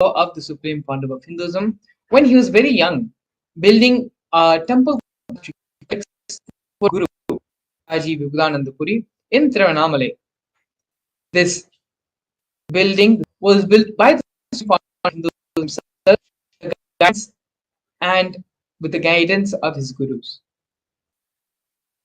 of the Supreme Pontiff of Hinduism when he was very young, building a temple for Guru Haji Vivekanandapuri in Tiruvannamalai. This building was built by the Supreme Pontiff of Hinduism himself and with the guidance of his gurus.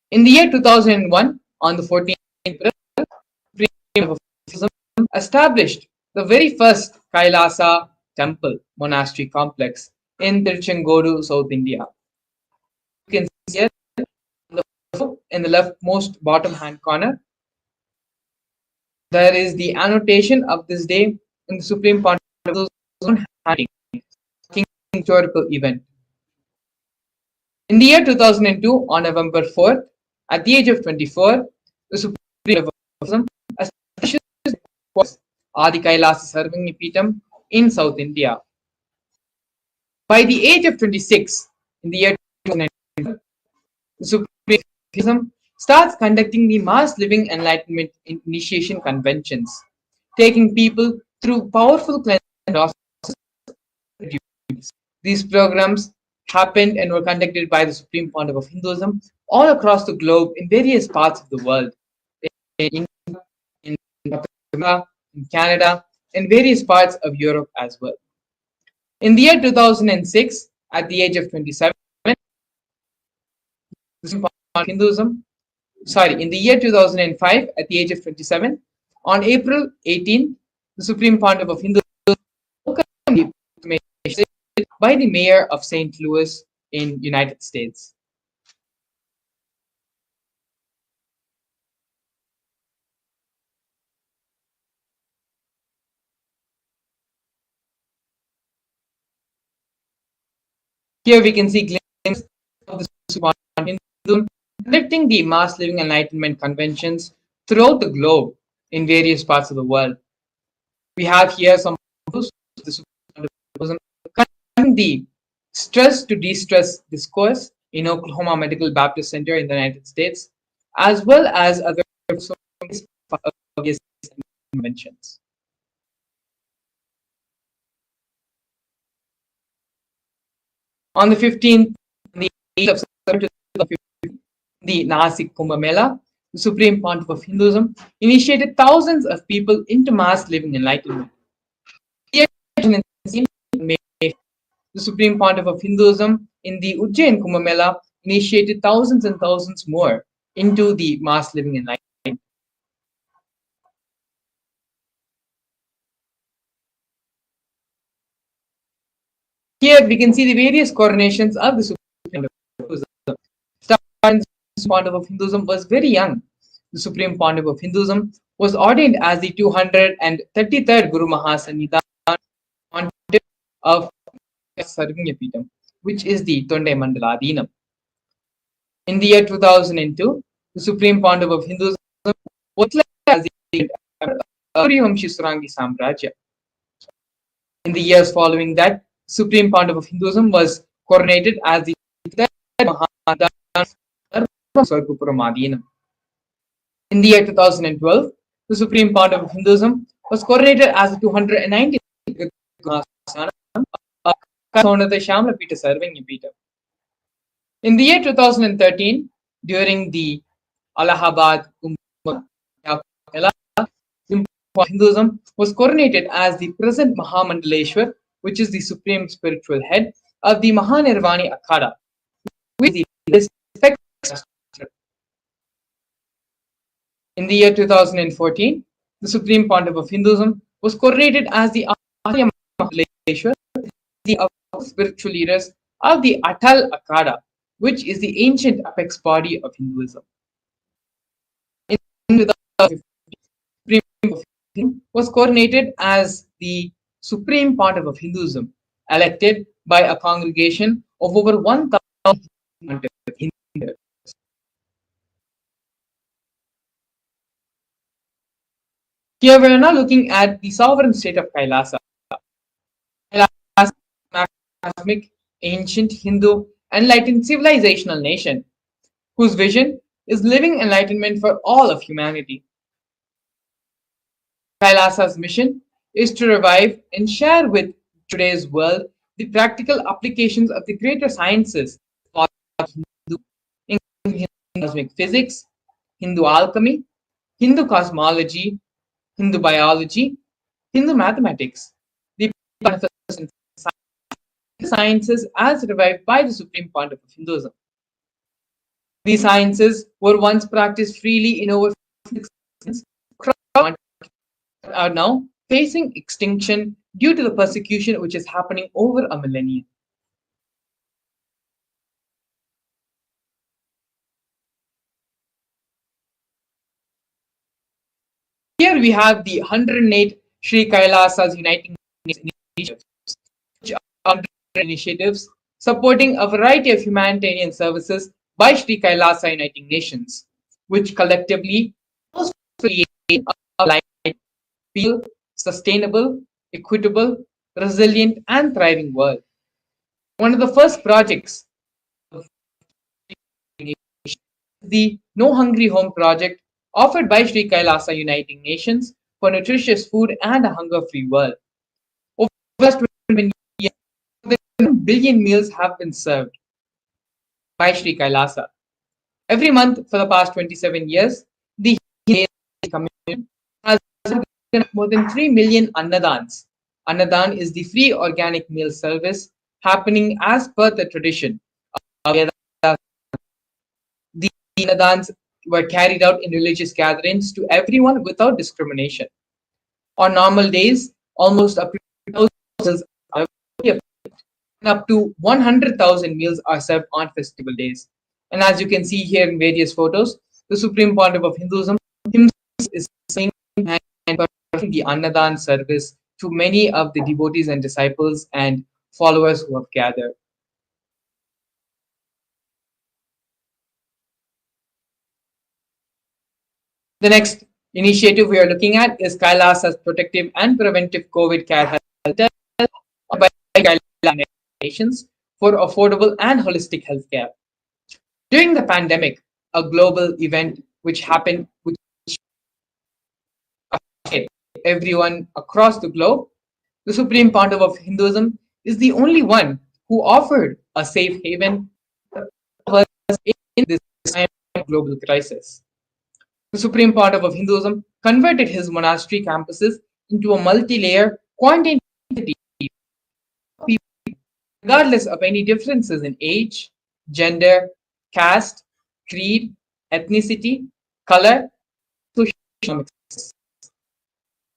In the year 2001, on the 14th April, the Supreme Pontiff of Hinduism established the very first Kailasa temple monastery complex in Tiruchengodu, South India. You can see here in the leftmost bottom hand corner, there is the annotation of this day in the Supreme Pontiff's historical event. In the year 2002, on November 4th, at the age of 24, the Supreme Pontiff established Adi Kailasa Sarvanya Peetham in South India. By the age of 26, in the year 2002, the Supreme Pontiff starts conducting the mass living enlightenment initiation conventions, taking people through powerful cleansing processes. These programs happened and were conducted by the Supreme Pontiff of Hinduism all across the globe in various parts of the world, in India, in Africa, in Canada, and various parts of Europe as well. In the year 2006, at the age of 27, the Supreme Pontiff of Hinduism, in the year 2005, at the age of 27, on April 18, the Supreme Pontiff of Hinduism welcomed the by the mayor of St. Louis in United States. Here we can see glimpses of the Supreme Pontiff of Hinduism conducting the mass living enlightenment conventions throughout the globe in various parts of the world. We have here some photos of the Supreme Pontiff of Hinduism conducting the stress to de-stress discourse in Oklahoma Medical Baptist Center in the United States, as well as other conventions. On the 15th, the 8th of September, the Nasik Kumbh Mela, the Supreme Pontiff of Hinduism initiated thousands of people into mass living enlightenment. The Supreme Pontiff of Hinduism in the Ujjain Kumbh Mela initiated thousands and thousands more into the mass living enlightenment. Here we can see the various coronations of the Supreme Pontiff of Hinduism. The Pontiff of Hinduism was very young. The Supreme Pontiff of Hinduism was ordained as the 233rd Guru Mahasannidhan Pontiff of Sarvanya Peetham, which is the Tondai Mandaladinam. In the year 2002, the Supreme Pontiff of Hinduism was declared as the Vamshi Surangi Samrajya. In the years following that, Supreme Pontiff of Hinduism was coronated as the Mahasannidhan Swargapuramadinam. In the year 2012, the Supreme Pontiff of Hinduism was coronated as the 290th Mahasannidhan of Sonata Shamla Peeta Sarvanya Peetham. In the year 2013, during the Allahabad Kumbh Mela, Hinduism was coronated as the present Mahamandaleshwar, which is the supreme spiritual head of the Mahanirvani Akhada, which is the In the year 2014, the Supreme Pontiff of Hinduism was coronated as the Arya Mahaleshwar, the spiritual leaders of the Atal Akhada, which is the ancient apex body of Hinduism. In 2015, the Supreme Pontiff of Hinduism was coronated as the Supreme Pontiff of Hinduism, elected by a congregation of over 1,000 Hindus. Here we are now looking at the sovereign state of Kailasa. Kailasa is a cosmic, ancient, Hindu, enlightened civilizational nation whose vision is living enlightenment for all of humanity. Kailasa's mission is to revive and share with today's world the practical applications of the greater sciences for Hindu, including Hindu cosmic physics, Hindu alchemy, Hindu cosmology, Hindu biology, Hindu mathematics. The manifest in sciences as revived by the Supreme Pontiff of Hinduism. These sciences were once practiced freely in over 6 are now facing extinction due to the persecution which is happening over a millennium. Here we have the 108 Sri Kailasas Uniting Nations initiatives, which are initiatives supporting a variety of humanitarian services by Sri Kailasa Uniting Nations, which collectively create a life feel sustainable, equitable, resilient, and thriving world. One of the first projects of the No Hungry Home project offered by Sri Kailasa Uniting Nations for nutritious food and a hunger-free world. Over the last 20 years, more than 1 billion meals have been served by Sri Kailasa. Every month for the past 27 years, the community has more than 3 million annadans. Annadan is the free organic meal service happening as per the tradition. The annadans were carried out in religious gatherings to everyone without discrimination. On normal days, almost up to 100,000 meals are served on festival days. And as you can see here in various photos, the Supreme Pontiff of Hinduism himself is saying and performing the Annadan service to many of the devotees and disciples and followers who have gathered. The next initiative we are looking at is Kailasa's protective and preventive COVID care health center by Kailasa Nations for affordable and holistic health care. During the pandemic, a global event which happened, which affected everyone across the globe, the Supreme Pontiff of Hinduism is the only one who offered a safe haven in this time of global crisis. The Supreme Pontiff of Hinduism converted his monastery campuses into a multi-layer quarantine city, regardless of any differences in age, gender, caste, creed, ethnicity, color, social,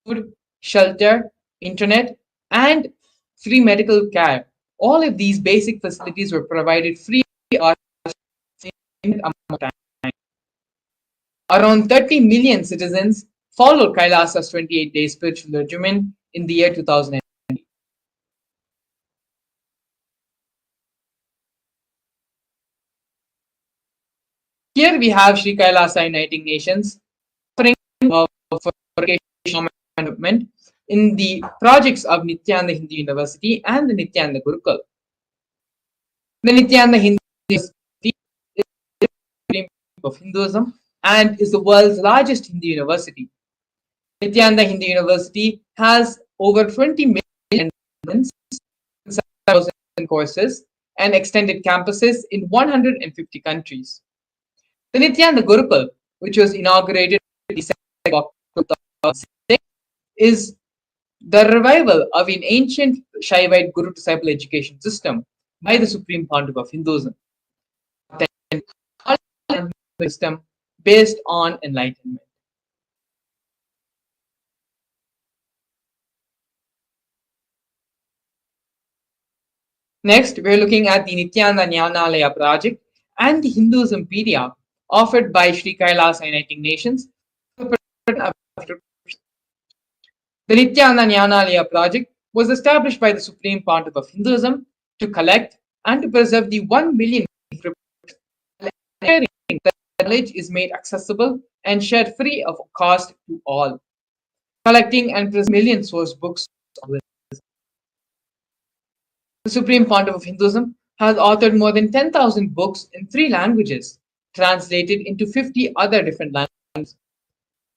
food, shelter, internet, and free medical care. All of these basic facilities were provided free or amount of time. Around 30 million citizens followed Kailasa's 28-day spiritual regimen in the year 2000. Here we have Sri Kailasa Uniting Nations offering for development in the projects of Nithyananda Hindu University and the Nithyananda Gurukul. The Nithyananda Hindu University is the Supreme of Hinduism and is the world's largest Hindu university. Nithyananda Hindu University has over 20 million students, 7,000 courses, and extended campuses in 150 countries. The Nithyananda Gurukul, which was inaugurated in December 2006, is the revival of an ancient Shaivite Guru-disciple education system by the Supreme Pontiff of Hinduism. System based on enlightenment. Next, we're looking at the Nithyananda Jnanalaya project and the Hinduismpedia offered by Sri Kailasa Uniting Nations. The Nithyananda Jnanalaya project was established by the Supreme Pontiff of Hinduism to collect and to preserve the 1 million knowledge is made accessible and shared free of cost to all. Collecting and preserving million source books. The Supreme Pontiff of Hinduism has authored more than 10,000 books in 3 languages, translated into 50 other different languages,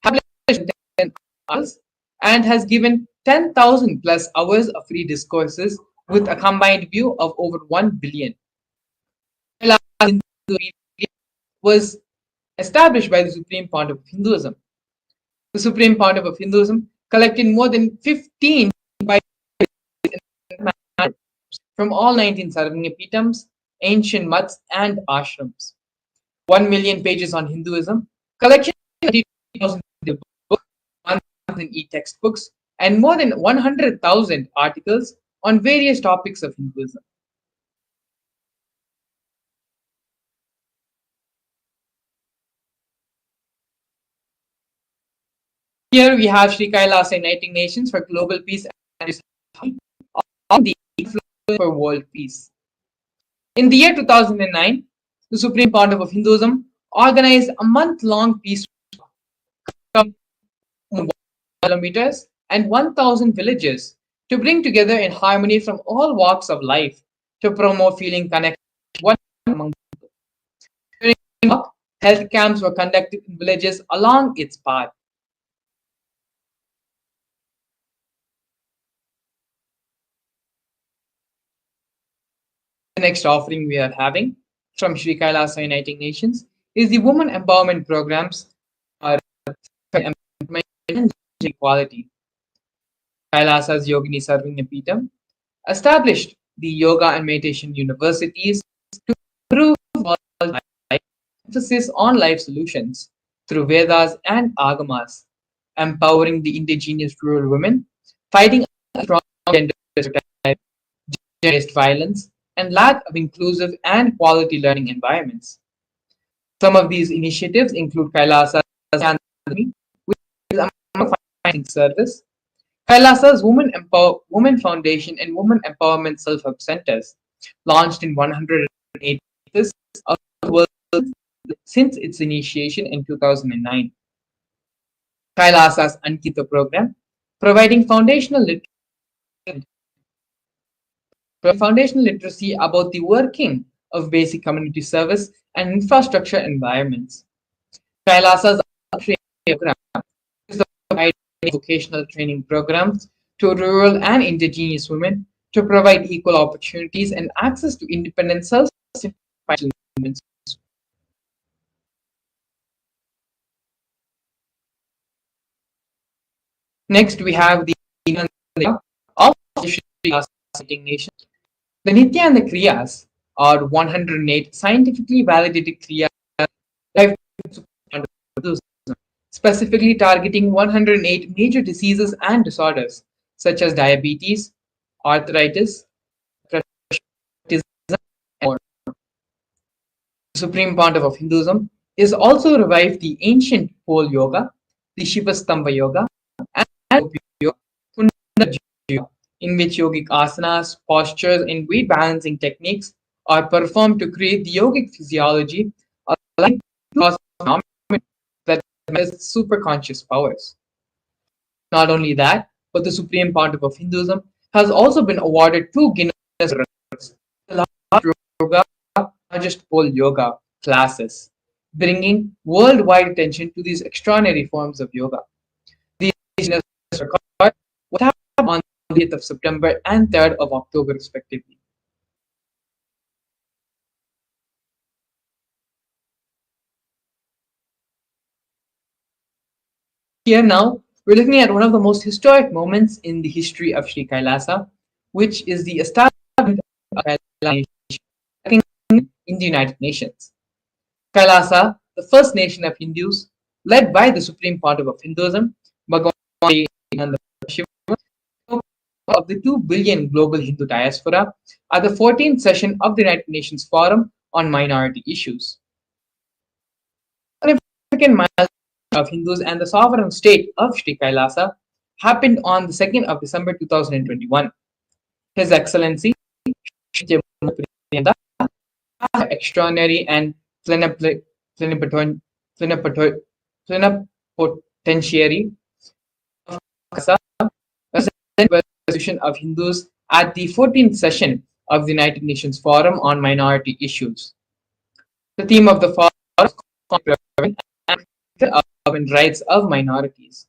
published 10 articles, and has given 10,000 plus hours of free discourses with a combined view of over 1 billion. Kailash Hindu was established by the Supreme Pontiff of Hinduism. The Supreme Pontiff of Hinduism collected more than 15 from all 19 Sarvanya Pitams, ancient mutts, and ashrams. 1 million pages on Hinduism, collection of 30,000 books, 1,000 e-textbooks, and more than 100,000 articles on various topics of Hinduism. Here we have Sri Kailasa Uniting Nations for Global Peace and on the for World Peace. In the year 2009, the Supreme Pontiff of Hinduism organized a month-long peace walk of kilometers and 1,000 villages to bring together in harmony from all walks of life to promote feeling connected one among people. During the walk, health camps were conducted in villages along its path. The next offering we are having from Sri Kailasa Uniting Nations is the Women Empowerment Programs for Empowerment and Equality. Kailasa's Yogini Sarvanya Peetham established the yoga and meditation universities to improve world life, emphasis on life solutions through Vedas and Agamas, empowering the indigenous rural women, fighting strong gender stereotypes, gender-based violence, and lack of inclusive and quality learning environments. Some of these initiatives include Kailasa's Sandhya, which is a financing service, Kailasa's Women Foundation and Women Empowerment Self-Help Centers, launched in 108 places of the world since its initiation in 2009. Kailasa's Ankita program, providing foundational literacy about the working of basic community service and infrastructure environments. Kailasa's program is the providing vocational training programs to rural and indigenous women to provide equal opportunities and access to independent self-sufficient movements. Next, we have the Nithyananda of Sri Lanka Nation. The Nithyananda Kriyas are 108 scientifically validated Kriyas specifically targeting 108 major diseases and disorders such as diabetes, arthritis, autism, and more. The Supreme Pontiff of Hinduism is also revived the ancient pole yoga, the Shivastamba yoga, and yoga, in which yogic asanas, postures, and weight balancing techniques are performed to create the yogic physiology aligned to phenomena that has superconscious powers. Not only that, but the Supreme Pontiff of Hinduism has also been awarded 2 Guinness Records, the largest pole yoga classes, bringing worldwide attention to these extraordinary forms of yoga. These Guinness records will happen on the 8th of September and 3rd of October, respectively. Here now, we're looking at one of the most historic moments in the history of Sri Kailasa, which is the establishment of Kailasa Nation in the United Nations. Kailasa, the first nation of Hindus, led by the Supreme Pontiff of Hinduism, Bhagavan Paramashivam, of the 2 billion global Hindu diaspora at the 14th session of the United Nations Forum on Minority Issues. A significant milestone of Hindus and the sovereign state of Sri Kailasa happened on the 2nd of December 2021. His Excellency Nritta, extraordinary and plenipotentiary of Kasa, resolution of Hindus at the 14th session of the United Nations Forum on Minority Issues. The theme of the forum is urban rights of minorities.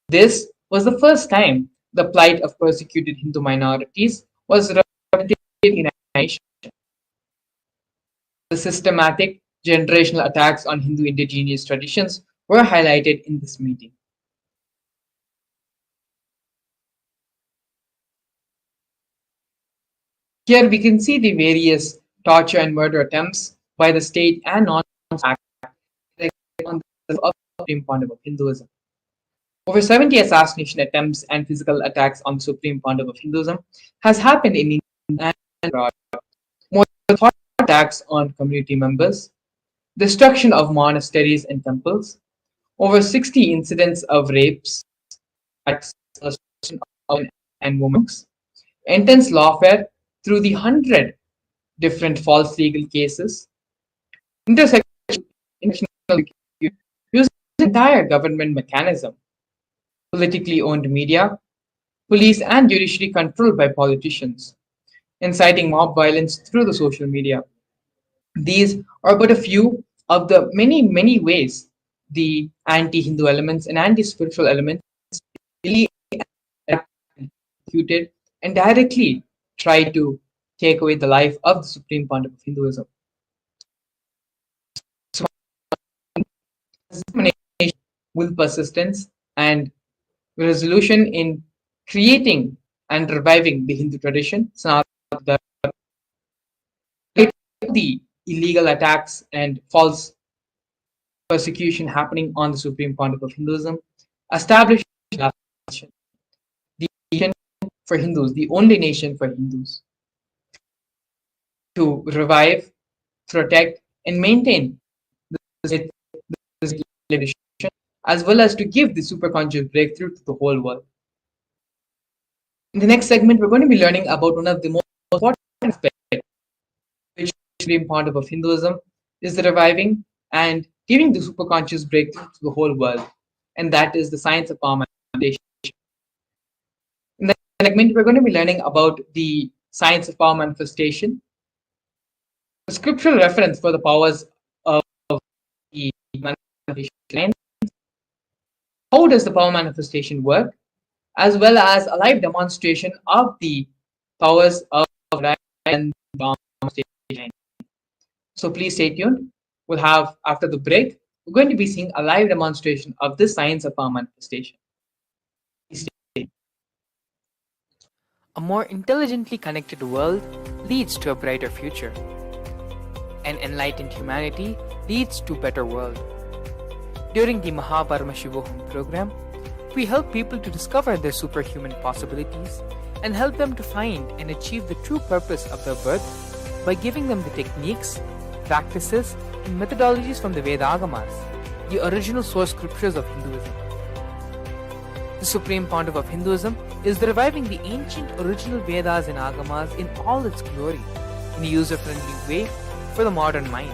This was the first time the plight of persecuted Hindu minorities was represented in a nation. The systematic generational attacks on Hindu indigenous traditions were highlighted in this meeting. Here we can see the various torture and murder attempts by the state and non-state on the Supreme Pontiff of Hinduism. Over 70 assassination attempts and physical attacks on the Supreme Pontiff of Hinduism has happened in India and abroad. More than 40 attacks on community members, destruction of monasteries and temples, over 60 incidents of rapes, attacks and women, intense lawfare through the 100 different false legal cases, intersectional using the entire government mechanism, politically owned media, police and judiciary controlled by politicians, inciting mob violence through the social media. These are but a few of the many, many ways the anti-Hindu elements and anti-spiritual elements really executed and directly try to take away the life of the Supreme Pontiff of Hinduism. With persistence and resolution in creating and reviving the Hindu tradition, the illegal attacks and false persecution happening on the Supreme Pontiff of Hinduism, established the nation for Hindus, the only nation for Hindus, to revive, protect, and maintain this tradition, as well as to give the superconscious breakthrough to the whole world. In the next segment, we're going to be learning about one of the most important aspects which Supreme Pontiff of Hinduism is the reviving and giving the superconscious breakthrough to the whole world, and that is the science of power manifestation. In the segment, we're going to be learning about the science of power manifestation, the scriptural reference for the powers of the manifestation, how does the power manifestation work, as well as a live demonstration of the powers of and power manifestation. So please stay tuned. We'll have, after the break, we're going to be seeing a live demonstration of this science of power manifestation. A more intelligently connected world leads to a brighter future. An enlightened humanity leads to a better world. During the Paramashivam program, we help people to discover their superhuman possibilities and help them to find and achieve the true purpose of their birth by giving them the techniques, practices, and methodologies from the Vedagamas, the original source scriptures of Hinduism. The Supreme Pontiff of Hinduism is reviving the ancient original Vedas and Agamas in all its glory, in a user-friendly way for the modern mind.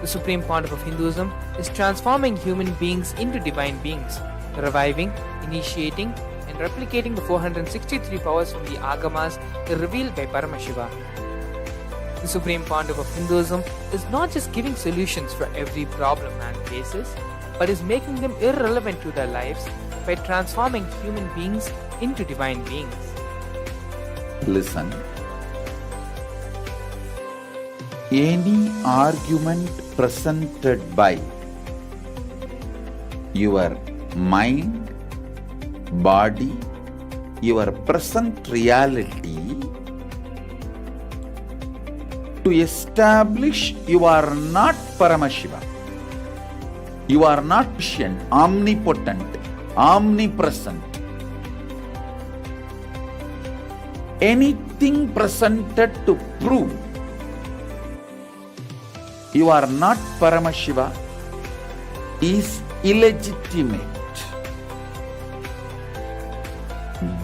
The Supreme Pontiff of Hinduism is transforming human beings into divine beings, reviving, initiating, and replicating the 463 powers from the Agamas revealed by Paramashivam. The Supreme Pontiff of Hinduism is not just giving solutions for every problem man faces, but is making them irrelevant to their lives by transforming human beings into divine beings. Listen. Any argument presented by your mind, body, your present reality to establish you are not Paramashiva, you are not omniscient, omnipotent, omnipresent. Anything presented to prove you are not Paramashiva is illegitimate.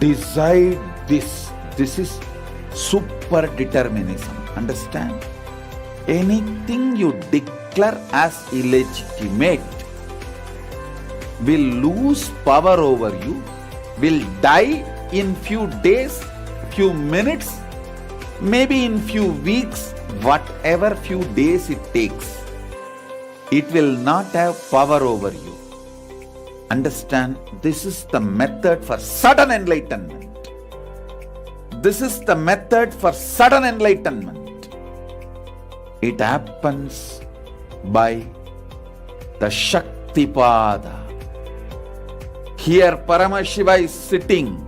Decide this. This is super determinism. Understand? Anything you declare as illegitimate will lose power over you, will die in few days, few minutes, maybe in few weeks, whatever few days it takes. It will not have power over you. Understand, this is the method for sudden enlightenment. This is the method for sudden enlightenment. It happens by the Shaktipada. Here Paramashiva is sitting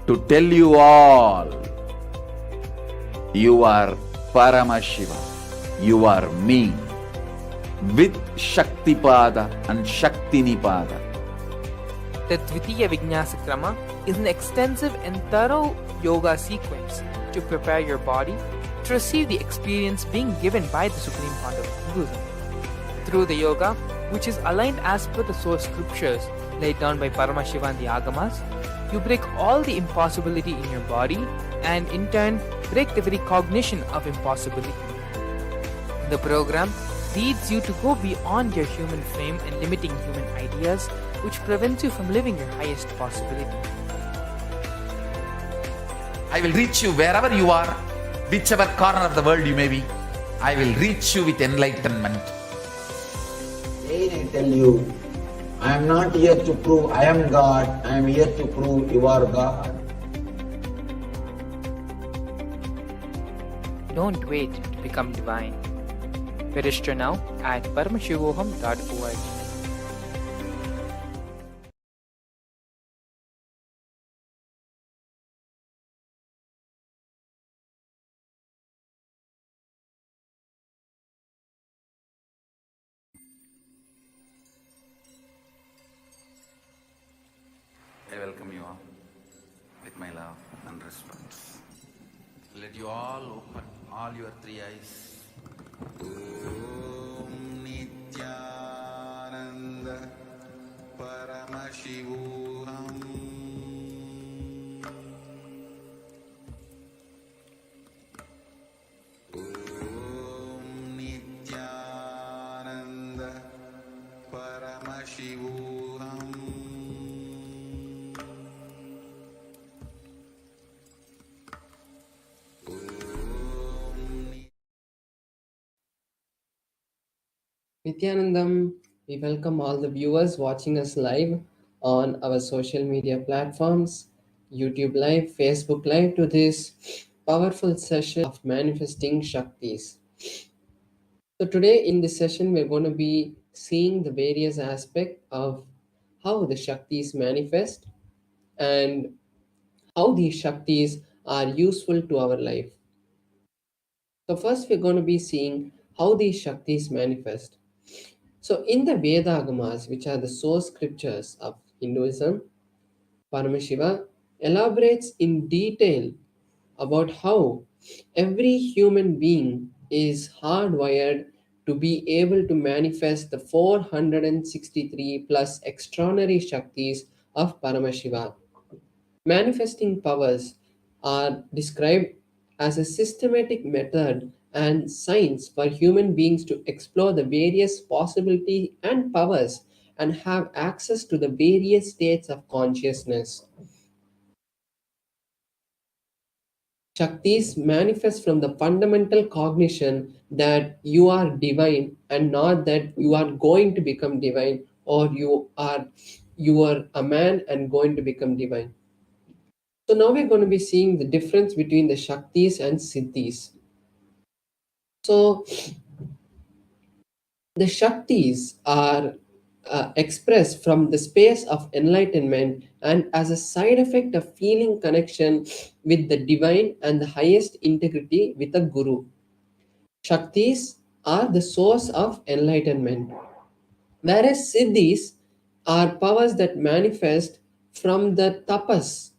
to tell you all, you are Paramashiva, you are me, with Shaktipada and Shaktinipada. The Dvitiya Vijnasa Krama is an extensive and thorough yoga sequence to prepare your body to receive the experience being given by the Supreme Founder of Hinduism. Through the yoga, which is aligned as per the source scriptures laid down by Paramashiva and the Agamas, you break all the impossibility in your body and in turn break the very cognition of impossibility. The program leads you to go beyond your human frame and limiting human ideas, which prevents you from living your highest possibility. I will reach you wherever you are, whichever corner of the world you may be. I will reach you with enlightenment. Again I tell you, I am not here to prove I am God, I am here to prove you are God. Don't wait to become divine. Register now at paramashivoham.org. I welcome you all with my love and respect. Let you all open all your three eyes. Om Nithyananda Paramashivam. Om Nithyananda Paramashivam. Nithyanandam, we welcome all the viewers watching us live on our social media platforms, YouTube Live, Facebook Live, to this powerful session of manifesting Shaktis. So today in this session, we're going to be seeing the various aspects of how the Shaktis manifest and how these Shaktis are useful to our life. So first, we're going to be seeing how these Shaktis manifest. So, in the Vedagamas, which are the source scriptures of Hinduism, Paramashiva elaborates in detail about how every human being is hardwired to be able to manifest the 463 plus extraordinary Shaktis of Paramashiva. Manifesting powers are described as a systematic method and science for human beings to explore the various possibilities and powers and have access to the various states of consciousness. Shaktis manifest from the fundamental cognition that you are divine and not that you are going to become divine or you are a man and going to become divine. So now we're going to be seeing the difference between the Shaktis and Siddhis. So the Shaktis are expressed from the space of enlightenment and as a side effect of feeling connection with the divine and the highest integrity with a guru. Shaktis are the source of enlightenment, whereas Siddhis are powers that manifest from the tapas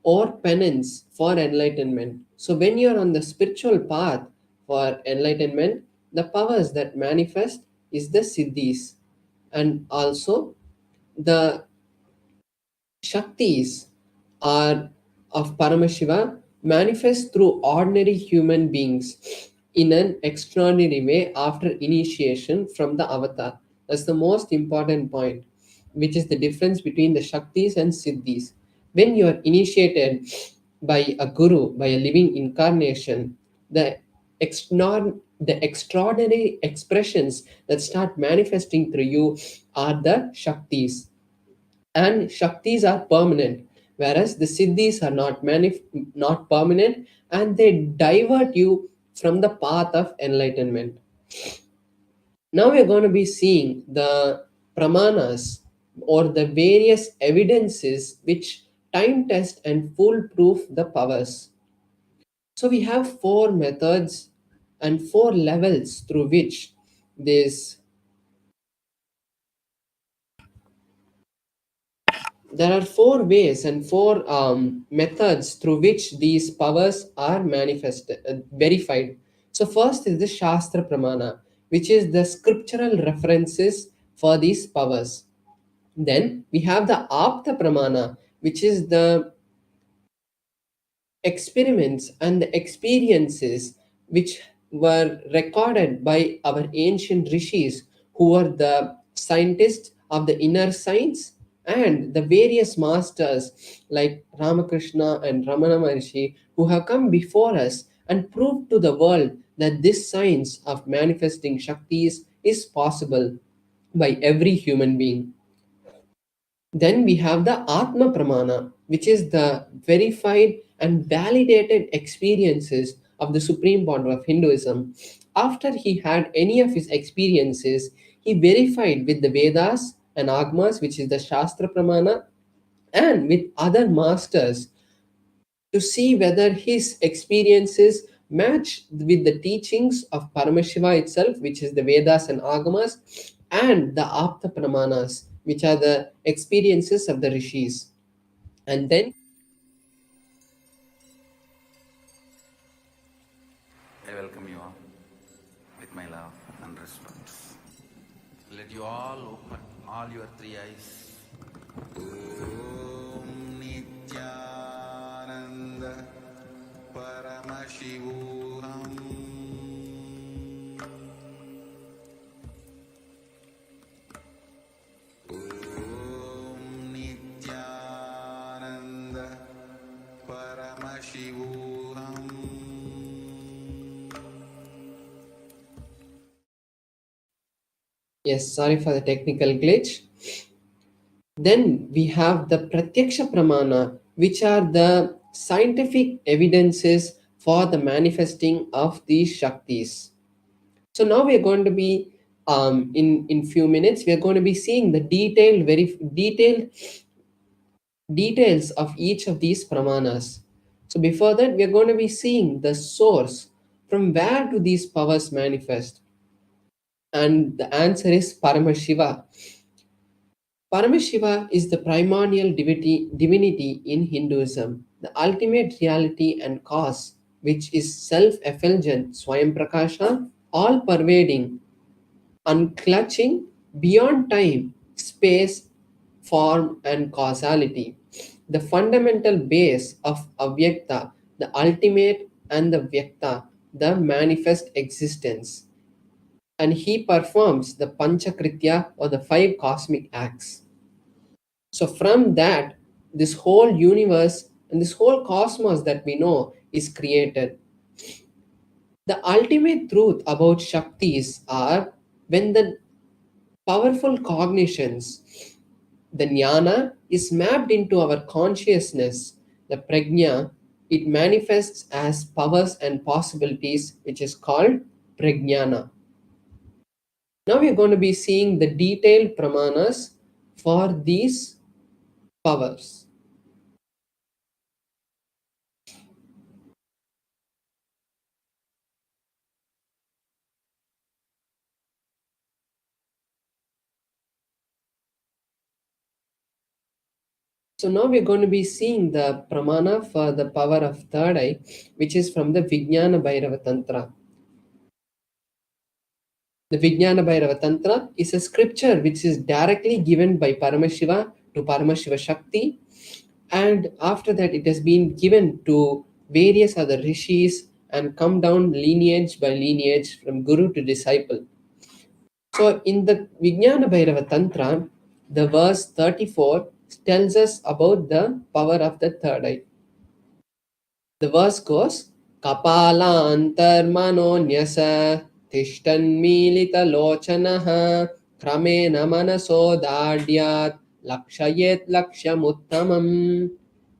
or penance for enlightenment. So, when you are on the spiritual path for enlightenment, the powers that manifest is the siddhis, and also the Shaktis are of Paramashiva manifest through ordinary human beings in an extraordinary way after initiation from the avatar. That's the most important point, which is the difference between the Shaktis and Siddhis. When you are initiated by a guru, by a living incarnation, the The extraordinary expressions that start manifesting through you are the Shaktis. And Shaktis are permanent, whereas the Siddhis are not permanent, and they divert you from the path of enlightenment. Now we are going to be seeing the Pramanas, or the various evidences which time test and foolproof the powers. So we have four methods and four levels through which this there are four ways and four methods through which these powers are manifested, verified. So first is the Shastra Pramana, which is the scriptural references for these powers. Then we have the Apta Pramana, which is the experiments and the experiences which were recorded by our ancient rishis, who were the scientists of the inner science, and the various masters like Ramakrishna and Ramana Maharishi, who have come before us and proved to the world that this science of manifesting Shaktis is possible by every human being. Then we have the Atma Pramana, which is the verified and validated experiences of the Supreme Bond of Hinduism. After he had any of his experiences, he verified with the Vedas and Agmas, which is the Shastra Pramana, and with other masters to see whether his experiences match with the teachings of Paramashiva itself, which is the Vedas and Agamas, and the Apta Pramanas, which are the experiences of the rishis. And then I welcome you all with my love and respect. Let you all open all your three eyes. Om Nithyananda Paramashivam. Om Nithyananda Paramashivam. yes, sorry for the technical glitch. Then we have the Pratyaksha Pramana, which are the scientific evidences for the manifesting of these Shaktis. So now we are going to be in few minutes we are going to be seeing the detailed details of each of these pramanas. So before that, we are going to be seeing the source, from where do these powers manifest, and the answer is Paramashiva. Paramashiva is the primordial divinity in Hinduism, the ultimate reality and cause, which is self-effulgent, Swayam Prakasha, all pervading, unclutching, beyond time, space, form, and causality. The fundamental base of Avyakta, the ultimate, and the Vyakta, the manifest existence. And he performs the Panchakritya, or the five cosmic acts. So, from that, this whole universe and this whole cosmos that we know is created. The ultimate truth about Shaktis are when the powerful cognitions, the jnana, is mapped into our consciousness, the prajna, it manifests as powers and possibilities, which is called prajnana. Now we are going to be seeing the detailed pramanas for these powers. So now we're going to be seeing the pramana for the power of third eye, which is from the Vijnana Bhairava Tantra. The Vijnana Bhairava Tantra is a scripture which is directly given by Paramashiva to Paramashiva Shakti, and after that it has been given to various other rishis and come down lineage by lineage from guru to disciple. So in the Vijnana Bhairava Tantra, the verse 34 tells us about the power of the third eye. The verse goes, कपालान्तर्मनोऽन्यस तिष्ठन्मीलितलोचनः क्रमेण मनसोदाड्यात् लक्षयेत् लक्ष्यमुत्तमम्.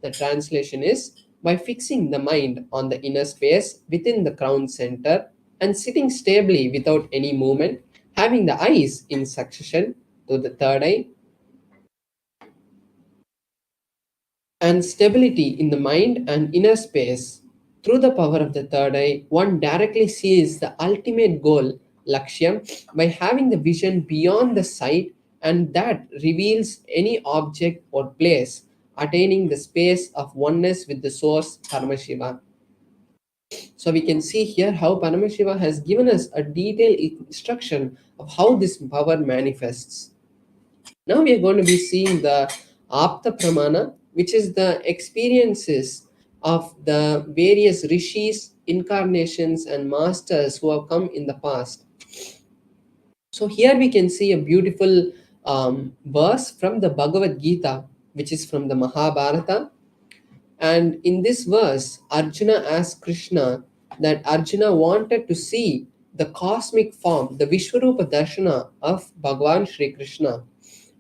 The translation is, by fixing the mind on the inner space within the crown center and sitting stably without any movement, having the eyes in succession to the third eye, and stability in the mind and inner space. Through the power of the third eye, one directly sees the ultimate goal, Lakshyam, by having the vision beyond the sight, and that reveals any object or place, attaining the space of oneness with the source, Paramashiva. So we can see here how Paramashiva has given us a detailed instruction of how this power manifests. Now we are going to be seeing the Apta Pramana, which is the experiences of the various rishis, incarnations, and masters who have come in the past. So here we can see a beautiful verse from the Bhagavad Gita, which is from the Mahabharata. And in this verse, Arjuna asked Krishna that Arjuna wanted to see the cosmic form, the Vishwarupa Darshana of Bhagavan Sri Krishna.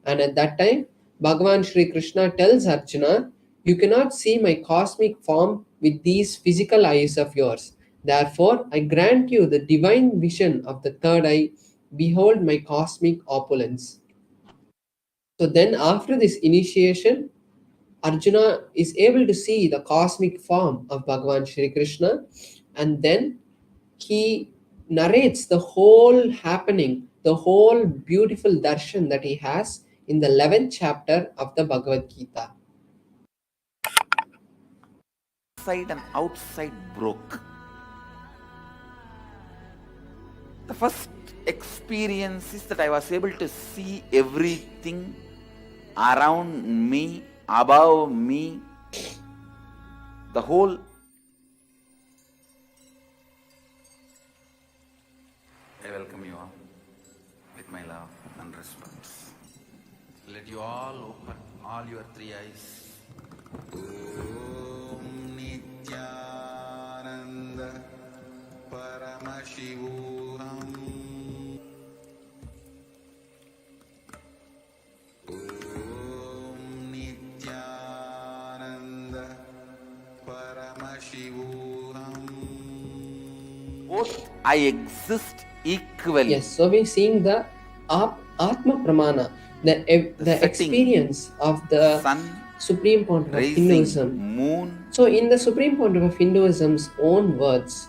And at that time, Bhagavan Sri Krishna tells Arjuna, "You cannot see my cosmic form with these physical eyes of yours. Therefore, I grant you the divine vision of the third eye. Behold my cosmic opulence." So then, after this initiation, Arjuna is able to see the cosmic form of Bhagavan Shri Krishna, and then he narrates the whole happening, the whole beautiful darshan that he has in the 11th chapter of the Bhagavad Gita. Inside and outside broke. The first experience is that I was able to see everything around me, above me, the whole. I welcome you all with my love and respect. Let you all open all your three eyes. Om Nithyananda Paramashivam. Om Nithyananda Paramashivam. Both I exist equally. Yes, so we're seeing the Atma Pramana, the setting, experience of the sun, Supreme Pontiff of rising, Hinduism. moon. So, in the Supreme Pontiff of Hinduism's own words,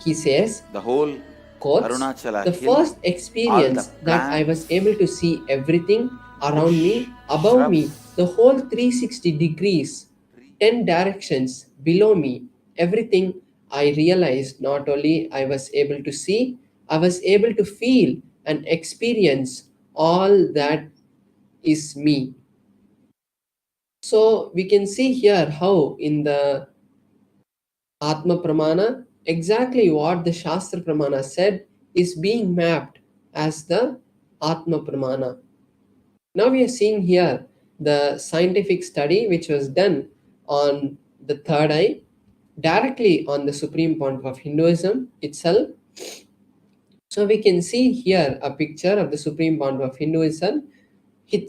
he says, the whole quotes, Arunachala the hill, first experience that I was able to see everything around me, above me, the whole 360 degrees, 10 directions below me, everything I realized not only I was able to see, I was able to feel and experience all that is me. So we can see here how in the Atma Pramana, exactly what the Shastra Pramana said is being mapped as the Atma Pramana. Now we are seeing here the scientific study which was done on the third eye, directly on the Supreme Pontiff of Hinduism itself. So we can see here a picture of the Supreme Pontiff of Hinduism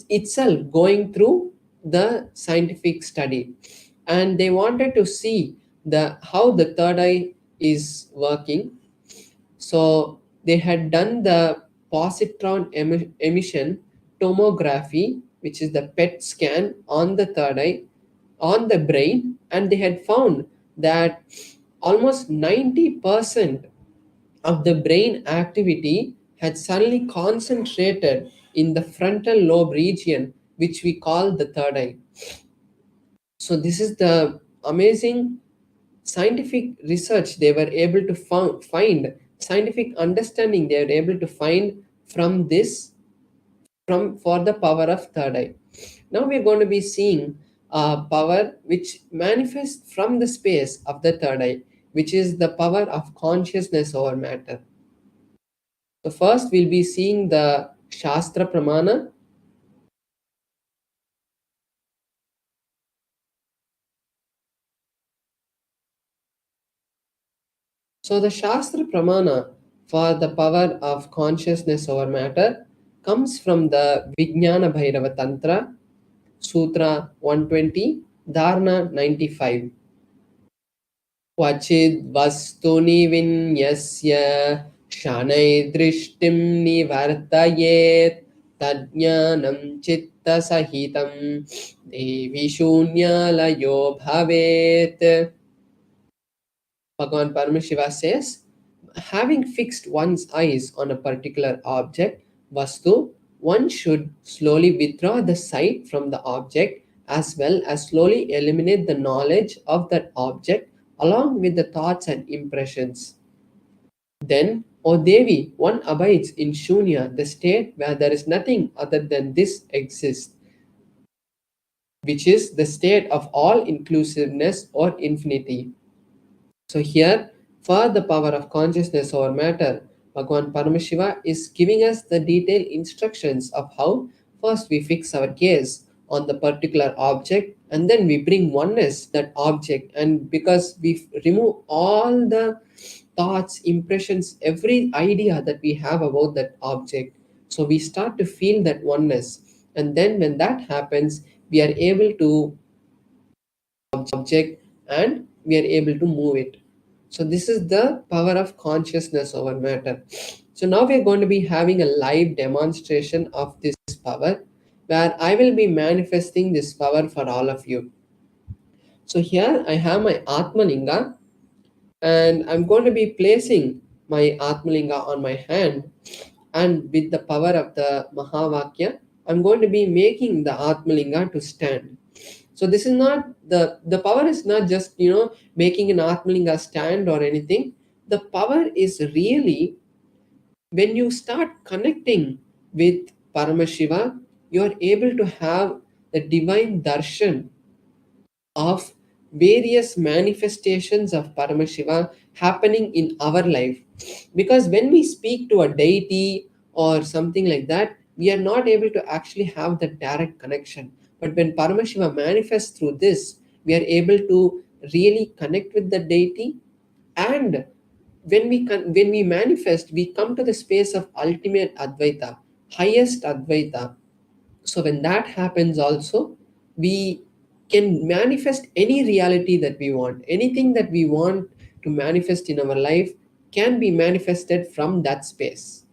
itself going through the scientific study, and they wanted to see how the third eye is working. So they had done the positron emission tomography, which is the PET scan on the third eye, on the brain, and they had found that almost 90% of the brain activity had suddenly concentrated in the frontal lobe region, which we call the third eye. So this is the amazing scientific research they were able to find, scientific understanding they were able to find from this, for the power of third eye. Now we are going to be seeing a power which manifests from the space of the third eye, which is the power of consciousness over matter. So first we'll be seeing the Shastra Pramana. So the Shastra Pramana for the power of consciousness over matter comes from the Vijnana Bhairava Tantra, Sutra 120, Dharana 95. क्वचिद् वस्तुनि विन्यस्य शनैर्दृष्टिं निवर्तयेत् तज्ज्ञानं चित्तसहितं देवि शून्यालयो भवेत्. Bhagavan Paramashiva says, having fixed one's eyes on a particular object, Vastu, one should slowly withdraw the sight from the object as well as slowly eliminate the knowledge of that object along with the thoughts and impressions. Then, O Devi, one abides in Shunya, the state where there is nothing other than this exists, which is the state of all inclusiveness or infinity. So here, for the power of consciousness over matter, Bhagavan Paramashiva is giving us the detailed instructions of how first we fix our gaze on the particular object and then we bring oneness that object, and because we remove all the thoughts, impressions, every idea that we have about that object, so we start to feel that oneness, and then when that happens we are able to object and we are able to move it. So this is the power of consciousness over matter. So now we are going to be having a live demonstration of this power where I will be manifesting this power for all of you. So here I have my Atmalinga and I'm going to be placing my Atmalinga on my hand, and with the power of the Mahavakya I'm going to be making the Atmalinga to stand. So this is not the power is not just making an Atmalinga stand or anything. The power is really when you start connecting with Paramashiva, you are able to have the divine darshan of various manifestations of Paramashiva happening in our life. Because when we speak to a deity or something like that, we are not able to actually have that direct connection. But when Paramashiva manifests through this, we are able to really connect with the deity, and when we manifest, we come to the space of ultimate Advaita, highest Advaita. So when that happens also, we can manifest any reality that we want. Anything that we want to manifest in our life can be manifested from that space.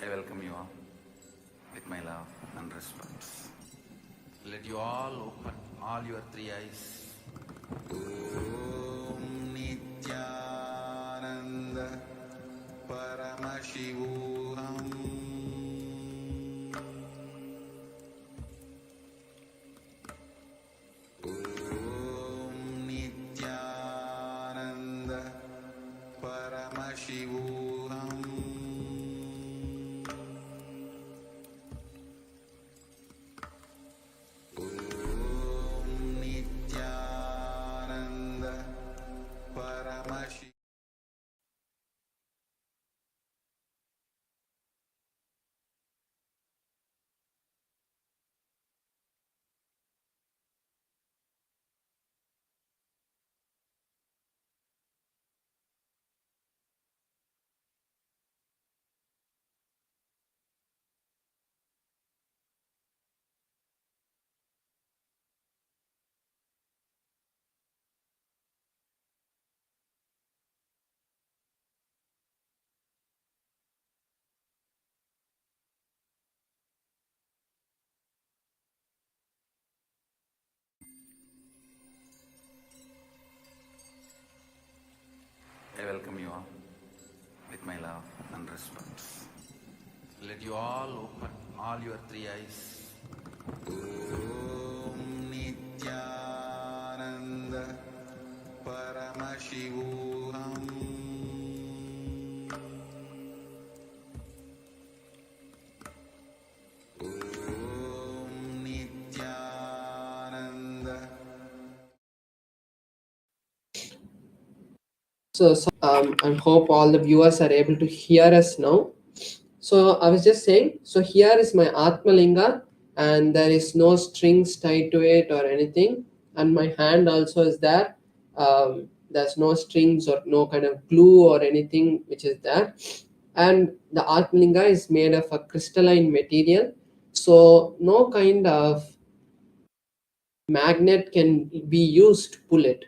I welcome you all with my love and respect. Let you all open all your three eyes. Om Nithyananda Paramashivam. Om Nithyananda Paramashivam. I welcome you all with my love and respect. Let you all open all your three eyes. Om Nithyananda Paramashivam. I hope all the viewers are able to hear us now. So I was just saying, so here is my Atmalinga, and there is no strings tied to it or anything. And my hand also is there. There's no strings or no kind of glue or anything which is there. And the Atmalinga is made of a crystalline material. So no kind of magnet can be used to pull it.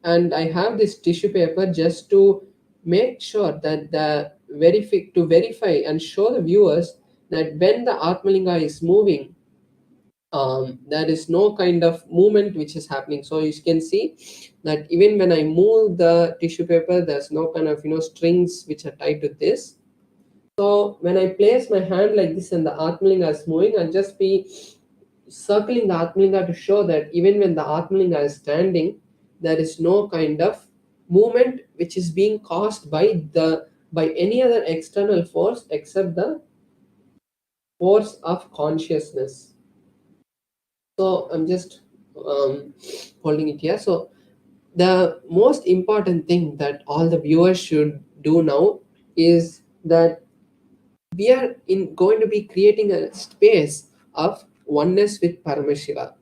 And I have this tissue paper just to make sure that to verify and show the viewers that when the Atmalinga is moving, there is no kind of movement which is happening. So you can see that even when I move the tissue paper, there's no kind of strings which are tied to this. So when I place my hand like this and the Atmalinga is moving, I'll just be circling the Atmalinga to show that even when the Atmalinga is standing, there is no kind of movement which is being caused by any other external force except the force of consciousness. So I'm just holding it here. So the most important thing that all the viewers should do now is that we are going to be creating a space of oneness with Paramashiva.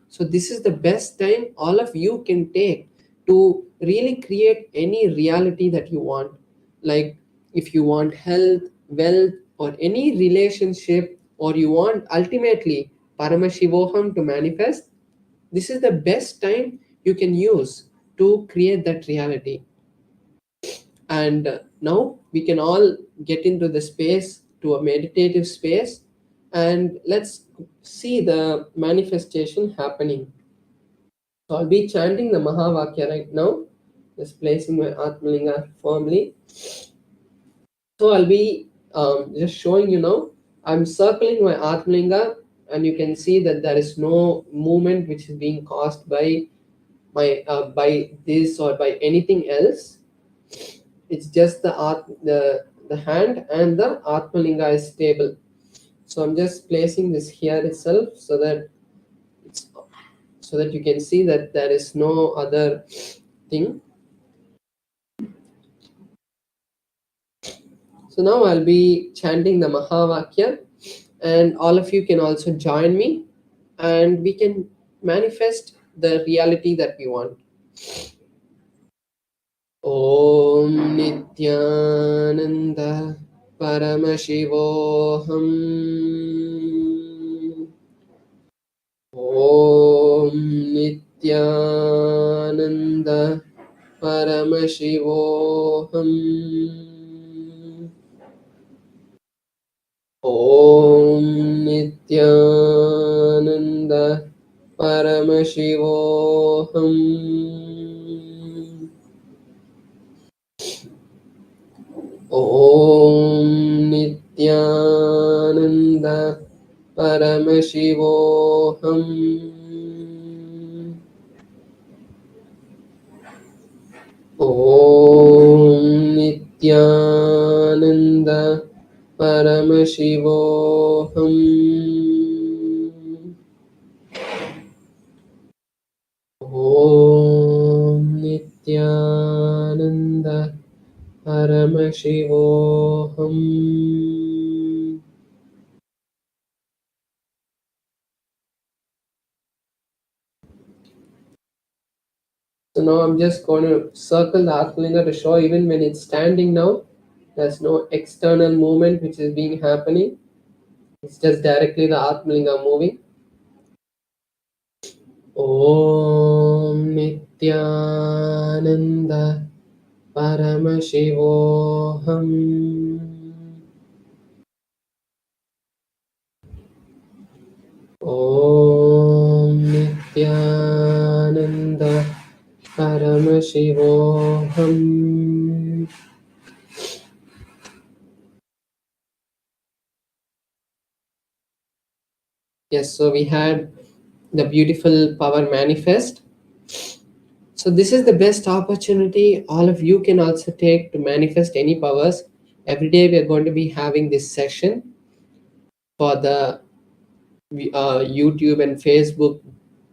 So this is the best time all of you can take to really create any reality that you want. Like if you want health, wealth, or any relationship, or you want ultimately Paramashivoham to manifest, this is the best time you can use to create that reality. And now we can all get into the space, to a meditative space, and let's see the manifestation happening. So I'll be chanting the Mahavakya right now, just placing my Atmalinga firmly. So I'll be just showing you now. I'm circling my Atmalinga, and you can see that there is no movement which is being caused by this or by anything else. It's just the hand and the Atmalinga is stable. So I'm just placing this here itself so that you can see that there is no other thing. So now I'll be chanting the Mahavakya, and all of you can also join me, and we can manifest the reality that we want. Om Nithyananda Paramashivoham. Om Nithyananda Paramashivoham. Om Nithyananda Paramashivoham. Om Nithyananda Paramashivoham. Om Nithyananda Paramashivoham. Om Nithyananda Paramashivoham. So now I'm just going to circle the Atmalinga to show even when it's standing now, there's no external movement which is being happening. It's just directly the Atmalinga moving. Om Nithyananda Paramashivoham. Om Nithyananda Paramashivoham. Yes, so we had the beautiful power manifest. So this is the best opportunity all of you can also take to manifest any powers. Every day we are going to be having this session for the YouTube and Facebook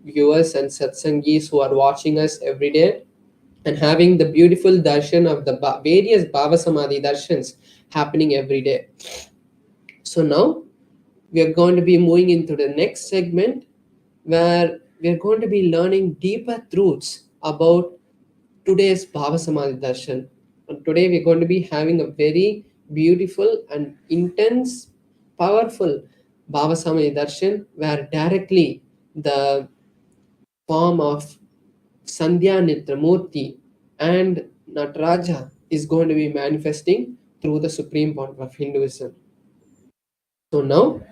viewers and satsangis who are watching us every day. and having the beautiful darshan of the various Bhava Samadhi darshans happening every day. So now we are going to be moving into the next segment where we are going to be learning deeper truths about today's Bhava Samadhi Darshan. And today we're going to be having a very beautiful and intense, powerful Bhava Samadhi Darshan where directly the form of Sandhya Murthy and Nataraja is going to be manifesting through the supreme point of Hinduism. So now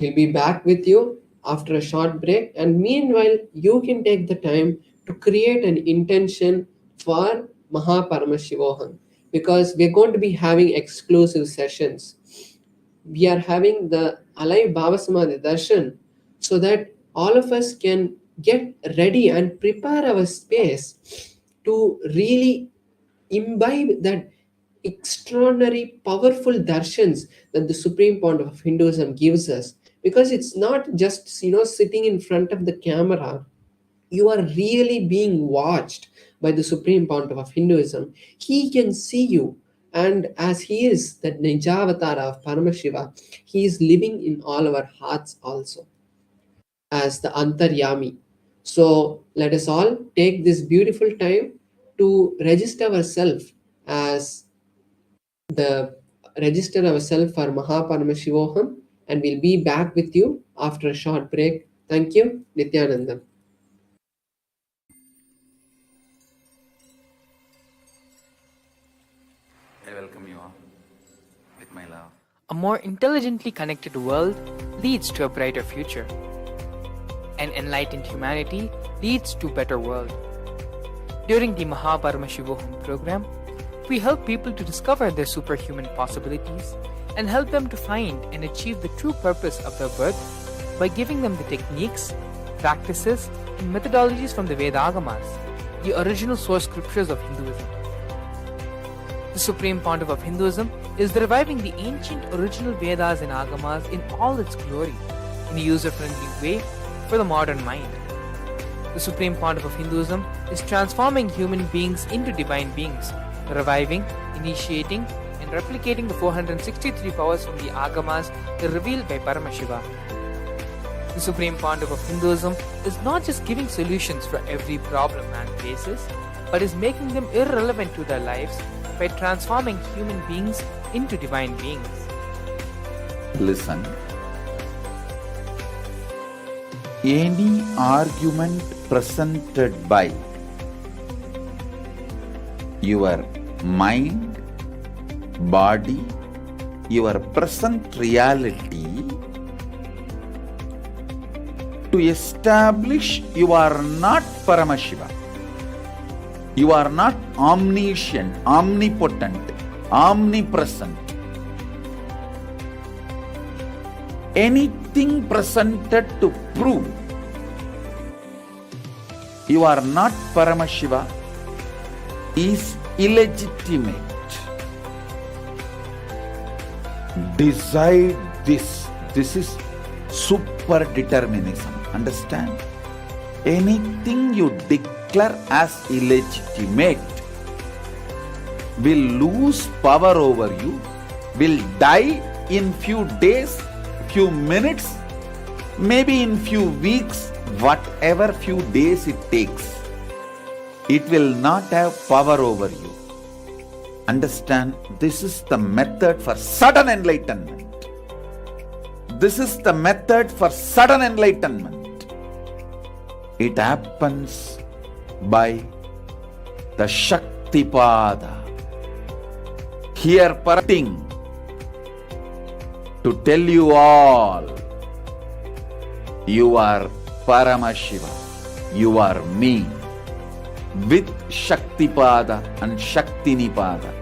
we'll be back with you after a short break, and meanwhile, you can take the time to create an intention for Mahaparamashivoham because we're going to be having exclusive sessions. We are having the Alive Bhava Samadhi Darshan so that all of us can get ready and prepare our space to really imbibe that extraordinary powerful darshans that the supreme point of Hinduism gives us, because it's not just sitting in front of the camera. You are really being watched by the supreme point of Hinduism. He can see you, and as he is that Nijavatara of Paramashiva, he is living in all our hearts also as the Antaryami. So let us all take this beautiful time to register ourselves as the register ourselves for Mahaparamashivoham, and we'll be back with you after a short break. Thank you, Nithyananda. I welcome you all with my love. A more intelligently connected world leads to a brighter future. An enlightened humanity leads to a better world. During the Mahaparamashivoham program, we help people to discover their superhuman possibilities and help them to find and achieve the true purpose of their birth by giving them the techniques, practices, and methodologies from the Vedagamas, the original source scriptures of Hinduism. The Supreme Pontiff of Hinduism is reviving the ancient original Vedas and Agamas in all its glory, in a user-friendly way for the modern mind. The Supreme Pontiff of Hinduism is transforming human beings into divine beings, reviving, initiating, and replicating the 463 powers from the Agamas revealed by Paramashiva. The Supreme Pontiff of Hinduism is not just giving solutions for every problem man faces, but is making them irrelevant to their lives by transforming human beings into divine beings. Listen. Any argument presented by your mind, body, your present reality to establish you are not Paramashiva. You are not omniscient, omnipotent, omnipresent. Anything presented to prove you are not Paramashiva is illegitimate. Decide this. This is super determinism. Understand? Anything you declare as illegitimate will lose power over you, will die in few days, few minutes, maybe in few weeks, whatever few days it takes. It will not have power over you. Understand, this is the method for sudden enlightenment. This is the method for sudden enlightenment. It happens by the Shaktipada. Here parting to tell you all, you are Paramashiva, you are me, with Shaktipada and Shaktinipada.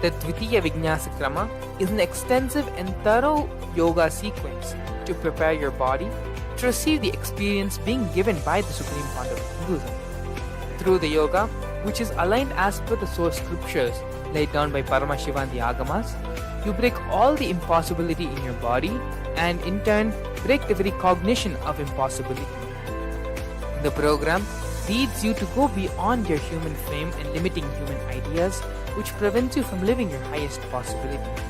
The Dvitiya Vijnasa Krama is an extensive and thorough yoga sequence to prepare your body to receive the experience being given by the Supreme Pontiff of Hinduism. Through the yoga, which is aligned as per the source scriptures laid down by Paramashiva and the Agamas, you break all the impossibility in your body and in turn break the very cognition of impossibility. In the program, leads you to go beyond your human frame and limiting human ideas, which prevents you from living your highest possibility.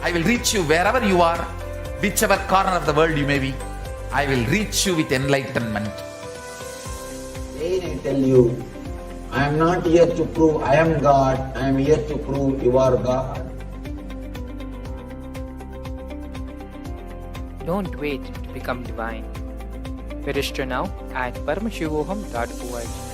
I will reach you wherever you are, whichever corner of the world you may be. I will reach you with enlightenment. Again I tell you, I am not here to prove I am God, I am here to prove you are God. Don't wait to become divine. Register now at paramashivoham.org.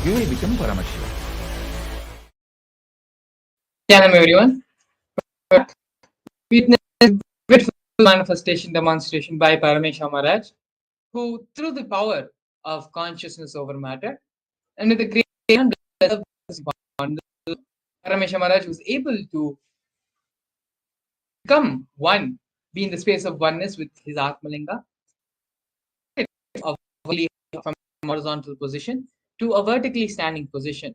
You will become Paramashivam. Hello everyone. Witness beautiful manifestation demonstration by Paramashivam Maharaj, who through the power of consciousness over matter and with the great hand of Paramashivam Maharaj was able to become one, be in the space of oneness with his Atmalinga, of from horizontal position to a vertically standing position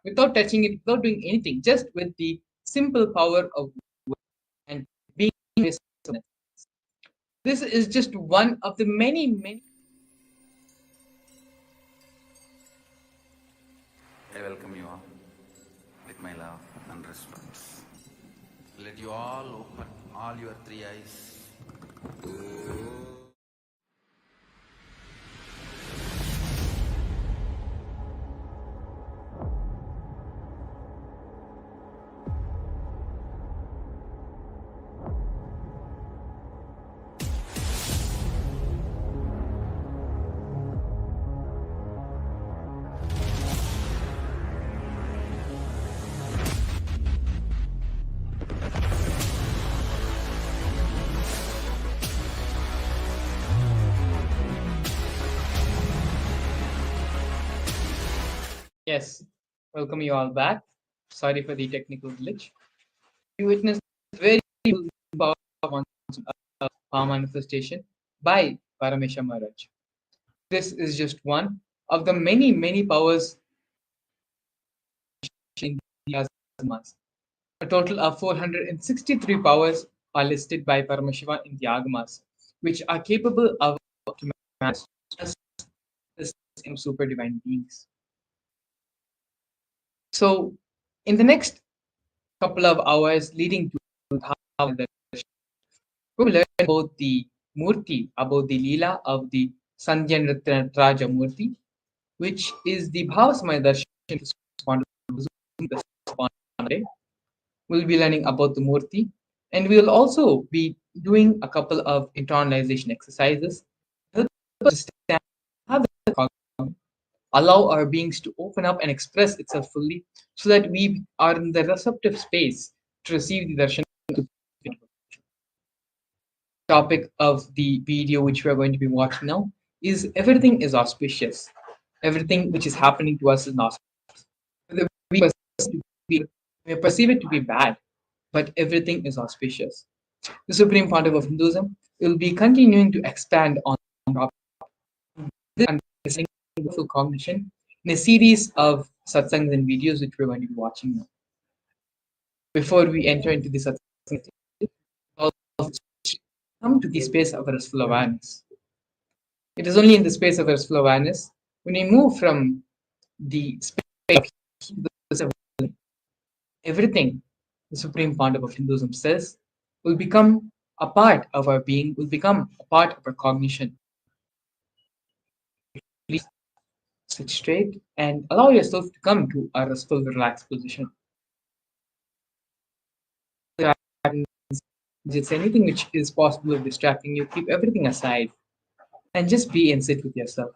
without touching it, without doing anything, just with the simple power of and being in this. This is just one of the many. I welcome you all with my love and respect. Let you all open all your three eyes. Yes, welcome you all back. Sorry for the technical glitch. We witnessed very powerful power manifestation by Paramesha Maharaj. This is just one of the many powers in the Agamas. A total of 463 powers are listed by Paramashiva in the Agamas, which are capable of super divine beings. So, in the next couple of hours leading to the we will learn about the Murthy, about the Leela of the Sandhya Nritta Murthy, which is the Bhava Darshan. We'll be learning about the Murthy, and we will also be doing a couple of internalization exercises. Help us understand how the allow our beings to open up and express itself fully so that we are in the receptive space to receive the darshan. Topic of the video which we are going to be watching now is everything is auspicious. Everything which is happening to us is not. We may perceive it to be bad, but everything is auspicious. The Supreme Pontiff of Hinduism will be continuing to expand on this understanding full cognition in a series of satsangs and videos which we're going to be watching now. Before we enter into the satsang, come to the space of restful awareness. It is only in the space of restful awareness when we move from the space of everything the Supreme Pontiff of Hinduism says will become a part of our being, will become a part of our cognition. Please sit straight and allow yourself to come to a restful, relaxed position. Just anything which is possible of distracting you, keep everything aside and just be and sit with yourself.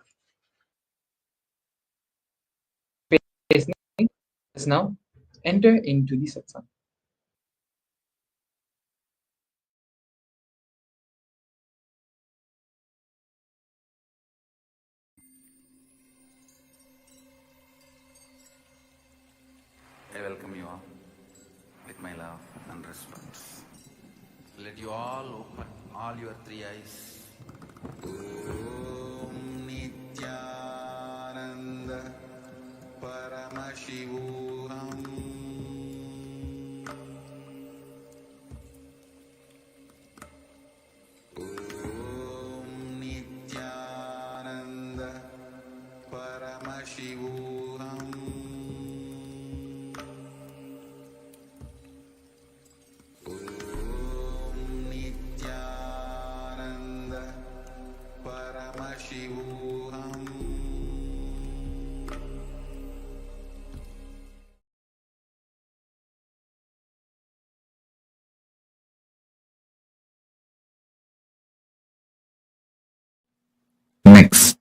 Let's now enter into the satsang. I welcome you all with my love and respect. Let you all open all your three eyes. Om Nithyananda Paramashivam. Om Nithyananda Paramashivam. Om Nithyananda Paramashivam. Next,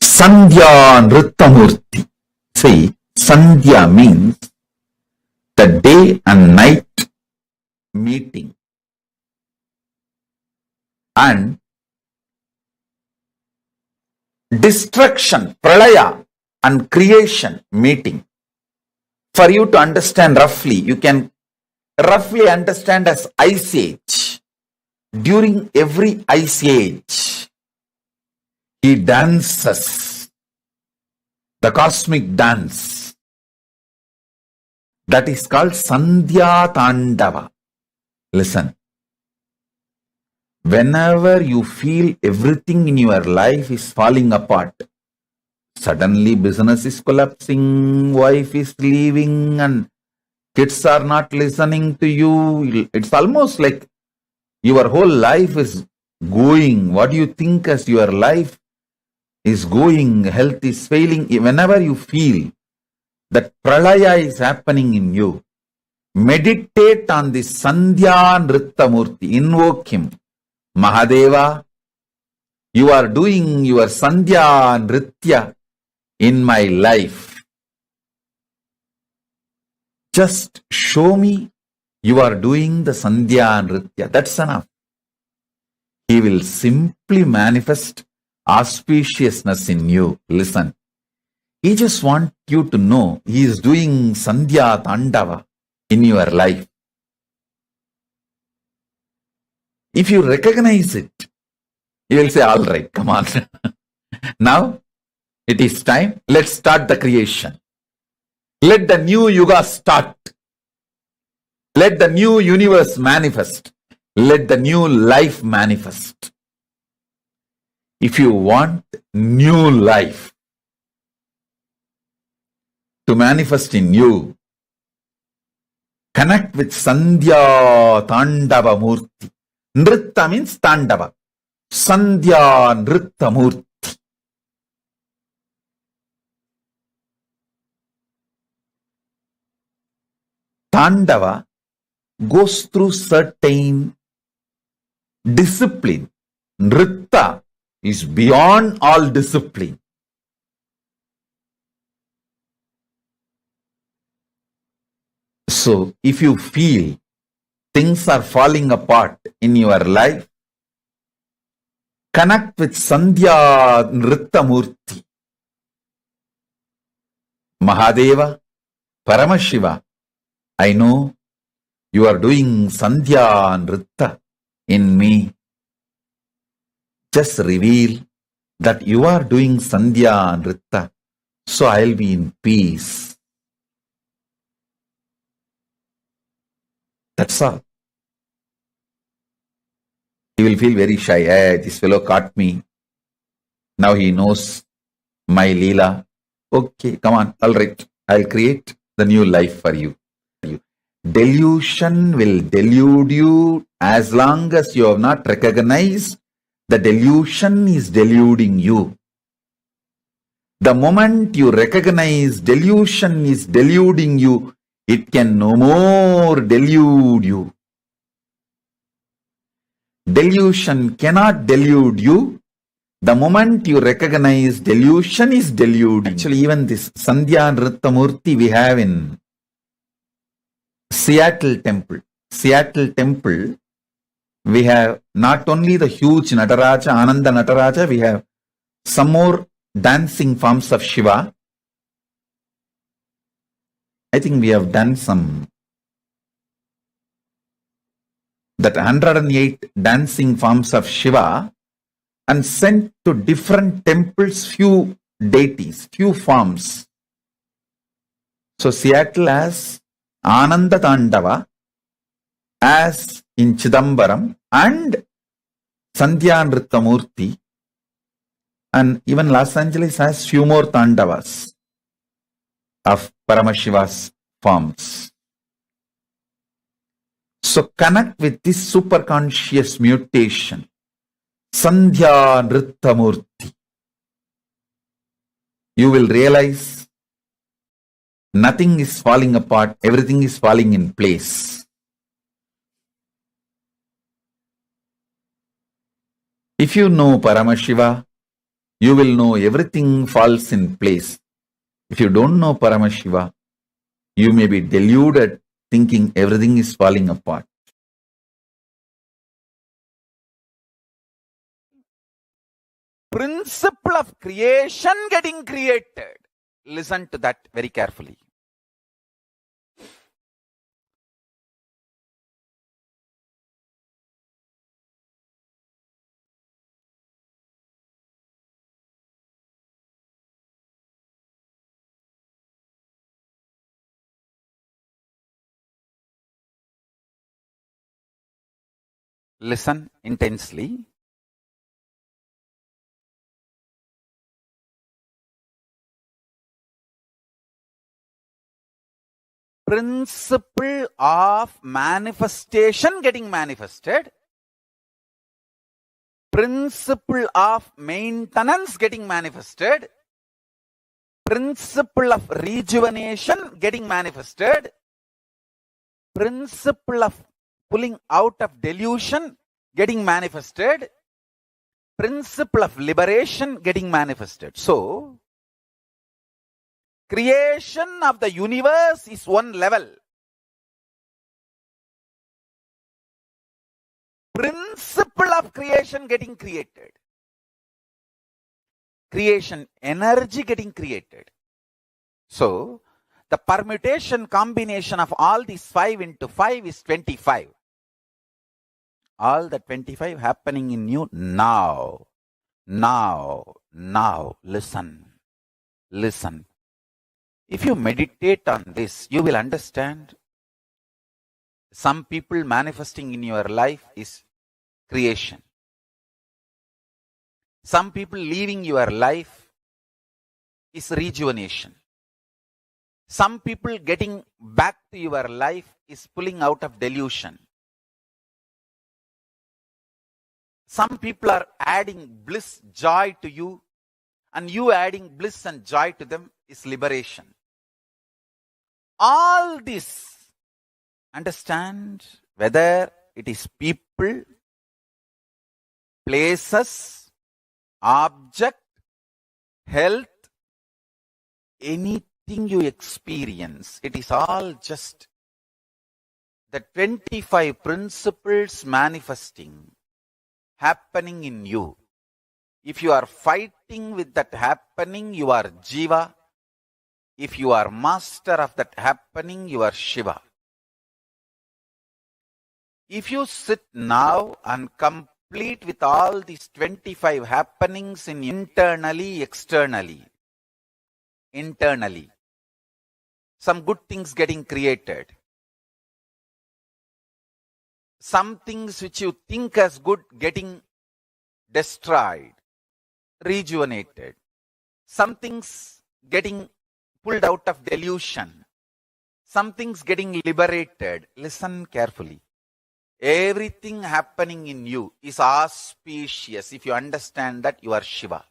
Sandhya Nritta Murthy. See, Sandhya means the day and night meeting, and destruction, pralaya, and creation meeting. For you to understand roughly, you can roughly understand as ice age. During every ice age, he dances the cosmic dance. That is called Sandhya Tandava. Listen. Whenever you feel everything in your life is falling apart, suddenly business is collapsing, wife is leaving, and kids are not listening to you. It's almost like your whole life is going. What do you think as your life is going? Health is failing. Whenever you feel that pralaya is happening in you, meditate on the Sandhya Nritta Murthy. Invoke him. Mahadeva, you are doing your Sandhya Nritya in my life. Just show me you are doing the Sandhya Nritya. That's enough. He will simply manifest auspiciousness in you. Listen. He just wants you to know he is doing Sandhya Tandava in your life. If you recognize it, you will say, all right, come on. Now, it is time. Let's start the creation. Let the new yuga start. Let the new universe manifest. Let the new life manifest. If you want new life to manifest in you, connect with Sandhya Tandava Murthy. Nritta means Tandava. Sandhya Nritta Murthy. Tandava goes through certain discipline. Nritta is beyond all discipline. So, if you feel things are falling apart in your life, connect with Sandhya Nritta Murthy. Mahadeva, Paramashiva, I know you are doing Sandhya Nritta in me. Just reveal that you are doing Sandhya Nritta, so I'll be in peace. That's all. He will feel very shy. Hey, this fellow caught me. Now he knows my Leela. Okay, come on. All right. I'll create the new life for you. Delusion will delude you as long as you have not recognized the delusion is deluding you. The moment you recognize delusion is deluding you, It can no more delude you. Delusion cannot delude you. The moment you recognize delusion is deluding. Actually, even this Sandhya Nritta Murthy we have in Seattle Temple. Seattle Temple, we have not only the huge Nataraja, Ananda Nataraja, we have some more dancing forms of Shiva. I think we have done some, that 108 dancing forms of Shiva, and sent to different temples few deities, few forms. So Seattle has Ananda Tandava, as in Chidambaram, and Sandhya Nritta Murthy, and even Los Angeles has few more Tandavas of Paramashiva's forms. So connect with this superconscious mutation, Sandhya Nritta Murthy. You will realize nothing is falling apart, everything is falling in place. If you know Paramashiva, you will know everything falls in place. If you don't know Paramashiva, you may be deluded thinking everything is falling apart. Principle of creation getting created. Listen to that very carefully. Listen intensely. Principle of manifestation getting manifested. Principle of maintenance getting manifested. Principle of rejuvenation getting manifested. Principle of pulling out of delusion getting manifested. Principle of liberation getting manifested. So, creation of the universe is one level. Principle of creation getting created. Creation energy getting created. So, the permutation combination of all these 5 into 5 is 25. All the 25 happening in you now. Now. Listen. If you meditate on this, you will understand. Some people manifesting in your life is creation. Some people leaving your life is rejuvenation. Some people getting back to your life is pulling out of delusion. Some people are adding bliss, joy to you, and you adding bliss and joy to them is liberation. All this, understand, whether it is people, places, object, health, anything you experience, it is all just the 25 principles manifesting, happening in you. If you are fighting with that happening, you are Jiva. If you are master of that happening, you are Shiva. If you sit now and complete with all these 25 happenings in internally, externally, some good things getting created. Some things which you think as good getting destroyed, rejuvenated. Some things getting pulled out of delusion. Some things getting liberated. Listen carefully. Everything happening in you is auspicious. If you understand that, you are Shiva.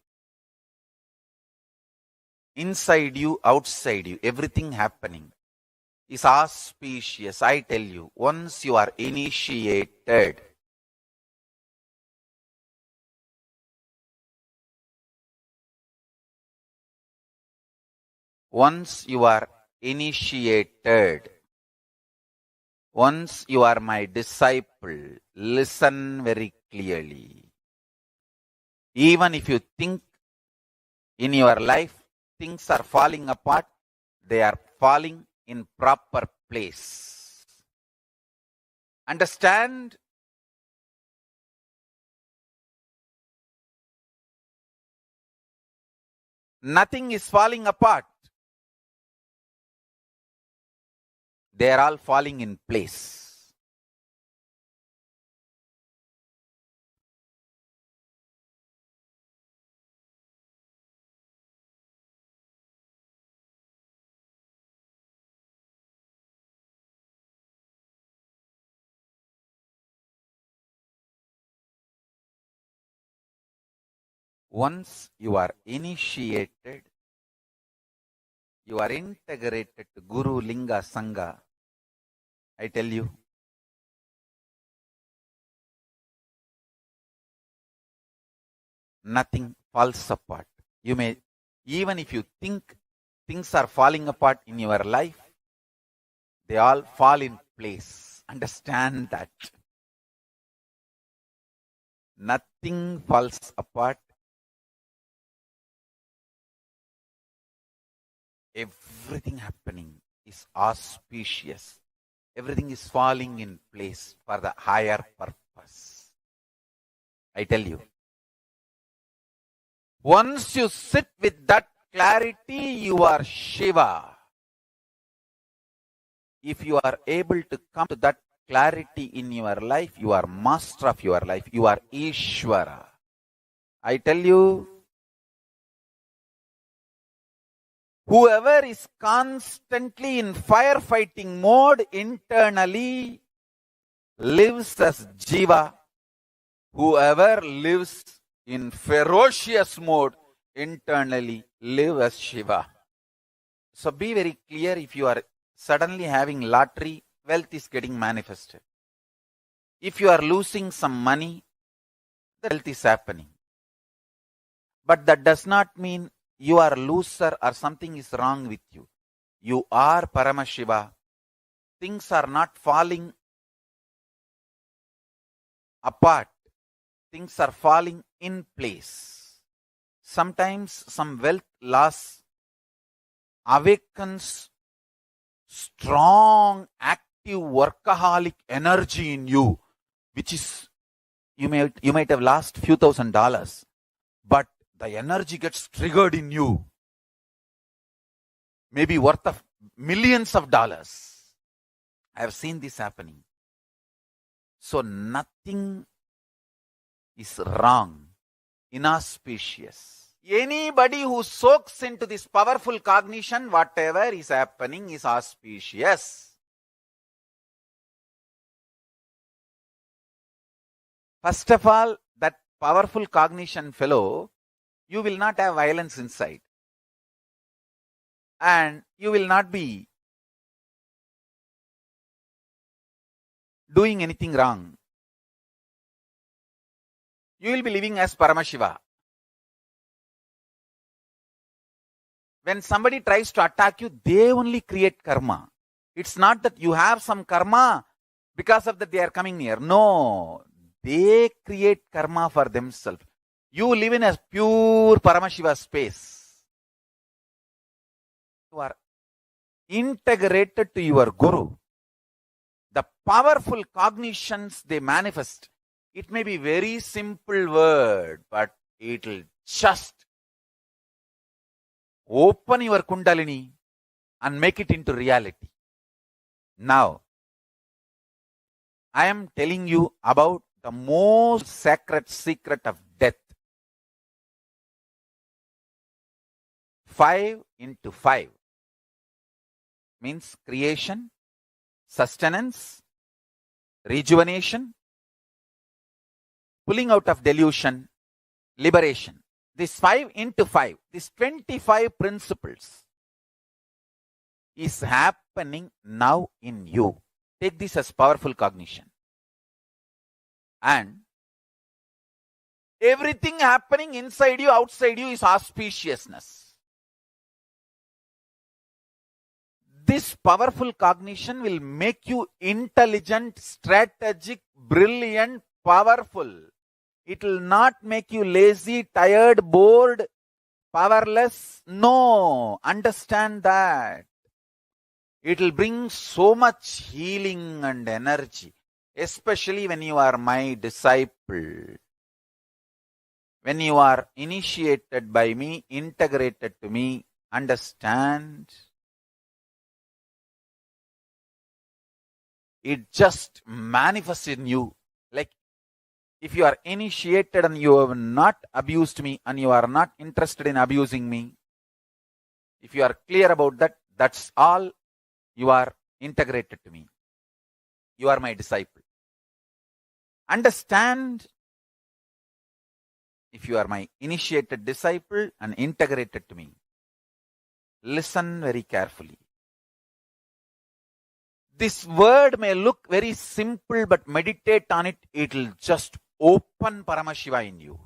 Inside you, outside you, everything happening. is auspicious. I tell you, once you are initiated, once you are initiated, once you are my disciple, listen very clearly. Even if you think in your life things are falling apart, they are falling in proper place. Understand? Nothing is falling apart. They are all falling in place. Once you are initiated, you are integrated to Guru, Linga, Sangha. I tell you, nothing falls apart. You may, even if you think things are falling apart in your life, they all fall in place. Understand that. Nothing falls apart. Everything happening is auspicious. Everything is falling in place for the higher purpose. I tell you. Once you sit with that clarity, you are Shiva. If you are able to come to that clarity in your life, you are master of your life. You are Ishvara. I tell you, whoever is constantly in firefighting mode internally lives as Jiva. Whoever lives in ferocious mode internally live as Shiva. So be very clear. If you are suddenly having lottery, wealth is getting manifested. If you are losing some money, the wealth is happening. But that does not mean you are a loser or something is wrong with you. You are Paramashiva. Things are not falling apart. Things are falling in place. Sometimes some wealth loss awakens strong, active, workaholic energy in you, which is, you might have lost few $1,000s, but the energy gets triggered in you, maybe worth of millions of dollars. I have seen this happening. So nothing is wrong, inauspicious. Anybody who soaks into this powerful cognition, whatever is happening is auspicious. First of all, that powerful cognition fellow, you will not have violence inside. And you will not be doing anything wrong. You will be living as Paramashiva. When somebody tries to attack you, they only create karma. It's not that you have some karma, because of that they are coming near. No, they create karma for themselves. You live in a pure Paramashiva space. You are integrated to your Guru. The powerful cognitions they manifest. It may be very simple word, but it will just open your Kundalini and make it into reality. Now, I am telling you about the most sacred secret of death. 5 into 5 means creation, sustenance, rejuvenation, pulling out of delusion, liberation. This 5 into 5, these 25 principles. is happening now in you. Take this as powerful cognition. And everything happening inside you, outside you is auspiciousness. This powerful cognition will make you intelligent, strategic, brilliant, powerful. It will not make you lazy, tired, bored, powerless. No, understand that. It will bring so much healing and energy, especially when you are my disciple. When you are initiated by me, integrated to me, understand? It just manifests in you. Like if you are initiated and you have not abused me and you are not interested in abusing me, if you are clear about that, that's all. You are integrated to me. You are my disciple. Understand? If you are my initiated disciple and integrated to me, listen very carefully. This word may look very simple, but meditate on it. It will just open Paramashiva in you.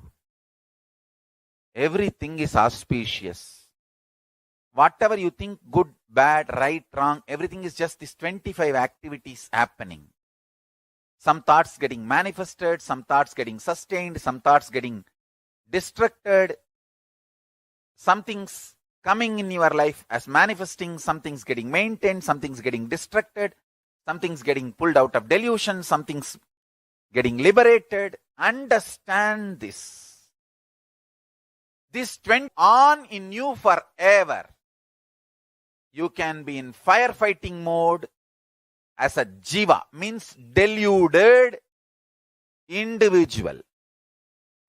Everything is auspicious. Whatever you think, good, bad, right, wrong, everything is just these 25 activities happening. Some thoughts getting manifested, some thoughts getting sustained, some thoughts getting distracted. Something's coming in your life as manifesting, something's getting maintained, something's getting distracted, something's getting pulled out of delusion, something's getting liberated. Understand this. This 20 on in you forever. You can be in firefighting mode as a jiva, means deluded individual.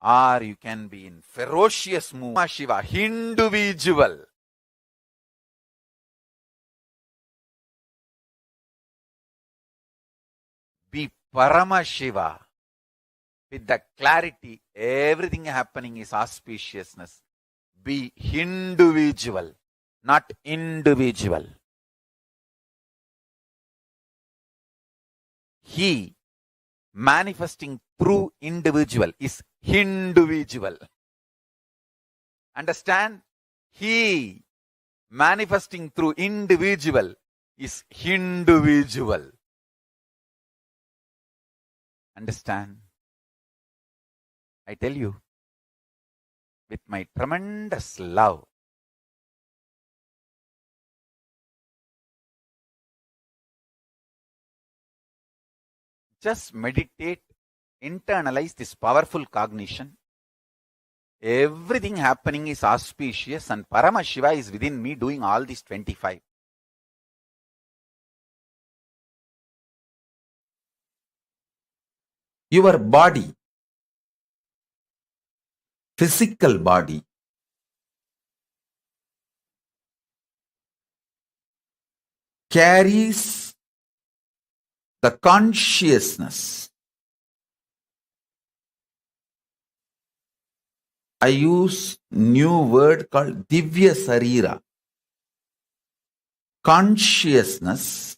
Or you can be in ferocious mood, Shiva, individual. Be Paramashiva. With the clarity, everything happening is auspiciousness. Be individual, not individual. He manifesting through individual is individual. Understand? He manifesting through individual is individual. Understand? I tell you, with my tremendous love, just meditate, internalize this powerful cognition. Everything happening is auspicious and Paramashiva is within me doing all these 25. Your body, physical body, carries the consciousness. I use new word called Divya Sarira. Consciousness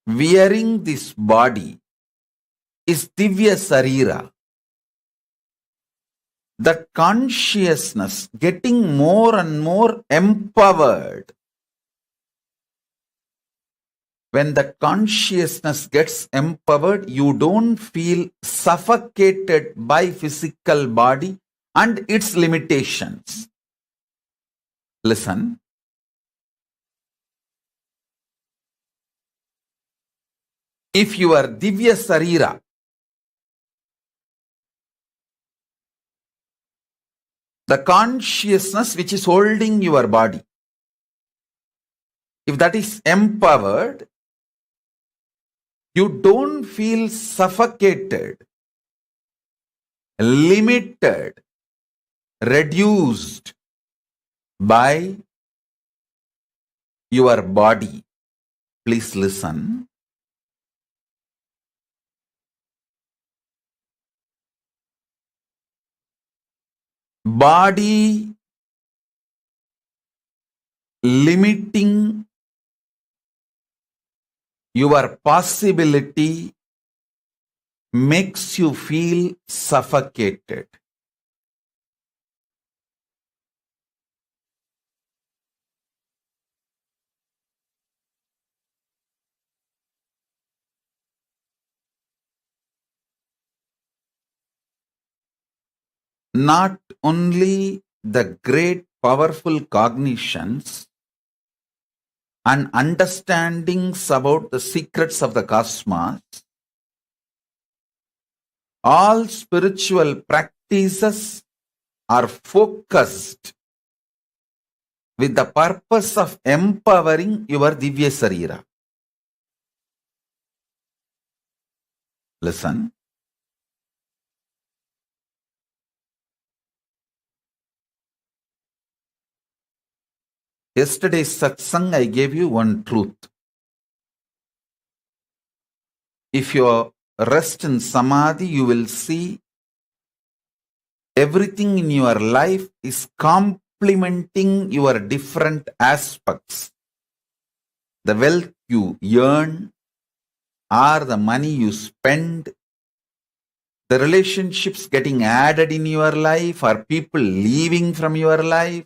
wearing this body is Divya Sarira. That consciousness getting more and more empowered. When the consciousness gets empowered, you don't feel suffocated by physical body and its limitations. Listen. If you are Divya Sarira, the consciousness which is holding your body, if that is empowered, you don't feel suffocated, limited, reduced by your body. Please listen. Body limiting your possibility makes you feel suffocated. Not only the great powerful cognitions and understandings about the secrets of the cosmos, all spiritual practices are focused with the purpose of empowering your Divya Sarira. Listen. Yesterday's satsang, I gave you one truth. If you rest in Samadhi, you will see everything in your life is complementing your different aspects. The wealth you earn, or the money you spend, the relationships getting added in your life, or people leaving from your life,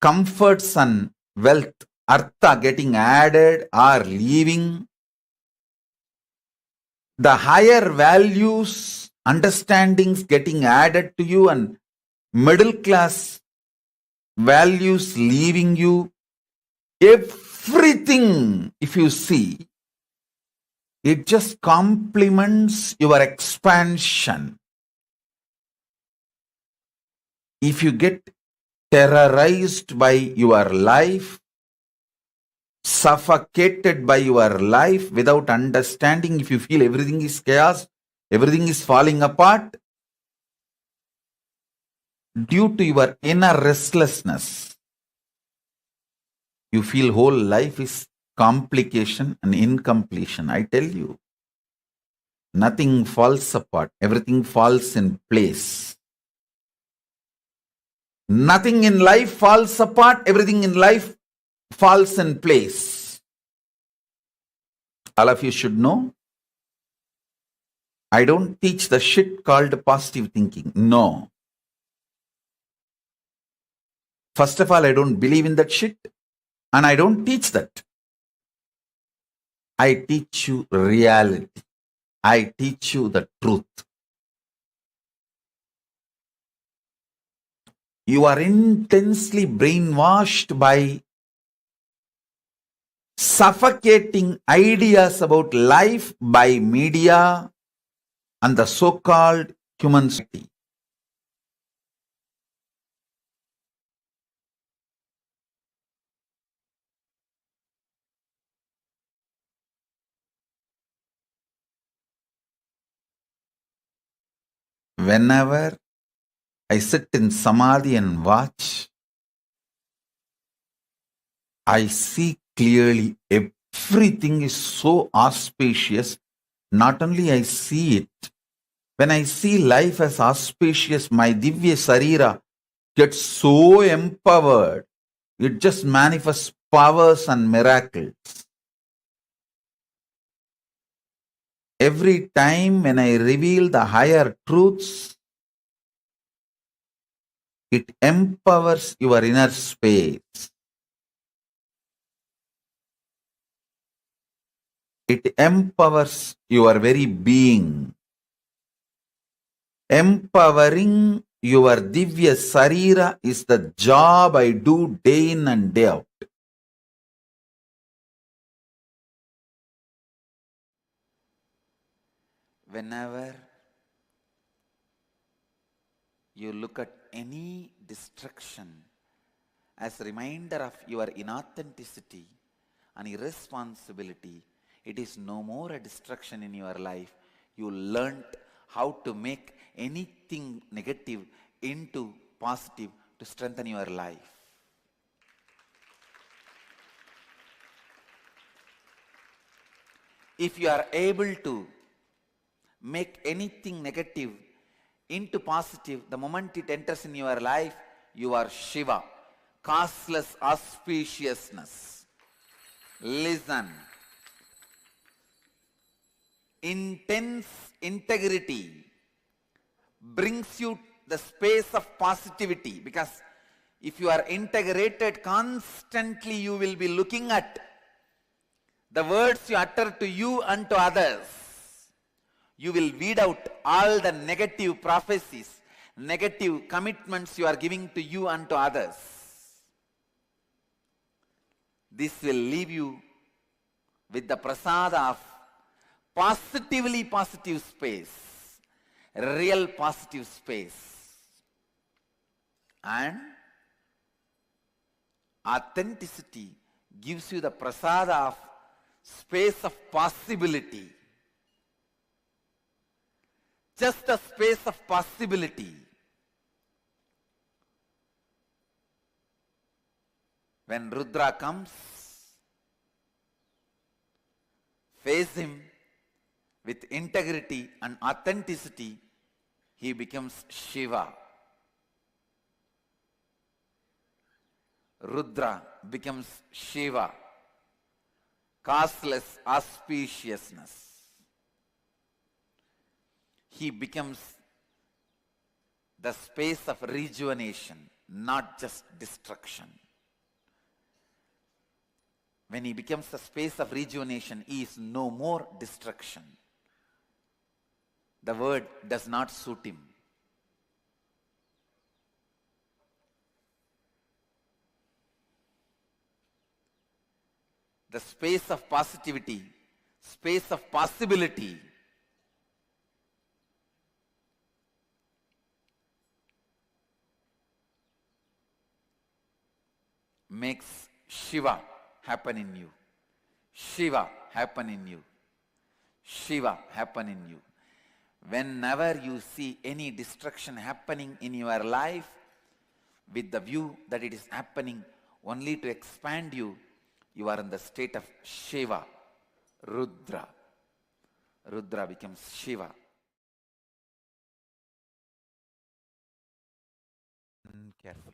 comforts and wealth, artha getting added or leaving, the higher values, understandings getting added to you, and middle class values leaving you, everything, if you see, it just complements your expansion. If you get terrorized by your life, suffocated by your life without understanding, if you feel everything is chaos, everything is falling apart, due to your inner restlessness, you feel whole life is complication and incompletion. I tell you, nothing falls apart, everything falls in place. Nothing in life falls apart, everything in life falls in place. All of you should know, I don't teach the shit called positive thinking. No. First of all, I don't believe in that shit, and I don't teach that. I teach you reality. I teach you the truth. You are intensely brainwashed by suffocating ideas about life by media and the so-called human society. Whenever I sit in Samadhi and watch, I see clearly everything is so auspicious. Not only I see it, when I see life as auspicious, my Divya Sarira gets so empowered. It just manifests powers and miracles. Every time when I reveal the higher truths, it empowers your inner space. It empowers your very being. Empowering your Divya Sarira is the job I do day in and day out. Whenever you look at any destruction as a reminder of your inauthenticity and irresponsibility, it is no more a destruction in your life. You learnt how to make anything negative into positive to strengthen your life. If you are able to make anything negative into positive, the moment it enters in your life, you are Shiva. Causeless auspiciousness. Listen. Intense integrity brings you the space of positivity, because if you are integrated constantly, you will be looking at the words you utter to you and to others. You will weed out all the negative prophecies, negative commitments you are giving to you and to others. This will leave you with the prasada of positively positive space, real positive space. And authenticity gives you the prasada of space of possibility. Just a space of possibility. When Rudra comes, face him with integrity and authenticity, he becomes Shiva. Rudra becomes Shiva. Causeless auspiciousness. He becomes the space of rejuvenation, not just destruction. When he becomes the space of rejuvenation, he is no more destruction. The word does not suit him. The space of positivity, space of possibility, makes Shiva happen in you. Shiva happen in you. Shiva happen in you. Whenever you see any destruction happening in your life, with the view that it is happening only to expand you, you are in the state of Shiva, Rudra. Rudra becomes Shiva. Carefully.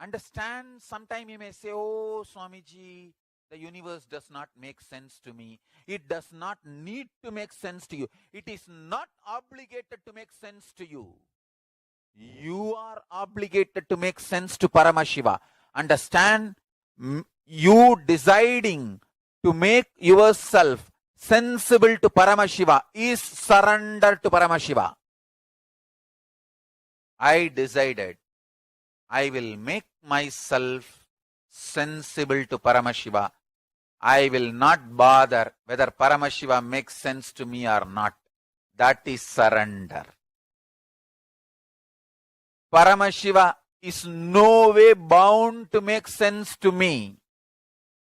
Understand, sometime you may say, oh Swamiji, the universe does not make sense to me. It does not need to make sense to you. It is not obligated to make sense to you. You are obligated to make sense to Paramashiva. Understand, you deciding to make yourself sensible to Paramashiva is surrender to Paramashiva. I decided I will make myself sensible to Paramashiva. I will not bother whether Paramashiva makes sense to me or not. That is surrender. Paramashiva is no way bound to make sense to me.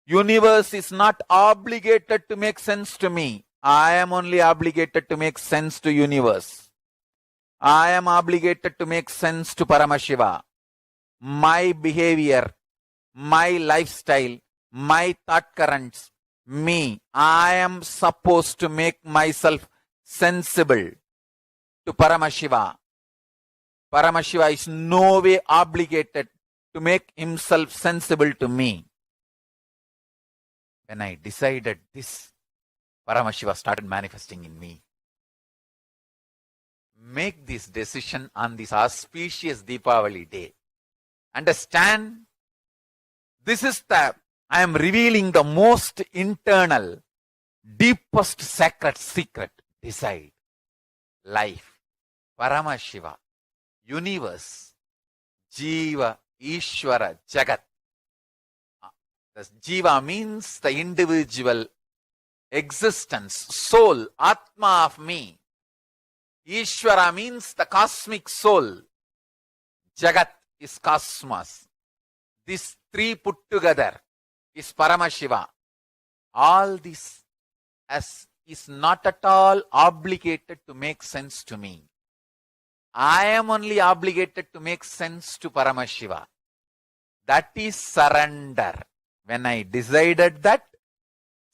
Universe is not obligated to make sense to me. I am only obligated to make sense to universe. I am obligated to make sense to Paramashiva. My behavior, my lifestyle, my thought currents, me, I am supposed to make myself sensible to Paramashiva. Paramashiva is no way obligated to make himself sensible to me. When I decided this, Paramashiva started manifesting in me. Make this decision on this auspicious Deepavali day. Understand, this is I am revealing the most internal, deepest sacred secret. Decide. Life, Paramashiva, universe, Jiva, Ishvara, Jagat. The Jiva means the individual existence, soul, Atma of me. Ishvara means the cosmic soul. Jagat is cosmos. These three put together is Paramashiva. All this is not at all obligated to make sense to me. I am only obligated to make sense to Paramashiva. That is surrender. When I decided that,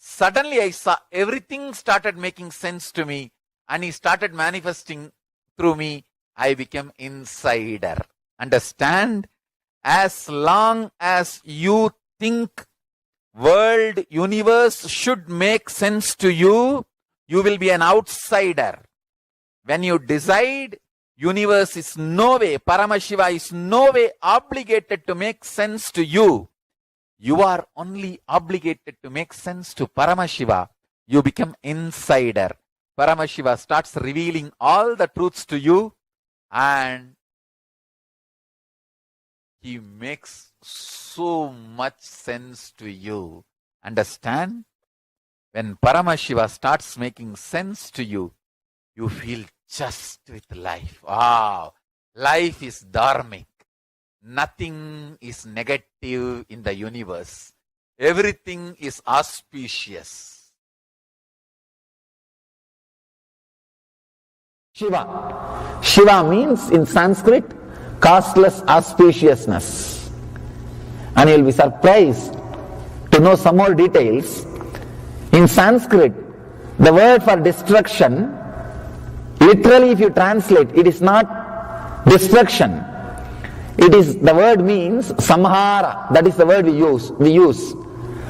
Suddenly I saw everything started making sense to me and he started manifesting through me. I became insider. Understand? As long as you think world, universe should make sense to you, you will be an outsider. When you decide universe is no way, Paramashiva is no way obligated to make sense to you, you are only obligated to make sense to Paramashiva, you become insider. Paramashiva starts revealing all the truths to you and he makes so much sense to you. Understand? When Paramashiva starts making sense to you, you feel just with life. Wow, life is dharmic. Nothing is negative in the universe. Everything is auspicious. Shiva. Shiva means in Sanskrit, costless auspiciousness. And you'll be surprised to know some more details. In Sanskrit, the word for destruction, literally if you translate, it is not destruction. It is, the word means samhara. That is the word we use.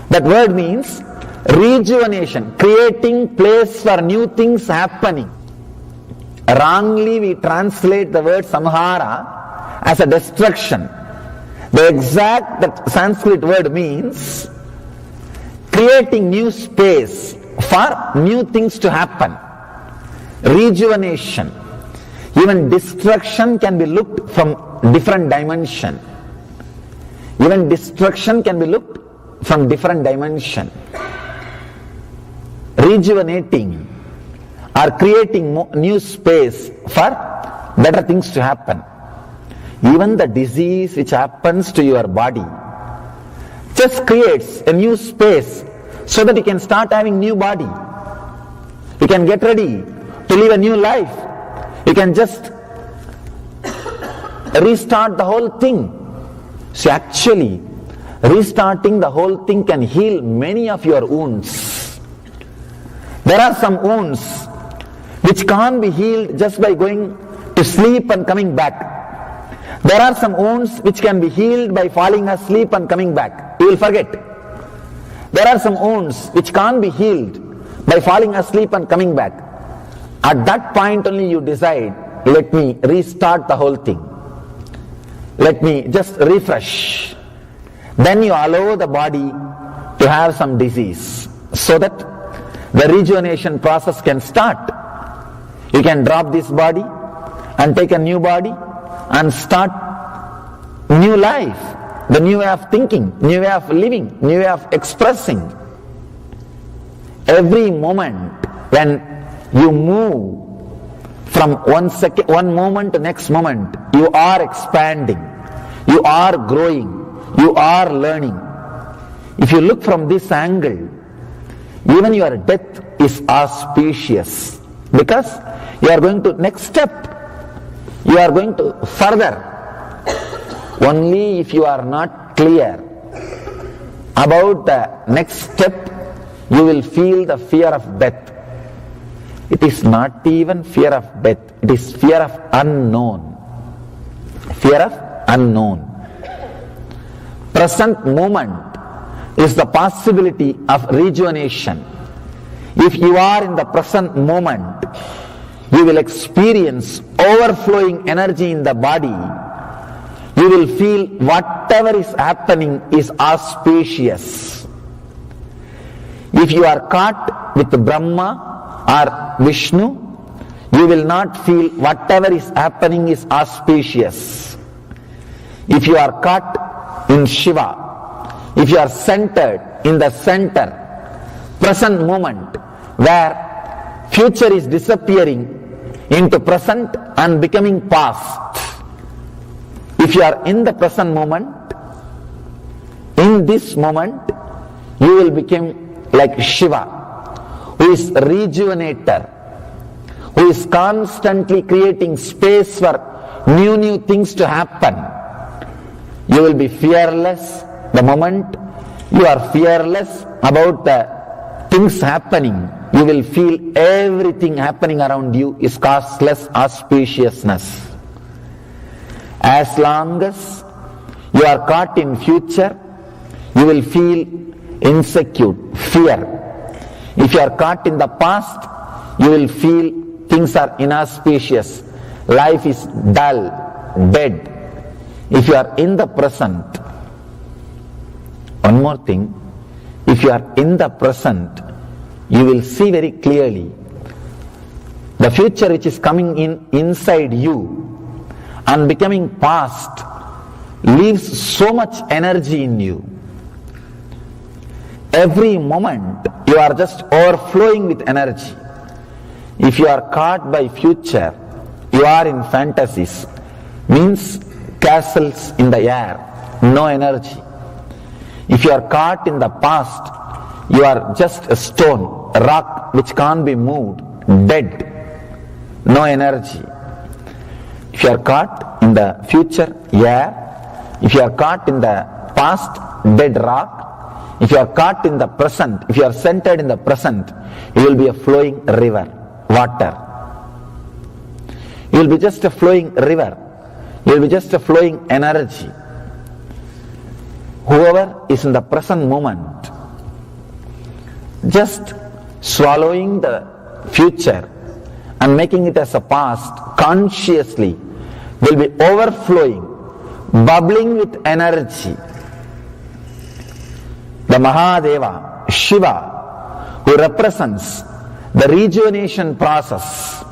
That word means rejuvenation, creating place for new things happening. Wrongly we translate the word samhara as a destruction. The exact Sanskrit word means creating new space for new things to happen. Rejuvenation. Even destruction can be looked from different dimension. Even destruction can be looked from different dimension. Rejuvenating or creating new space for better things to happen. Even the disease which happens to your body just creates a new space so that you can start having new body. You can get ready to live a new life. You can just restart the whole thing. So actually, restarting the whole thing can heal many of your wounds. There are some wounds which can't be healed just by going to sleep and coming back. There are some wounds which can be healed by falling asleep and coming back. You will forget. There are some wounds which can't be healed by falling asleep and coming back. At that point only you decide, let me restart the whole thing. Let me just refresh. Then you allow the body to have some disease so that the rejuvenation process can start. You can drop this body and take a new body and start new life, the new way of thinking, new way of living, new way of expressing. Every moment when you move from one moment to next moment, you are expanding, you are growing, you are learning. If you look from this angle, even your death is auspicious because you are going to next step. You are going to further. Only if you are not clear about the next step, you will feel the fear of death. It is not even fear of death, it is fear of unknown. Fear of unknown. Present moment is the possibility of rejuvenation. If you are in the present moment, you will experience overflowing energy in the body. You will feel whatever is happening is auspicious. If you are caught with Brahma or Vishnu, you will not feel whatever is happening is auspicious. If you are caught in Shiva, if you are centered in the center, present moment, where future is disappearing into present and becoming past. If you are in the present moment, in this moment, you will become like Shiva, who is rejuvenator, who is constantly creating space for new things to happen. You will be fearless the moment you are fearless about the things happening, you will feel everything happening around you is causeless auspiciousness. As long as you are caught in future, you will feel insecure, fear. If you are caught in the past, you will feel things are inauspicious, life is dull, dead. If you are in the present, one more thing, if you are in the present, you will see very clearly the future which is coming in inside you and becoming past leaves so much energy in you. Every moment you are just overflowing with energy. If you are caught by future, you are in fantasies, means castles in the air, no energy. If you are caught in the past, you are just a stone, a rock which can't be moved, dead, no energy. If you are caught in the future, air. If you are caught in the past, dead rock. If you are caught in the present, if you are centered in the present, you will be a flowing river, water. You will be just a flowing river. You will be just a flowing energy. Whoever is in the present moment, just swallowing the future and making it as a past consciously, will be overflowing, bubbling with energy. The Mahadeva, Shiva, who represents the rejuvenation process,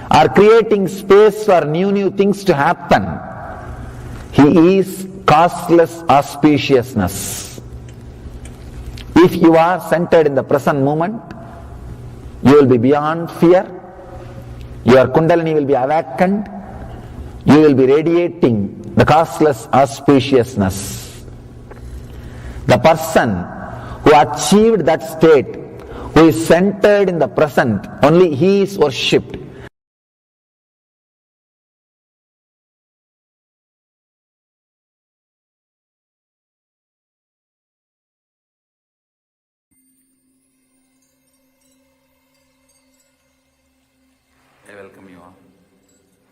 are creating space for new things to happen. He is causeless auspiciousness. If you are centered in the present moment, you will be beyond fear, your Kundalini will be awakened, you will be radiating the causeless auspiciousness. The person who achieved that state, who is centered in the present, only he is worshipped. I welcome you all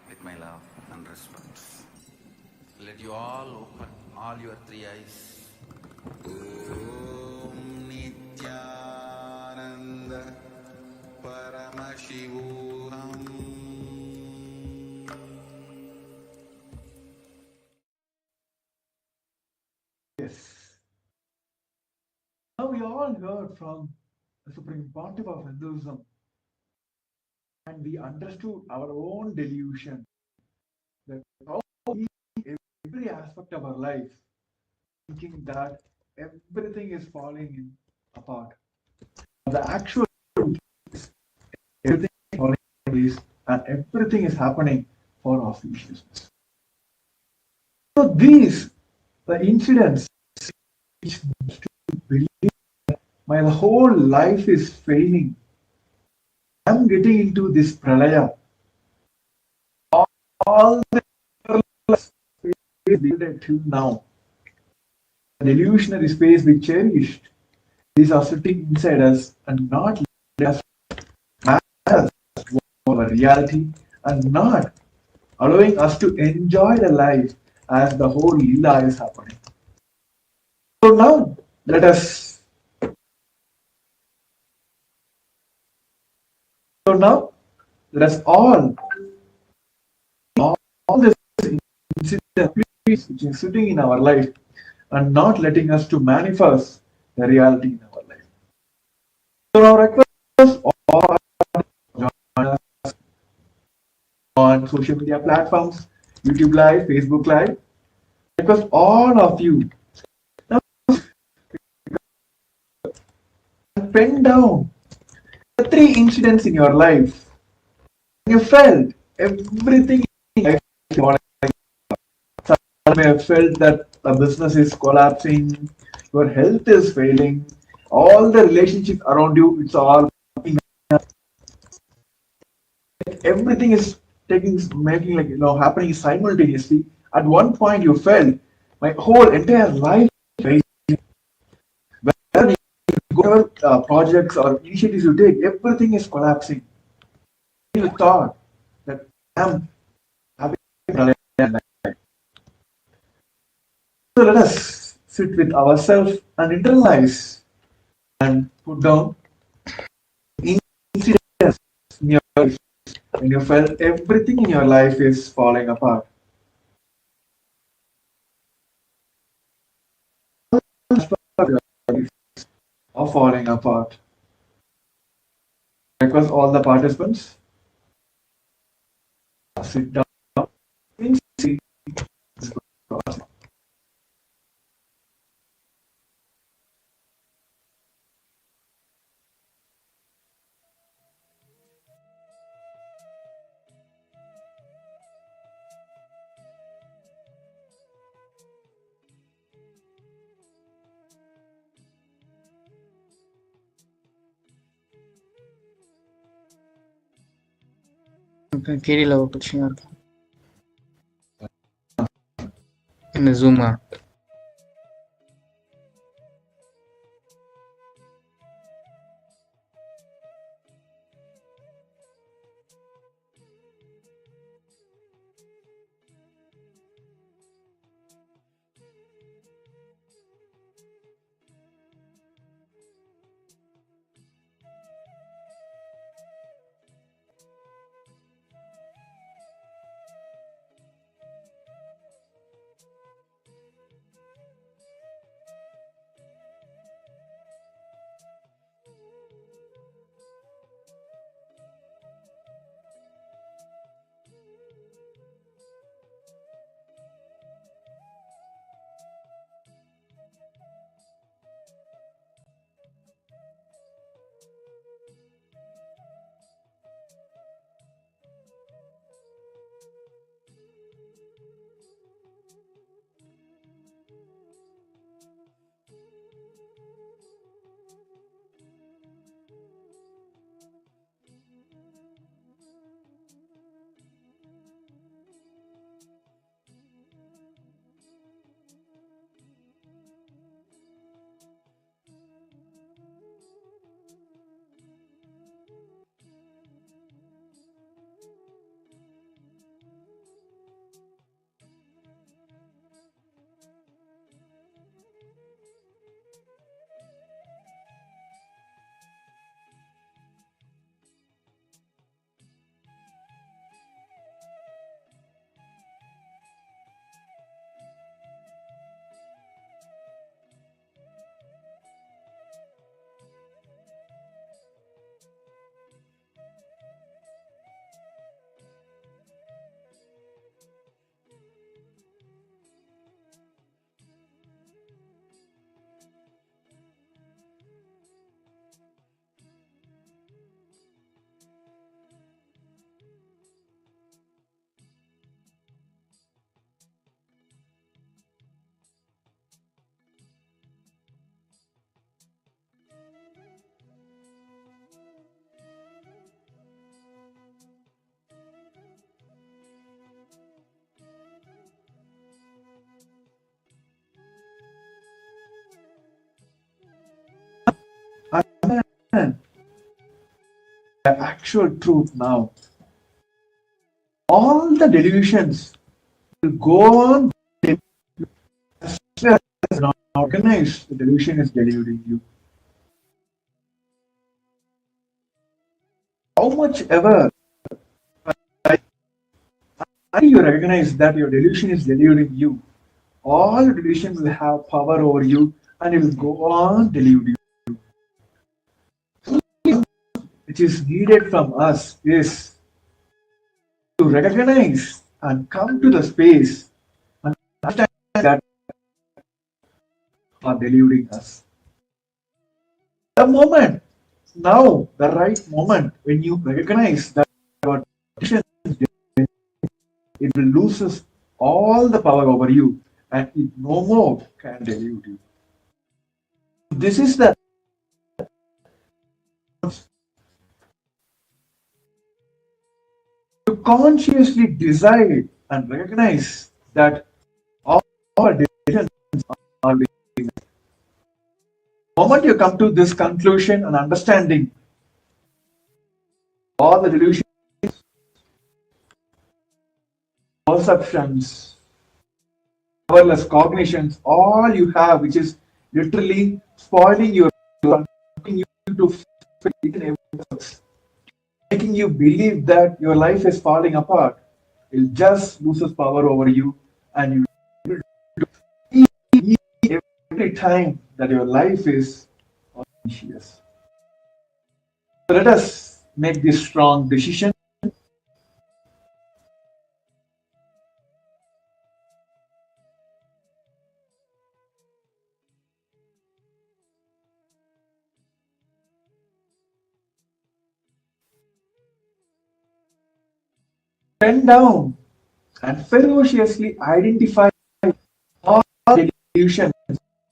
with my love and respect. Let you all open all your three eyes. Om Nithyananda Paramashivam. Yes. Now we all heard from the Supreme Pontiff of Hinduism, and we understood our own delusion that how we, every aspect of our life, thinking that everything is falling apart. The actual truth is everything is falling in place and everything is happening for auspiciousness. So these, the incidents which believe that my whole life is failing. I'm getting into this pralaya. All the space till now, the delusionary space we cherished, these are sitting inside us and not letting us manifest our reality and not allowing us to enjoy the life as the whole lila is happening. So now let us all this incident which is sitting in our life and not letting us to manifest the reality in our life. So our request all join us on social media platforms, YouTube Live, Facebook Live. I request all of you now pen down the three incidents in your life. You felt everything in life. Some may have felt that the business is collapsing, your health is failing, all the relationships around you, it's all everything is happening simultaneously. At one point you felt my whole entire life is failing. Where you go whatever projects or initiatives you take, everything is collapsing. You thought that I'm having a life. So let us sit with ourselves and internalize and put down incidents in your life when you felt everything in your life is falling apart. Or falling apart. Because all the participants sit down. See. தெரியல ஒரு பிரச்சனையா இருக்கு இந்த ஜூமா The actual truth now. All the delusions will go on as well as not organized. The delusion is deluding you. How much ever you recognize that your delusion is deluding you, all delusions will have power over you and it will go on delude you. Which is needed from us is to recognize and come to the space and understand that are deluding us. The moment, now, the right moment when you recognize that your delusion is deluding, it will loses all the power over you and it no more can delude you. This is the to consciously decide and recognize that all decisions are being The moment you come to this conclusion and understanding all the delusions, perceptions, powerless cognitions, all you have, which is literally spoiling your life, making you to fail in everything, making you believe that your life is falling apart, it just loses power over you, and you see every time that your life is auspicious. So let us make this strong decision. Bend down and ferociously identify all delusions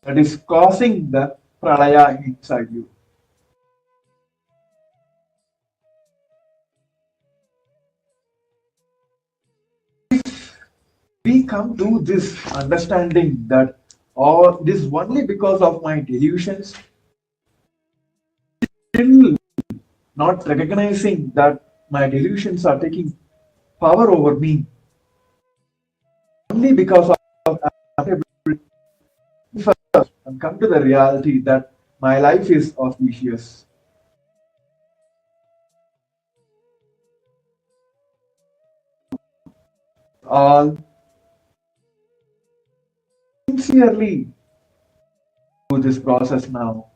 that is causing the pralaya inside you. We come to this understanding that all this only because of my delusions, still not recognizing that my delusions are taking power over me only because of first and come to the reality that my life is auspicious. All sincerely do this process now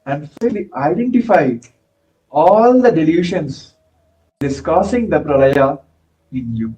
and fully identify all the delusions that is causing the pralaya in you.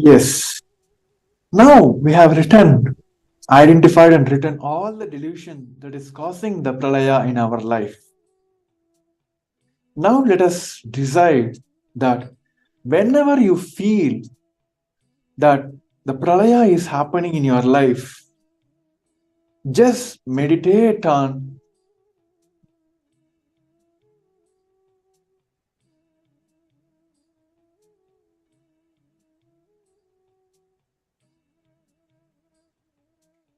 Yes. Now we have identified and written all the delusion that is causing the pralaya in our life. Now let us decide that whenever you feel that the pralaya is happening in your life, just meditate on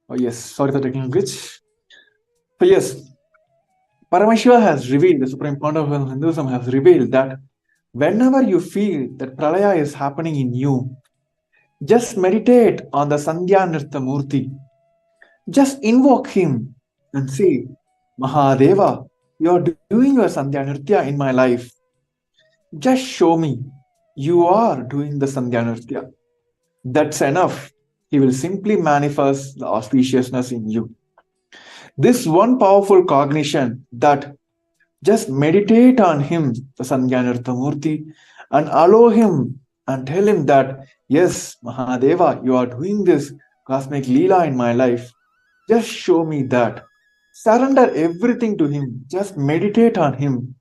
oh yes, sorry for technical glitch. So yes, Paramashiva has revealed, the Supreme Conduct of Hinduism has revealed that whenever you feel that pralaya is happening in you, just meditate on the Sandhya Nritta Murthy. Just invoke him and say, Mahadeva, you are doing your Sandhya Nritya in my life. Just show me you are doing the Sandhya Nritya. That's enough. He will simply manifest the auspiciousness in you. This one powerful cognition that just meditate on him, the Sandhya Nritta Murthy, and allow him and tell him that, yes, Mahadeva, you are doing this cosmic Leela in my life. Just show me that. Surrender everything to him. Just meditate on him.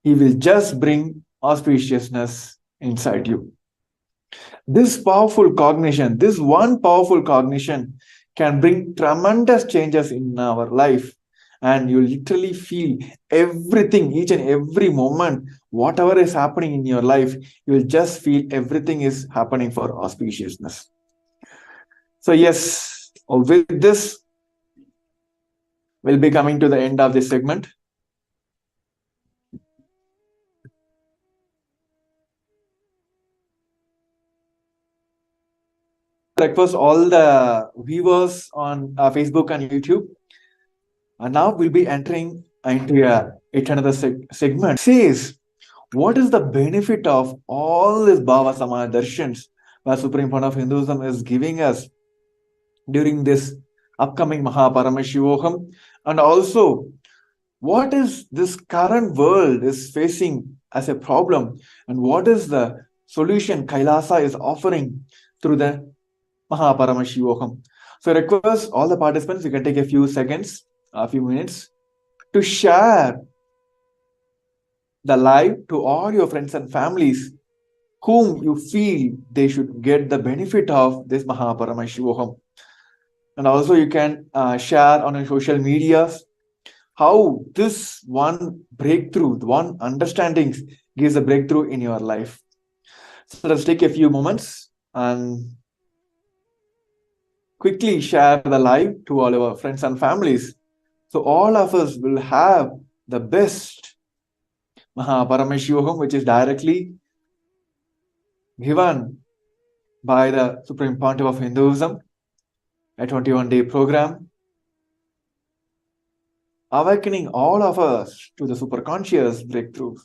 He will just bring auspiciousness inside you. This powerful cognition, this one powerful cognition can bring tremendous changes in our life. And you literally feel everything, each and every moment, whatever is happening in your life, you will just feel everything is happening for auspiciousness. So yes, with this, we'll be coming to the end of this segment. Request all the viewers on Facebook and YouTube. And now we'll be entering into yet another segment. It says, what is the benefit of all this Bhava Samadhi Darshans that Supreme Fund of Hinduism is giving us during this upcoming Paramashivam? And also, what is this current world is facing as a problem, and what is the solution Kailasa is offering through the Paramashivam? So I request all the participants, you can take a few seconds, a few minutes to share the live to all your friends and families whom you feel they should get the benefit of this Paramashivam. And also you can share on your social medias how this one breakthrough, one understanding gives a breakthrough in your life. So let's take a few moments and quickly share the live to all our friends and families. So all of us will have the best Paramashivam, which is directly given by the Supreme Pontiff of Hinduism, a 21-day program, awakening all of us to the superconscious breakthroughs.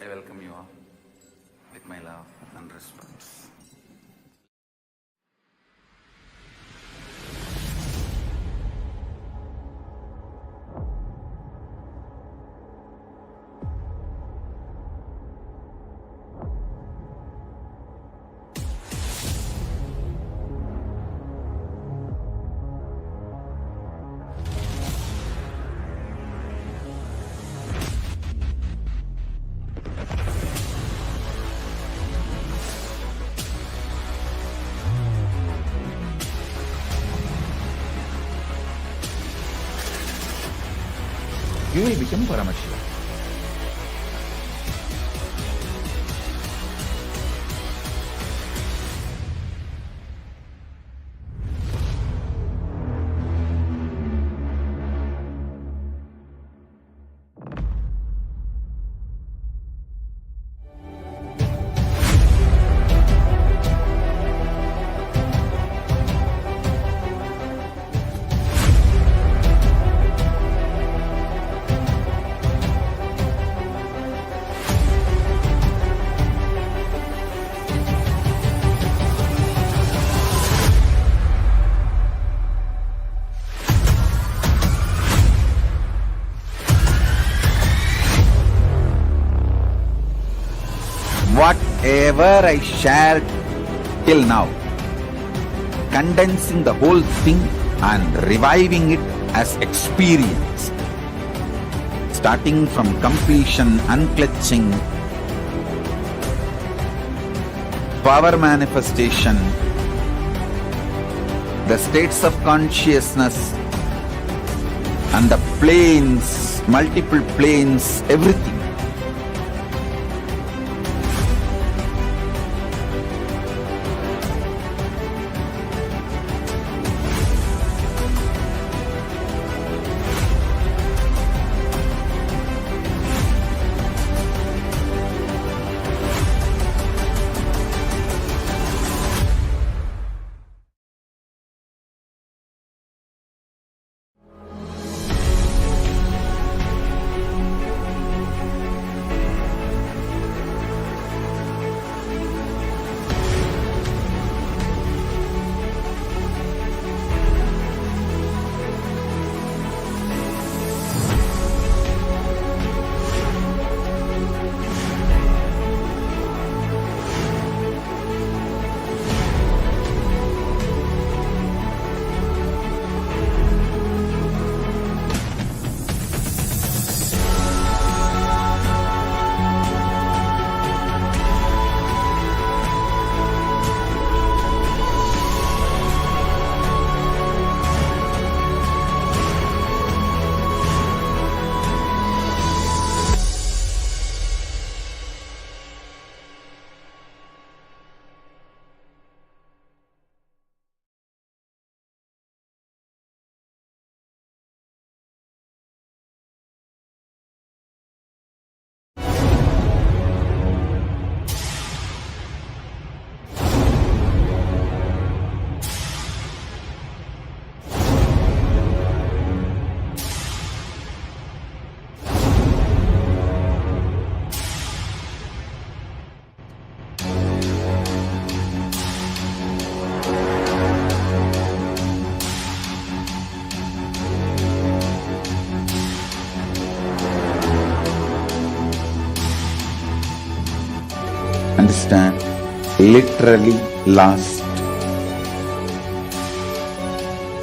I welcome you all with my love and respect. You will become Paramashivam. whatever I shared till now, condensing the whole thing and reviving it as experience, starting from completion, unclutching, power manifestation, the states of consciousness, and the planes, multiple planes, everything. Understand? Literally last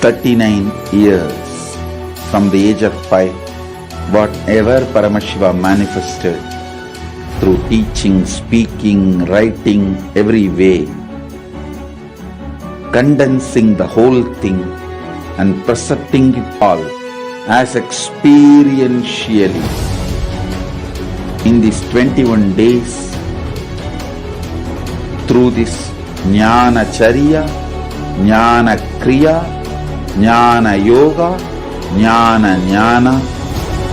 39 years from the age of 5, whatever Paramashiva manifested through teaching, speaking, writing, every way, condensing the whole thing and presenting it all as experientially in these 21 days through this Jnana Charya, Jnana Kriya, Jnana Yoga, Jnana Jnana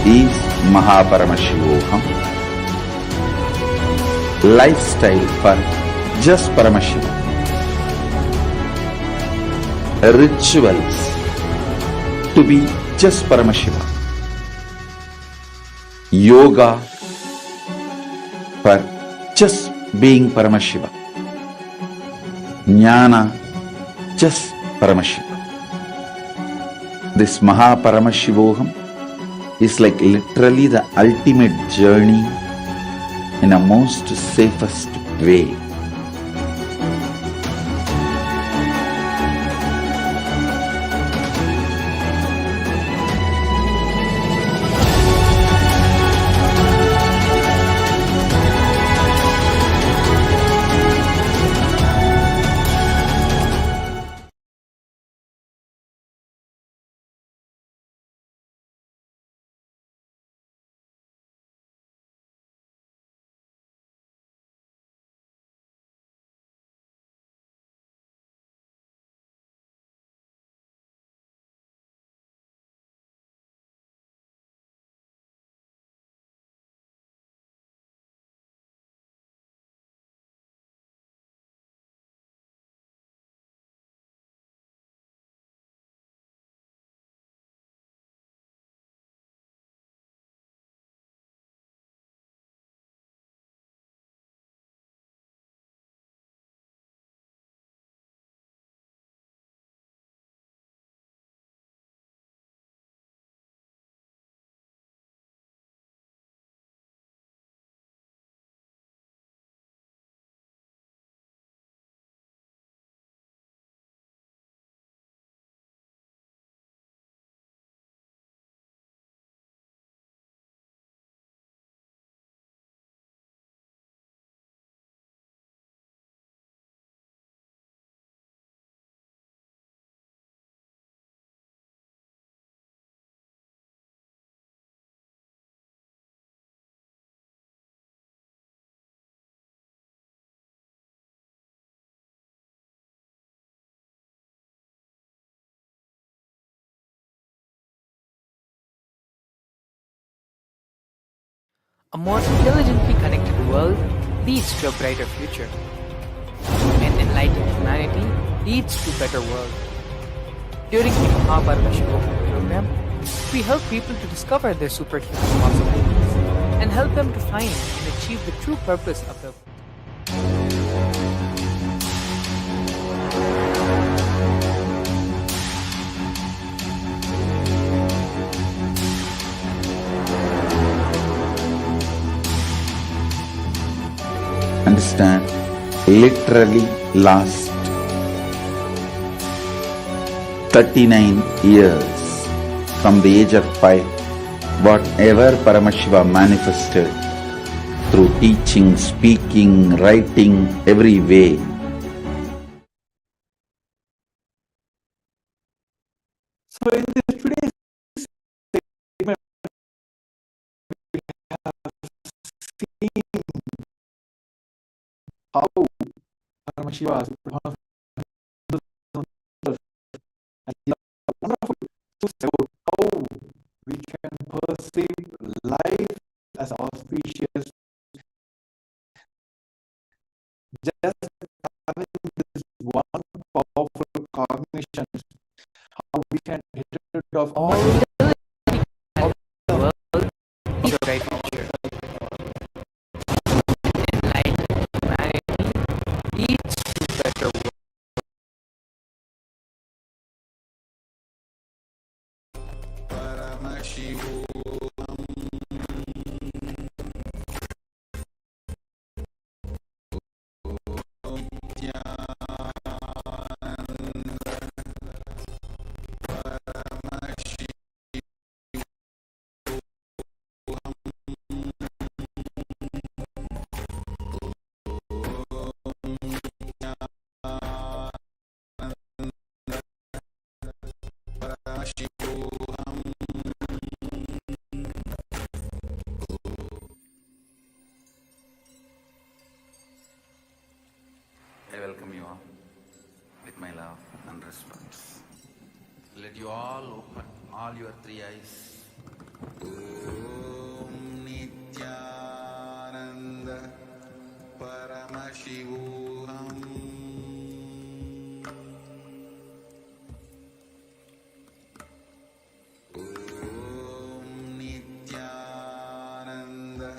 is Mahaparamashivoham. Lifestyle for just Paramashiva. Rituals to be just Paramashiva. Yoga for just being Paramashiva. Jnana, just Paramashiva. This Mahaparamashivoham is like literally the ultimate journey in a most safest way. A more intelligently connected world leads to a brighter future. An enlightened humanity leads to a better world. During the Paramashivam program, we help people to discover their superhuman possibilities and help them to find and achieve the true purpose of their Understand, literally last 39 years from the age of 5, whatever Paramashiva manifested through teaching, speaking, writing, every way. So in this today's segment, we have seen how Paramashiva is one of the wonderful truths about how we can perceive life as auspicious. Just having this one powerful cognition, how we can get rid of all leads to a bright future. An enlightened humanity leads to a better world. I welcome you all with my love and respect. Let you all open all your three eyes. Om Nithyananda Paramashivam. Om Nithyananda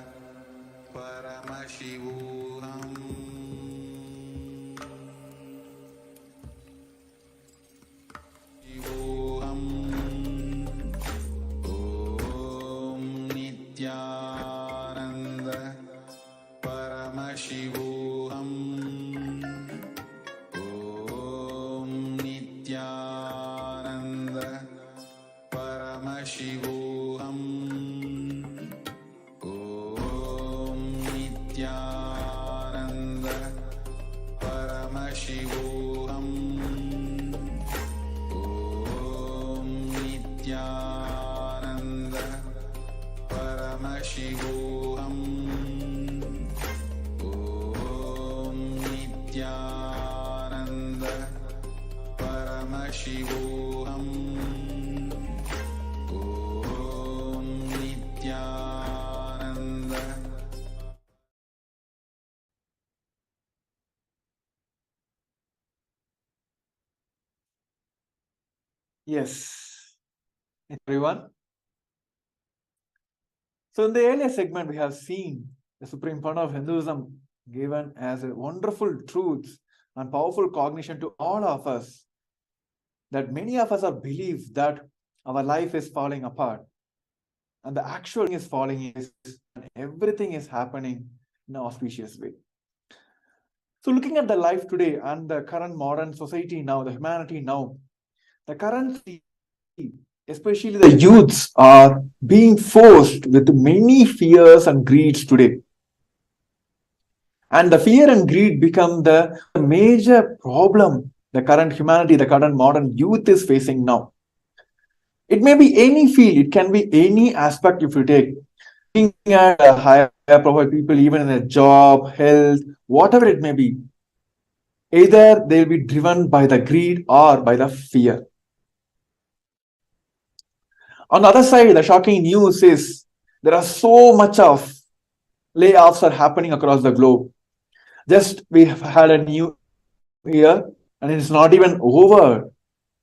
Paramashivam. Nityananda Paramashivam. Om Nityananda Paramashivam. Om Nityananda Paramashivam. Om Nityananda Paramashivam. Om Nityananda Paramashivam. Om Nityananda. Yes, everyone. So in the earlier segment, we have seen the Supreme Founder of Hinduism given as a wonderful truth and powerful cognition to all of us, that many of us are believe that our life is falling apart and the actual thing is falling in, and everything is happening in an auspicious way. So looking at the life today and the current modern society now, the humanity now, the current, especially the youths, are being forced with many fears and greeds today. And the fear and greed become the major problem the current humanity, the current modern youth is facing now. It may be any field, it can be any aspect if you take. Looking at higher profile people, even in a job, health, whatever it may be, either they'll be driven by the greed or by the fear. On the other side, the shocking news is there are so much of layoffs are happening across the globe. Just we have had a new year and it's not even over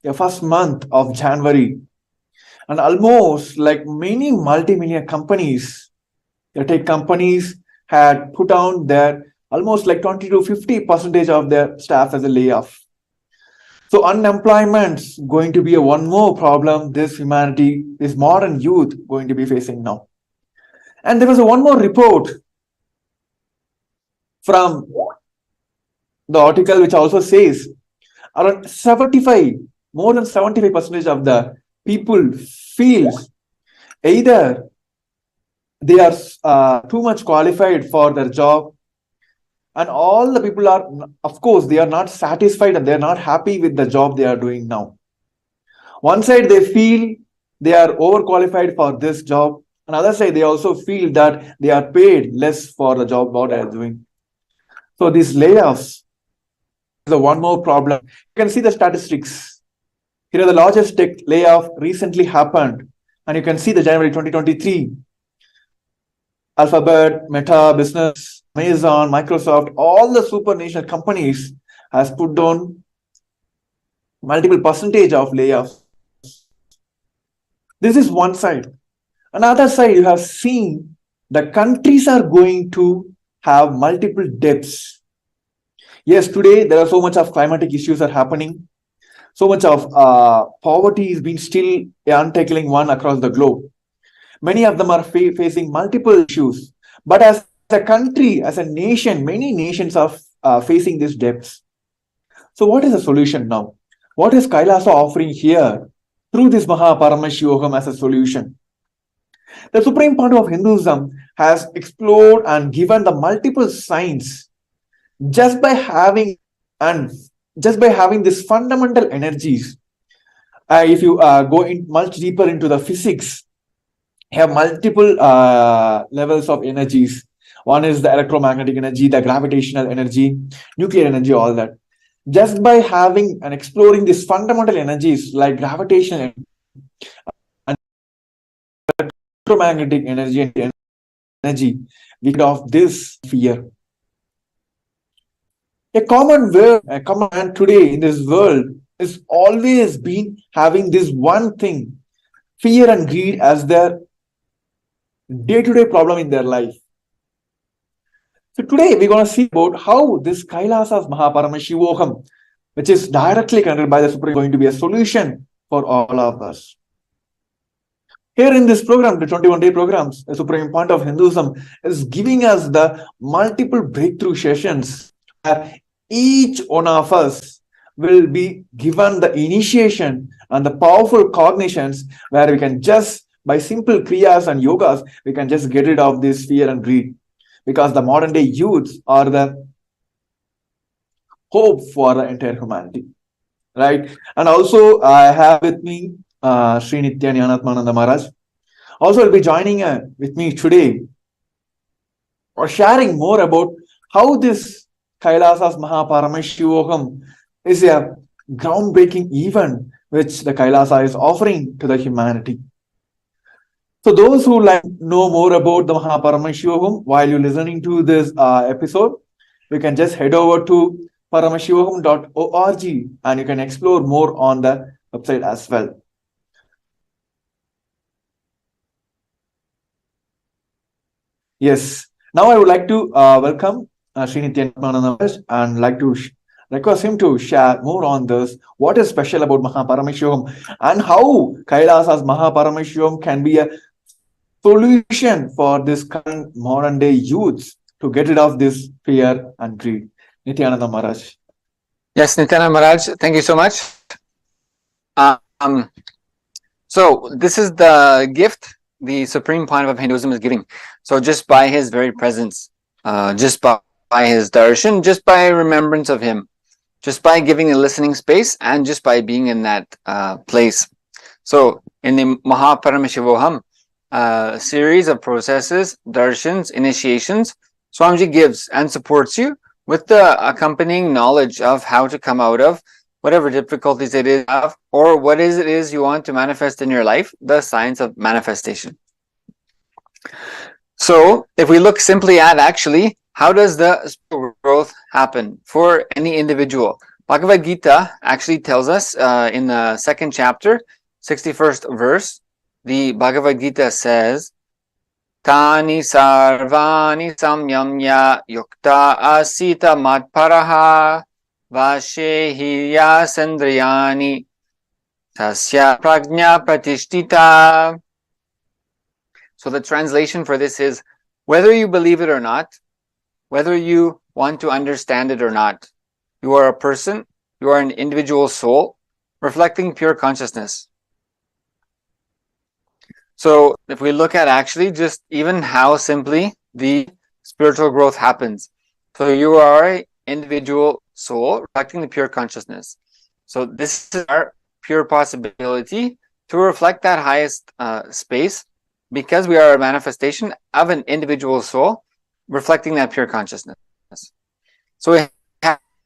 the first month of January. And almost like many multi-million companies, the tech companies had put down their almost like 20 to 50% of their staff as a layoff. So unemployment's going to be a one more problem this humanity, this modern youth going to be facing now. And there was a one more report from the article which also says around 75, more than 75% of the people feels either they are too much qualified for their job, and all the people are, of course, they are not satisfied and they are not happy with the job they are doing now. One side they feel they are overqualified for this job, another side they also feel that they are paid less for the job what they are doing. So these layoffs is the one more problem. You can see the statistics. Here, the largest tech layoff recently happened, and you can see the January 2023. Alphabet, Meta, Business, Amazon, Microsoft, all the super national companies has put down multiple percentage of layoffs. This is one side. Another side, you have seen the countries are going to have multiple debts. Yes, today there are so much of climatic issues are happening. So much of poverty is being still untackling one across the globe. Many of them are facing multiple issues. But as a country, as a nation, many nations are facing these debts. So what is the solution now? What is Kailasa offering here through this Paramashivam as a solution? The Supreme Point of Hinduism has explored and given the multiple signs just by having these fundamental energies. If you go in much deeper into the physics, have multiple levels of energies. One is the electromagnetic energy, the gravitational energy, nuclear energy, all that. Just by having and exploring these fundamental energies like gravitational and electromagnetic energy, we get off this fear. A common man today in this world is always been having this one thing, fear and greed, as their day-to-day problem in their life. So today we're going to see about how this Kailasa's Paramashivam, which is directly connected by the Supreme, is going to be a solution for all of us. Here in this program, the 21-day programs, the Supreme Point of Hinduism is giving us the multiple breakthrough sessions where each one of us will be given the initiation and the powerful cognitions where we can just, by simple kriyas and yogas, we can just get rid of this fear and greed. Because the modern day youths are the hope for the entire humanity. Right? And also I have with me Sri Nithyananda Maharaj. Also will be joining with me today or sharing more about how this Kailasa's Paramashivam is a groundbreaking event which the Kailasa is offering to the humanity. So those who like know more about the Paramashivam while you're listening to this episode, you can just head over to paramashivam.org and you can explore more on the website as well. Yes. Now I would like to welcome Sri Nithyananda and like to request him to share more on this. What is special about Paramashivam and how Kailasa's Paramashivam can be a solution for this current modern day youths to get rid of this fear and greed. Nithyananda Maharaj. Yes, Nithyananda Maharaj, thank you so much. So this is the gift the Supreme Point of Hinduism is giving. So just by his very presence, just by his darshan, just by remembrance of him, just by giving a listening space, and just by being in that place. So in the Paramashivam series of processes, darshans, initiations, Swamiji gives and supports you with the accompanying knowledge of how to come out of whatever difficulties it is, or what it is you want to manifest in your life, the science of manifestation. So if we look simply at actually, how does the spiritual growth happen for any individual? Bhagavad Gita actually tells us in the second chapter, 61st verse, the Bhagavad Gita says, Tani sarvani samyamya yukta asita matparaha vashehiya sandriyani tasya prajna pratishtita. So the translation for this is, whether you believe it or not, whether you want to understand it or not, you are a person, you are an individual soul, reflecting pure consciousness. So if we look at actually just even how simply the spiritual growth happens. So you are an individual soul reflecting the pure consciousness. So this is our pure possibility to reflect that highest space, because we are a manifestation of an individual soul reflecting that pure consciousness. So we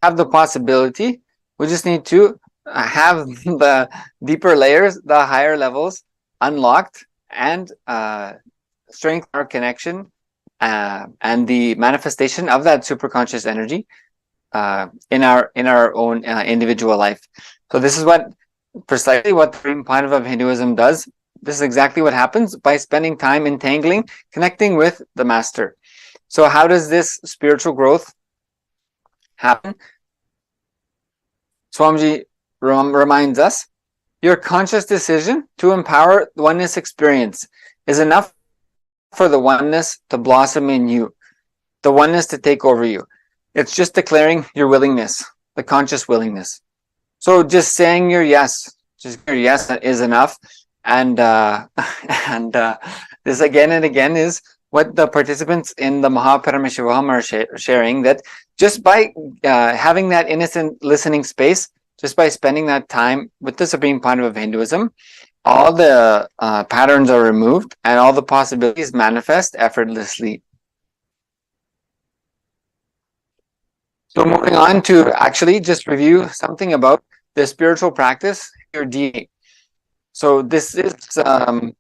have the possibility, we just need to have the deeper layers, the higher levels unlocked, and strengthen our connection and the manifestation of that superconscious energy in our own individual life. So this is precisely what the Supreme Point of Hinduism does. This is exactly what happens by spending time entangling, connecting with the master. So how does this spiritual growth happen? Swamiji reminds us, your conscious decision to empower oneness experience is enough for the oneness to blossom in you, the oneness to take over you. It's just declaring your willingness, the conscious willingness. So just saying your yes is enough. And this again and again is what the participants in the Paramashivam are sharing, that just by having that innocent listening space, just by spending that time with the Supreme Point of Hinduism, all the patterns are removed and all the possibilities manifest effortlessly. So moving on to actually just review something about the spiritual practice, your DNA. So this is a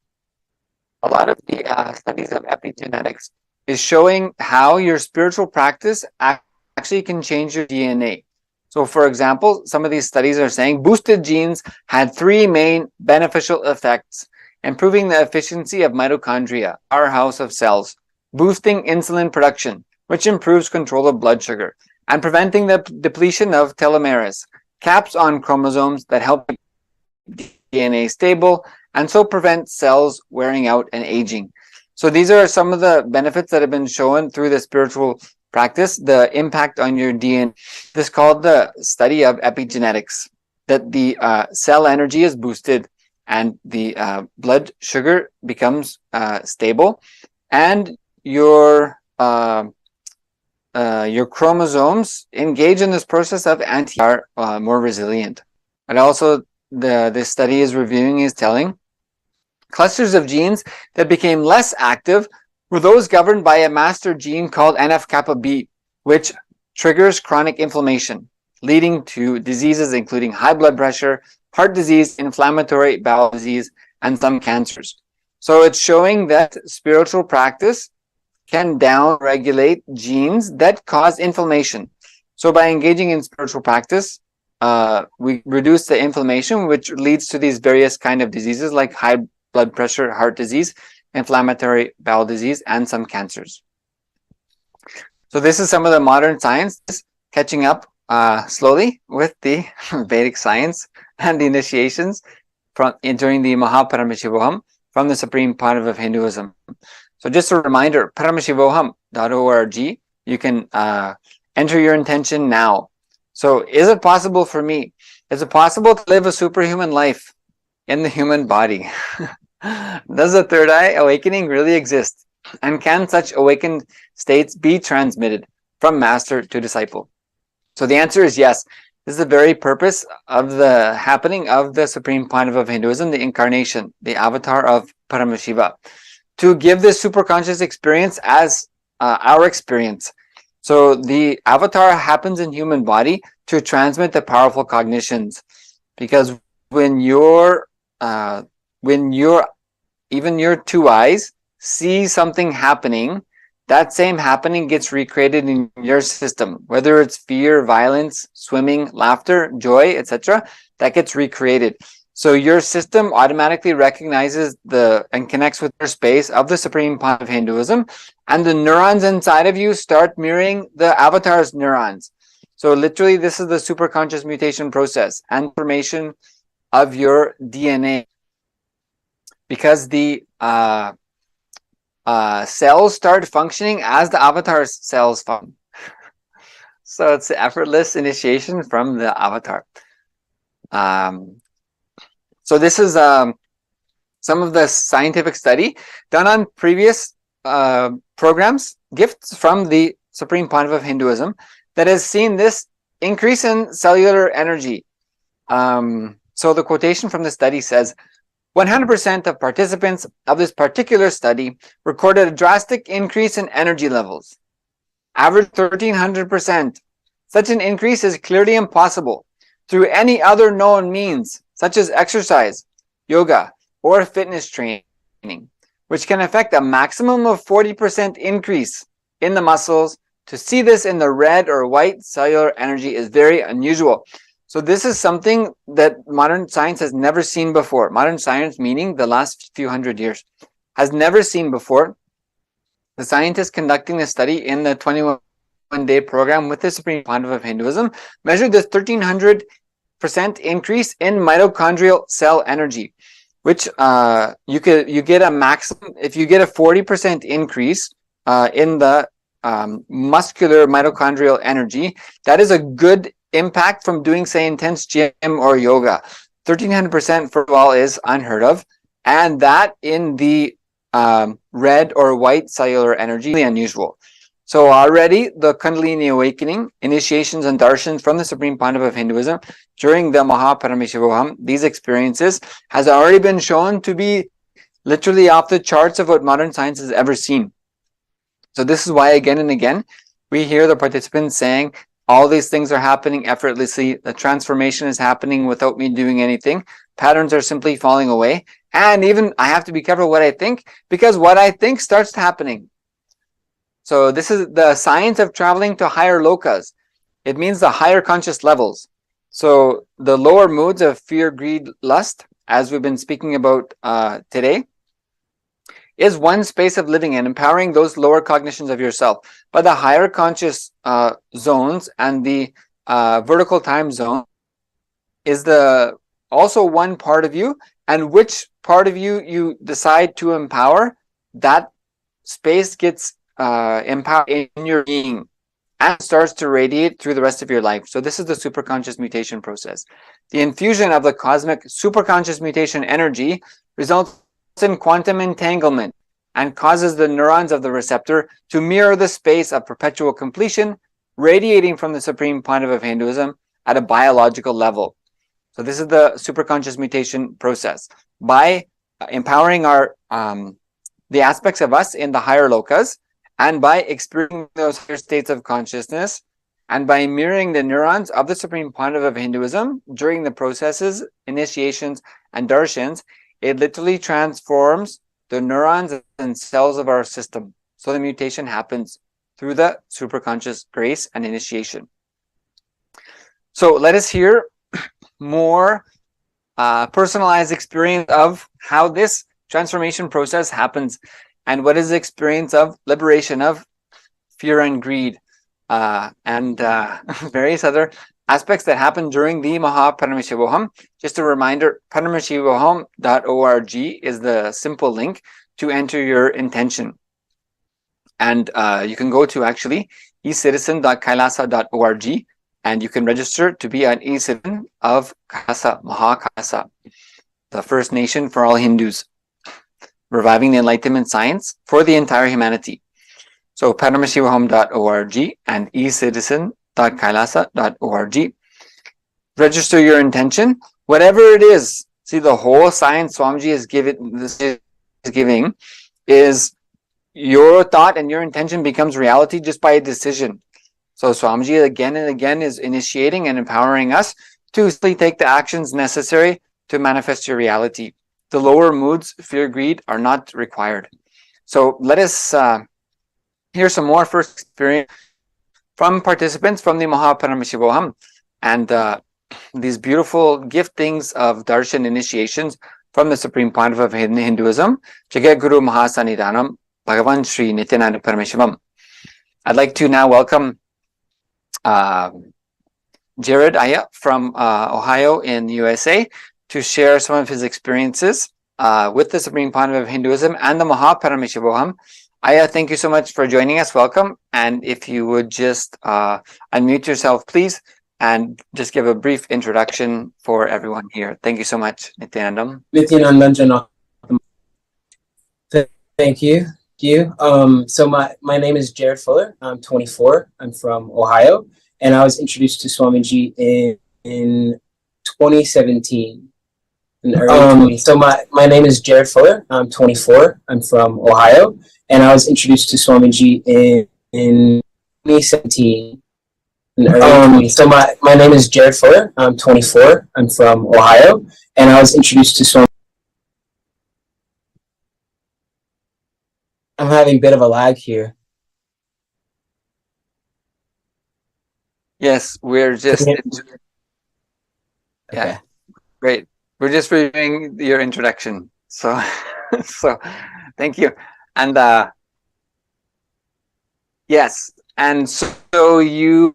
lot of the studies of epigenetics is showing how your spiritual practice actually can change your DNA. So for example, some of these studies are saying boosted genes had 3 main beneficial effects: improving the efficiency of mitochondria, our house of cells, boosting insulin production, which improves control of blood sugar, and preventing the depletion of telomeres, caps on chromosomes that help DNA stable and so prevent cells wearing out and aging. So these are some of the benefits that have been shown through the spiritual practice, the impact on your DNA. This is called the study of epigenetics, that the cell energy is boosted and the blood sugar becomes stable, and your chromosomes engage in this process of are more resilient. And also this study is reviewing is telling clusters of genes that became less active were those governed by a master gene called NF-kappa B, which triggers chronic inflammation, leading to diseases including high blood pressure, heart disease, inflammatory bowel disease, and some cancers. So it's showing that spiritual practice can down-regulate genes that cause inflammation. So by engaging in spiritual practice, we reduce the inflammation, which leads to these various kind of diseases like high blood pressure, heart disease, inflammatory bowel disease, and some cancers. So this is some of the modern science catching up slowly with the Vedic science and the initiations during the Paramashivam from the Supreme Point of Hinduism. So just a reminder, paramashivoham.org, you can enter your intention now. So is it possible for me? Is it possible to live a superhuman life in the human body? Does the third eye awakening really exist? And can such awakened states be transmitted from master to disciple? So the answer is yes. This is the very purpose of the happening of the Supreme Point of Hinduism, the incarnation, the avatar of Paramashiva, to give this superconscious experience as our experience. So the avatar happens in human body to transmit the powerful cognitions, because when your even your 2 eyes see something happening, that same happening gets recreated in your system, whether it's fear, violence, swimming, laughter, joy, etc. That gets recreated. So your system automatically recognizes and connects with the space of the supreme point of Hinduism, and the neurons inside of you start mirroring the avatar's neurons. So literally, this is the superconscious mutation process and formation of your DNA, because the cells start functioning as the avatar's cells function. So it's effortless initiation from the avatar. So this is some of the scientific study done on previous programs, gifts from the Supreme Pontiff of Hinduism, that has seen this increase in cellular energy. So the quotation from the study says, 100% of participants of this particular study recorded a drastic increase in energy levels, average 1300%. Such an increase is clearly impossible through any other known means, such as exercise, yoga, or fitness training, which can affect a maximum of 40% increase in the muscles. To see this in the red or white cellular energy is very unusual. So this is something that modern science has never seen before. Modern science, meaning the last few hundred years, has never seen before. The scientists conducting the study in the 21-day program with the Supreme Pontiff of Hinduism measured this 1300% increase in mitochondrial cell energy, which you get a maximum if you get a 40% increase in the muscular mitochondrial energy. That is a good impact from doing, say, intense gym or yoga. 1300% for all is unheard of, and that in the red or white cellular energy is unusual. So already the Kundalini awakening, initiations and darshans from the Supreme Pontiff of Hinduism during the Paramashivam, these experiences has already been shown to be literally off the charts of what modern science has ever seen. So this is why again and again we hear the participants saying, all these things are happening effortlessly. The transformation is happening without me doing anything. Patterns are simply falling away. And even I have to be careful what I think, because what I think starts happening. So this is the science of traveling to higher lokas. It means the higher conscious levels. So the lower moods of fear, greed, lust, as we've been speaking about today, is one space of living and empowering those lower cognitions of yourself. But the higher conscious zones and the vertical time zone is also one part of you, and which part of you decide to empower, that space gets empowered in your being and starts to radiate through the rest of your life. So this is the superconscious mutation process. The infusion of the cosmic superconscious mutation energy results in quantum entanglement and causes the neurons of the receptor to mirror the space of perpetual completion radiating from the Supreme Pontiff of Hinduism at a biological level. So this is the superconscious mutation process. By empowering our the aspects of us in the higher lokas, and by experiencing those higher states of consciousness, and by mirroring the neurons of the Supreme Pontiff of Hinduism during the processes, initiations, and darshans, it literally transforms the neurons and cells of our system. So the mutation happens through the superconscious grace and initiation. So let us hear more personalized experience of how this transformation process happens, and what is the experience of liberation of fear and greed, and various other aspects that happen during the Paramashivam. Just a reminder, paramashivam.org is the simple link to enter your intention. And you can go to actually ecitizen.kailasa.org, and you can register to be an e-citizen of Kailasa, Kailasa, the First Nation for all Hindus, reviving the enlightenment science for the entire humanity. So paramashivam.org and ecitizen.kailasa.org. Register your intention, whatever it is. See, the whole science Swamiji is giving is your thought and your intention becomes reality just by a decision. So Swamiji again and again is initiating and empowering us to take the actions necessary to manifest your reality. The lower moods, fear, greed, are not required. So let us hear some more first experience from participants from the Paramashivam and these beautiful giftings of darshan initiations from the Supreme Pontiff of Hinduism, Jagat Guru Mahasannidhanam, Bhagavan Sri Nithyananda Paramashivam. I'd like to now welcome Jared Aya from Ohio in the USA to share some of his experiences with the Supreme Pontiff of Hinduism and the Paramashivam. Aya, thank you so much for joining us. Welcome. And if you would just unmute yourself, please, and just give a brief introduction for everyone here. Thank you so much, Nithyanandam. Nithyananda, thank you. So my name is Jared Fuller. I'm 24. I'm from Ohio, and I was introduced to Swamiji in 2017. So my name is Jared Fuller. I'm 24. I'm from Ohio, and I was introduced to Swamiji in 2017. So my name is Jared Fuller. I'm 24. I'm from Ohio, and I was introduced to Swamiji. I'm having a bit of a lag here. Yes, we're just Okay. Great. We're just reviewing your introduction. So so thank you. And yes, and so you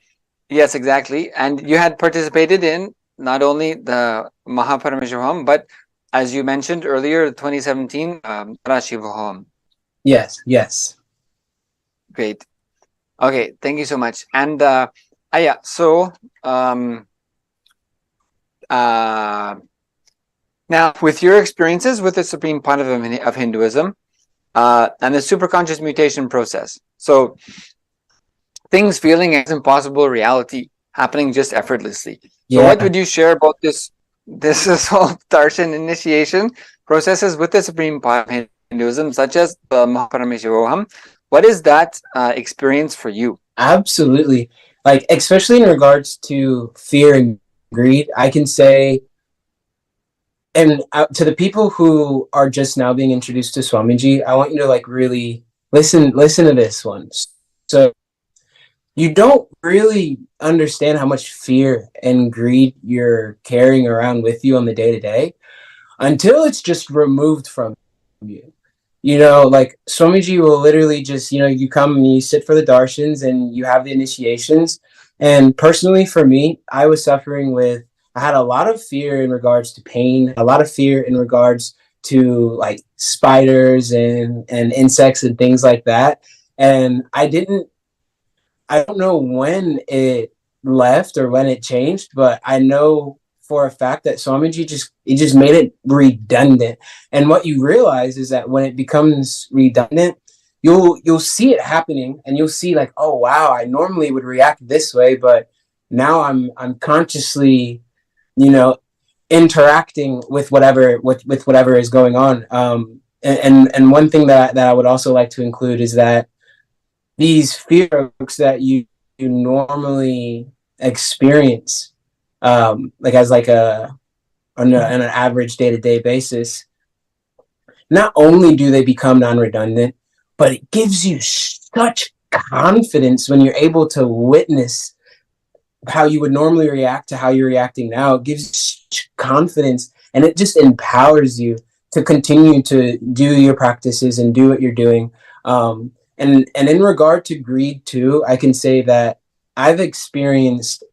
yes, exactly. And you had participated in not only the Paramashivam, but as you mentioned earlier, 2017 Paramashivam. Yes. Great. Okay, thank you so much. And yeah, so now with your experiences with the Supreme Pontiff of Hinduism and the superconscious mutation process, so things feeling as impossible reality happening just effortlessly. So what would you share about this whole darshan initiation processes with the Supreme Pontiff of Hinduism, such as the Paramashivam? What is that experience for you? Absolutely. Like, especially in regards to fear and greed, I can say, and to the people who are just now being introduced to Swamiji, I want you to like really listen to this one. So you don't really understand how much fear and greed you're carrying around with you on the day-to-day until it's just removed from you. You know, like Swamiji will literally just, you come and you sit for the darshans and you have the initiations. And personally for me, I had a lot of fear in regards to pain, a lot of fear in regards to like spiders and insects and things like that. And I don't know when it left or when it changed, but I know for a fact that Swamiji just made it redundant. And what you realize is that when it becomes redundant, you'll see it happening and you'll see like, oh wow, I normally would react this way, but now I'm consciously, interacting with whatever is going on. And one thing that I would also like to include is that these fears that you normally experience, like as like on an average day-to-day basis, not only do they become non-redundant, but it gives you such confidence when you're able to witness how you would normally react to how you're reacting now. It gives you such confidence, and it just empowers you to continue to do your practices and do what you're doing. And in regard to greed too, I can say that I've experienced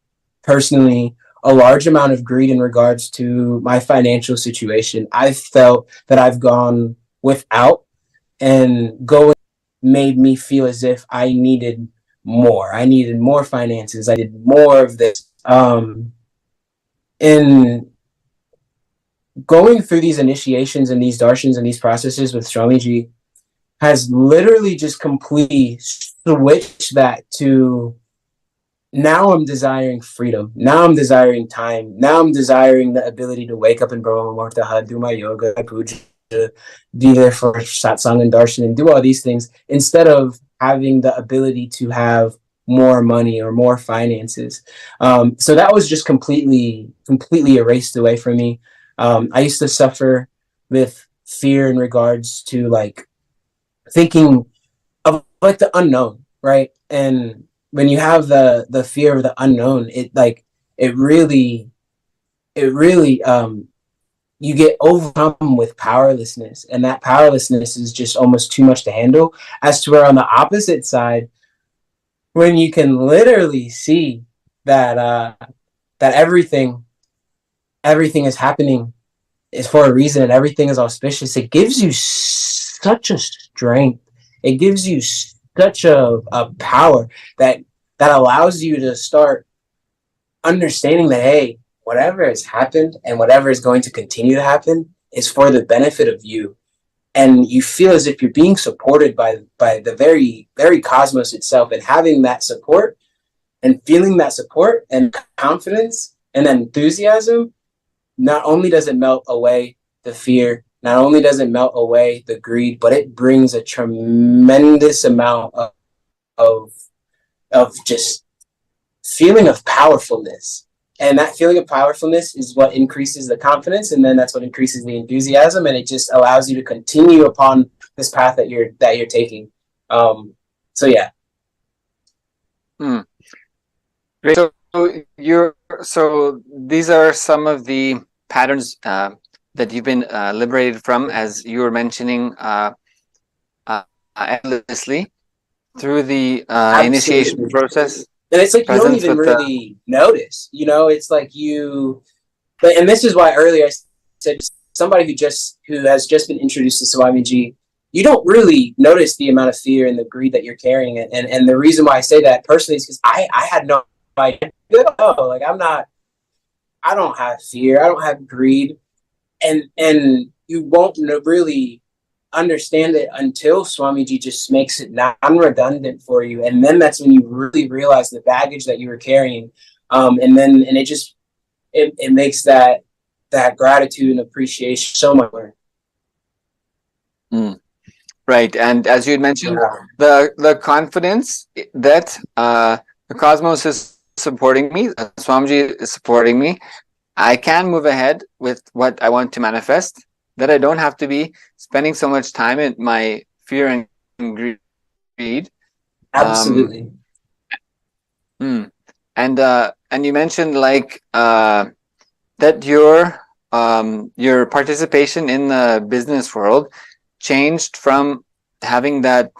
personally a large amount of greed in regards to my financial situation. I've felt that I've gone without, and going made me feel as if I needed more. I needed more finances. I did more of this. In going through these initiations and these darshans and these processes with Swamiji has literally just completely switched that to, now I'm desiring freedom. Now I'm desiring time. Now I'm desiring the ability to wake up in Brahma Muhurta, do my yoga, puja, be there for satsang and darshan and do all these things, instead of having the ability to have more money or more finances. So that was just completely erased away from me. I used to suffer with fear in regards to like thinking of like the unknown, right? And when you have the fear of the unknown, it really you get overcome with powerlessness, and that powerlessness is just almost too much to handle. As to where on the opposite side, when you can literally see that that everything is happening is for a reason and everything is auspicious, it gives you such a strength. It gives you such a power that allows you to start understanding that, hey, whatever has happened and whatever is going to continue to happen is for the benefit of you. And you feel as if you're being supported by the very cosmos itself, and having that support and feeling that support and confidence and enthusiasm, not only does it melt away the fear, not only does it melt away the greed, but it brings a tremendous amount of just feeling of powerfulness. And that feeling of powerfulness is what increases the confidence, and then that's what increases the enthusiasm, and it just allows you to continue upon this path that you're taking. So yeah. Great. So these are some of the patterns that you've been liberated from, as you were mentioning endlessly through the initiation process. And it's like you don't even really notice, it's like and this is why earlier I said somebody who has just been introduced to Swamiji, you don't really notice the amount of fear and the greed that you're carrying. And the reason why I say that personally is because I had no idea. Like I don't have fear, I don't have greed, and you won't really understand it until Swamiji just makes it non-redundant for you, and then that's when you really realize the baggage that you were carrying, and it makes that gratitude and appreciation so much more. Right, and as you had mentioned, the confidence that the cosmos is supporting me, Swamiji is supporting me, I can move ahead with what I want to manifest, that I don't have to be spending so much time in my fear and greed. Absolutely. And you mentioned that your participation in the business world changed from having that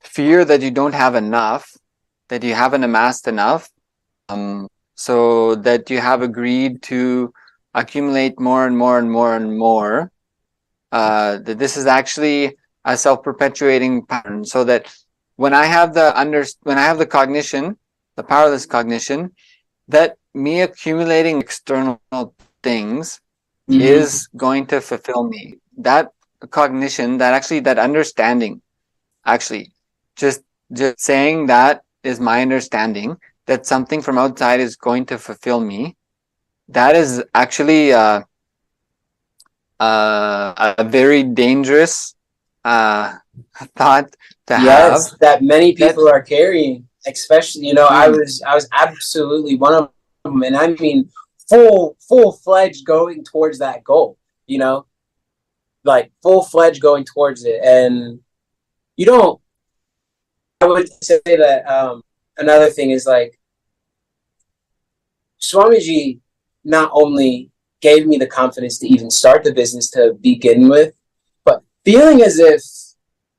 fear that you don't have enough, that you haven't amassed enough, so that you have agreed to accumulate more and more and more and more, that this is actually a self-perpetuating pattern, so that when I have the cognition, the powerless cognition, that me accumulating external things is going to fulfill me. That cognition, that understanding, actually, just saying that is my understanding, that something from outside is going to fulfill me, that is actually a very dangerous thought to have. That many people are carrying, especially, I was absolutely one of them, and I mean full-fledged going towards that goal, like full-fledged going towards it. And I would say that another thing is, like, Swamiji not only gave me the confidence to even start the business to begin with, but feeling as if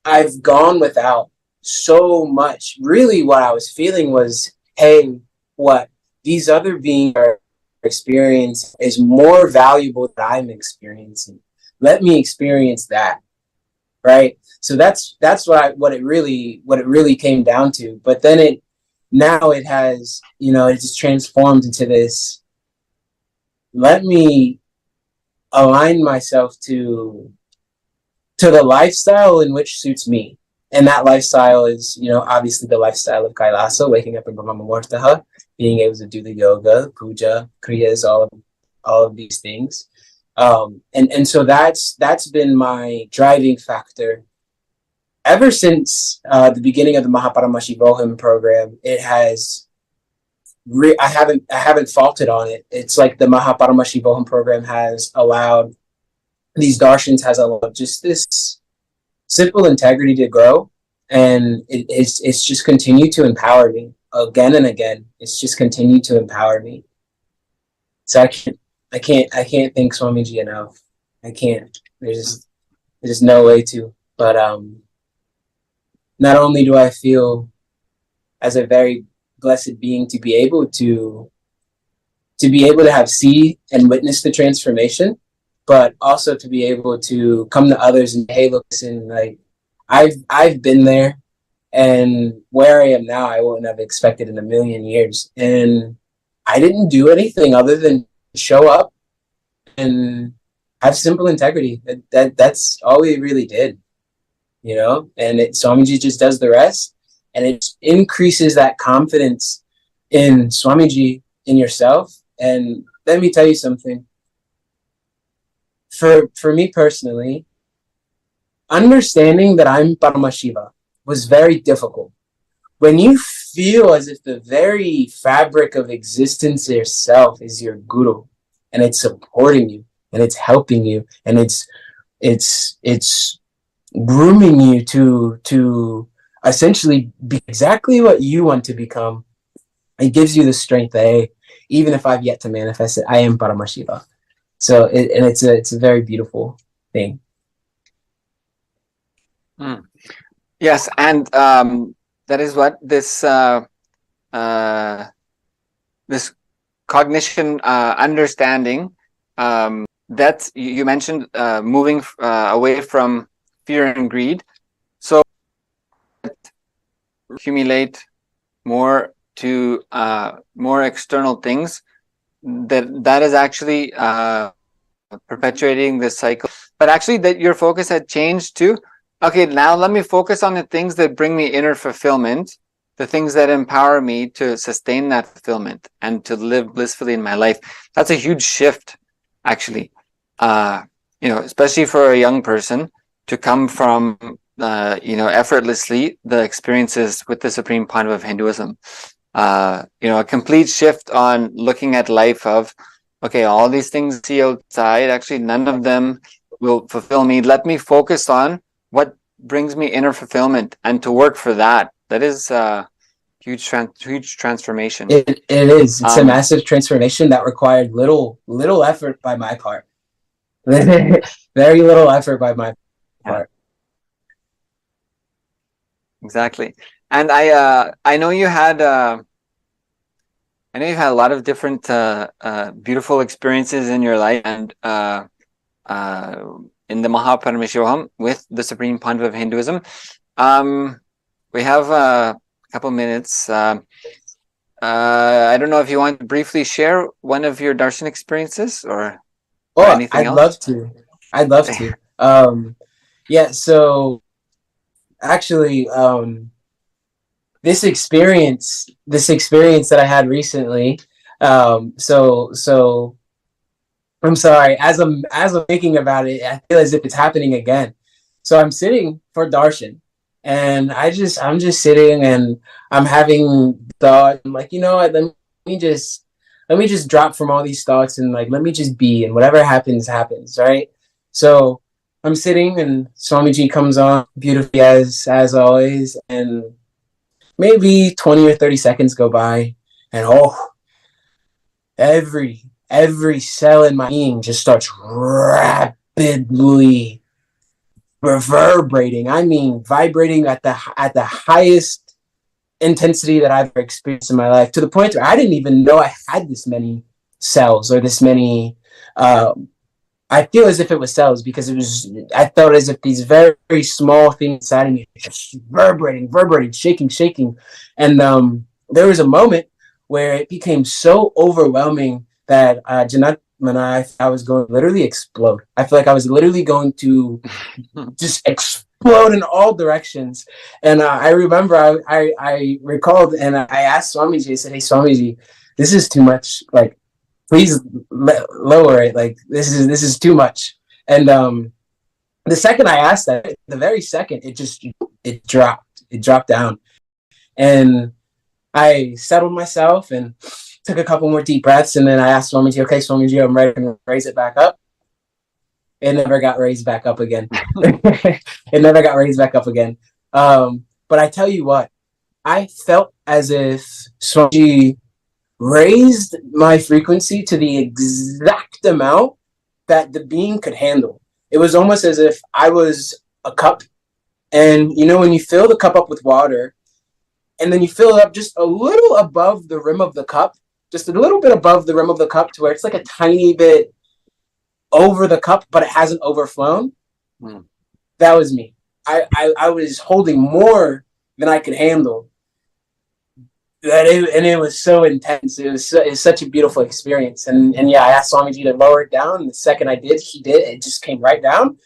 I've gone without so much. Really, what I was feeling was, hey, what these other beings are experiencing is more valuable than I'm experiencing. Let me experience that, right? So that's what it really came down to. But then it has, it's just transformed into this. Let me align myself to the lifestyle in which suits me. And that lifestyle is, obviously the lifestyle of Kailasa, waking up in Brahma Muhurta, being able to do the yoga, puja, kriyas, all of these things. And so that's been my driving factor ever since the beginning of the Paramashivam program. It has I haven't faulted on it. It's like the Paramashivam program has allowed these darshans, has allowed just this simple integrity to grow, and it's just continued to empower me again and again. It's just continued to empower me. So I can't thank Swamiji enough. I can't. There's no way to. But not only do I feel as a very blessed being to be able to have see and witness the transformation, but also to be able to come to others and, hey, look, listen, like I've been there, and where I am now, I wouldn't have expected in a million years. And I didn't do anything other than show up and have simple integrity. That's all we really did, And Swamiji just does the rest, and it increases that confidence in Swamiji, in yourself. And let me tell you something. For me personally, understanding that I'm Paramashiva was very difficult. When you feel as if the very fabric of existence itself is your guru, and it's supporting you, and it's helping you, and it's grooming you to essentially be exactly what you want to become, it gives you the strength that, hey, even if I've yet to manifest it, I am Paramashiva. So it's a very beautiful thing. Yes, and that is what this this cognition, understanding, that you mentioned, moving away from fear and greed, so accumulate more to more external things, that is actually perpetuating this cycle. But actually, that your focus had changed to, okay, now let me focus on the things that bring me inner fulfillment, the things that empower me to sustain that fulfillment and to live blissfully in my life. That's a huge shift, actually. Especially for a young person to come from, effortlessly the experiences with the Supreme Pandav of Hinduism. A complete shift on looking at life of, okay, all these things I see outside, actually none of them will fulfill me. Let me focus on what brings me inner fulfillment and to work for that. That is a huge transformation. It is. It's a massive transformation that required little effort by my part. Very little effort by my part. Exactly. And I know you had a lot of different beautiful experiences in your life, and in the Paramashivam with the Supreme Pandav of Hinduism. We have a couple minutes. I don't know if you want to briefly share one of your darshan experiences or anything else. I'd love to. Yeah. So actually, this experience that I had recently. So I'm sorry. As I'm thinking about it, I feel as if it's happening again. So I'm sitting for darshan, and I'm just sitting, and I'm having thought. I'm like, what? Let me just drop from all these thoughts, and like, let me just be, and whatever happens, right? So I'm sitting, and Swamiji comes on beautifully as always, and maybe 20 or 30 seconds go by, and every cell in my being just starts rapidly reverberating. I mean, vibrating at the highest intensity that I've ever experienced in my life, to the point where I didn't even know I had this many cells or this many. I feel as if it was cells, because I felt as if these very, very small things inside of me just vibrating, shaking. And there was a moment where it became so overwhelming that Janat and I was going to literally explode. I feel like I was literally going to just explode in all directions. And I remember I recalled, and I asked Swamiji, I said, "Hey, Swamiji, this is too much. Like, please lower it. Like, this is too much." And the second I asked that, the very second, it dropped down. And I settled myself and took a couple more deep breaths, and then I asked Swamiji, "Okay, Swamiji, I'm ready to raise it back up." it never got raised back up again. It never got raised back up again. But I tell you what, I felt as if Swamiji raised my frequency to the exact amount that the being could handle. It was almost as if I was a cup, and you know when you fill the cup up with water, and then you fill it up just a little above the rim of the cup, just a little bit above the rim of the cup to where it's like a tiny bit over the cup, but it hasn't overflown. That was me. I was holding more than I could handle. And it was so intense. It was such a beautiful experience. And yeah, I asked Swamiji to lower it down. And the second I did, he did. It just came right down.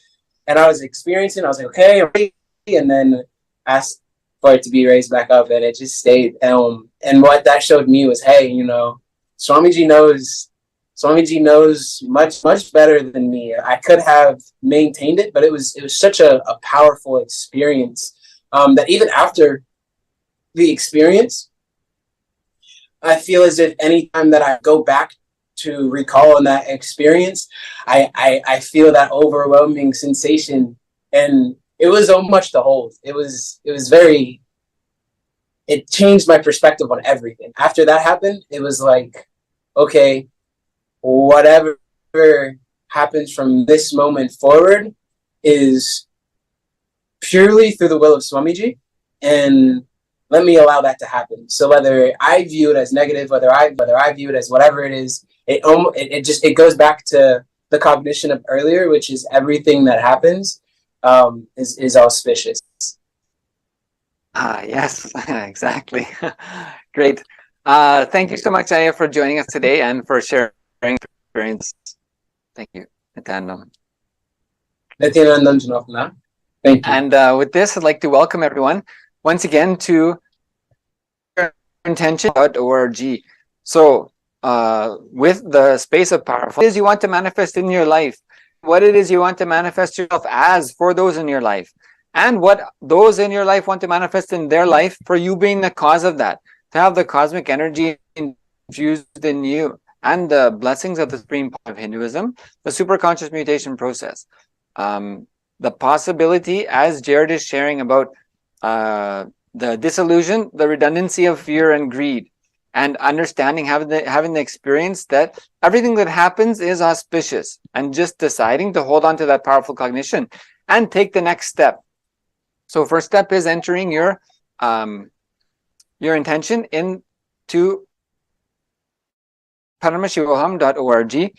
And I was experiencing. I was like, okay, I'm ready. And then asked for it to be raised back up, and it just stayed. And what that showed me was, hey, you know, Swamiji knows much better than me. I could have maintained it, but it was such a powerful experience that even after the experience, I feel as if anytime that I go back to recall on that experience, I feel that overwhelming sensation, and it was so much to hold. It changed my perspective on everything. After that happened, it was like, okay, whatever happens from this moment forward is purely through the will of Swamiji, and let me allow that to happen. So whether I view it as negative, whether I view it as whatever it is, it goes back to the cognition of earlier, which is everything that happens is auspicious. Yes, exactly. Great. Thank you so much, Aya, for joining us today and for sharing experience. Thank you, Nithyananda. Nithyananda. Thank you. And with this, I'd like to welcome everyone once again to intention.org. So with the space of power, what it is you want to manifest in your life, what it is you want to manifest yourself as for those in your life, and what those in your life want to manifest in their life for you being the cause of that, to have the cosmic energy infused in you and the blessings of the supreme part of Hinduism, the superconscious mutation process. The possibility, as Jared is sharing about the disillusion, the redundancy of fear and greed, and understanding, having the experience that everything that happens is auspicious, and just deciding to hold on to that powerful cognition and take the next step. So first step is entering your intention into Paramashivam.org.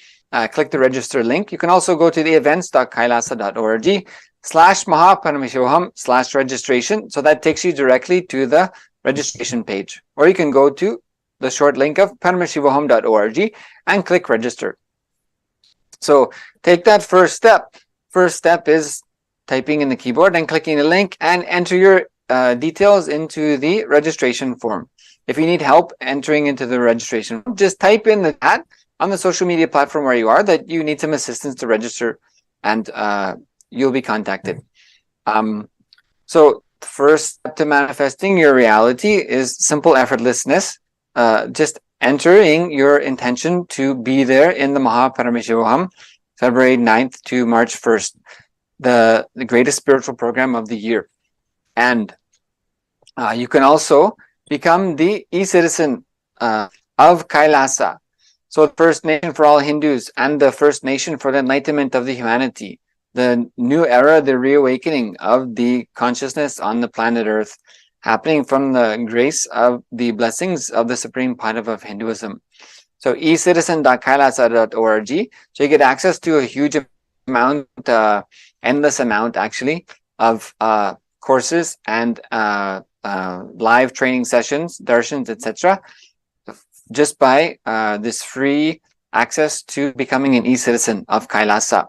Click the register link. You can also go to the events.kailasa.org/Mahaparamashivaham/registration. So that takes you directly to the registration page. Or you can go to the short link of Paramashivam.org and click register. So take that first step. First step is typing in the keyboard and clicking the link and enter your details into the registration form. If you need help entering into the registration, just type in the chat on the social media platform where you are that you need some assistance to register, and you'll be contacted. So first step to manifesting your reality is simple effortlessness. Just entering your intention to be there in the Mahaparameshivaham, February 9th to March 1st, the greatest spiritual program of the year. And you can also become the e-citizen of Kailasa. So the First Nation for all Hindus and the First Nation for the enlightenment of the humanity, the new era, the reawakening of the consciousness on the planet Earth, happening from the grace of the blessings of the Supreme Pontiff of Hinduism. So ecitizen.kailasa.org. So you get access to a huge amount, endless amount actually, of courses and live training sessions, darshans, etc., just by this free access to becoming an e-citizen of Kailasa.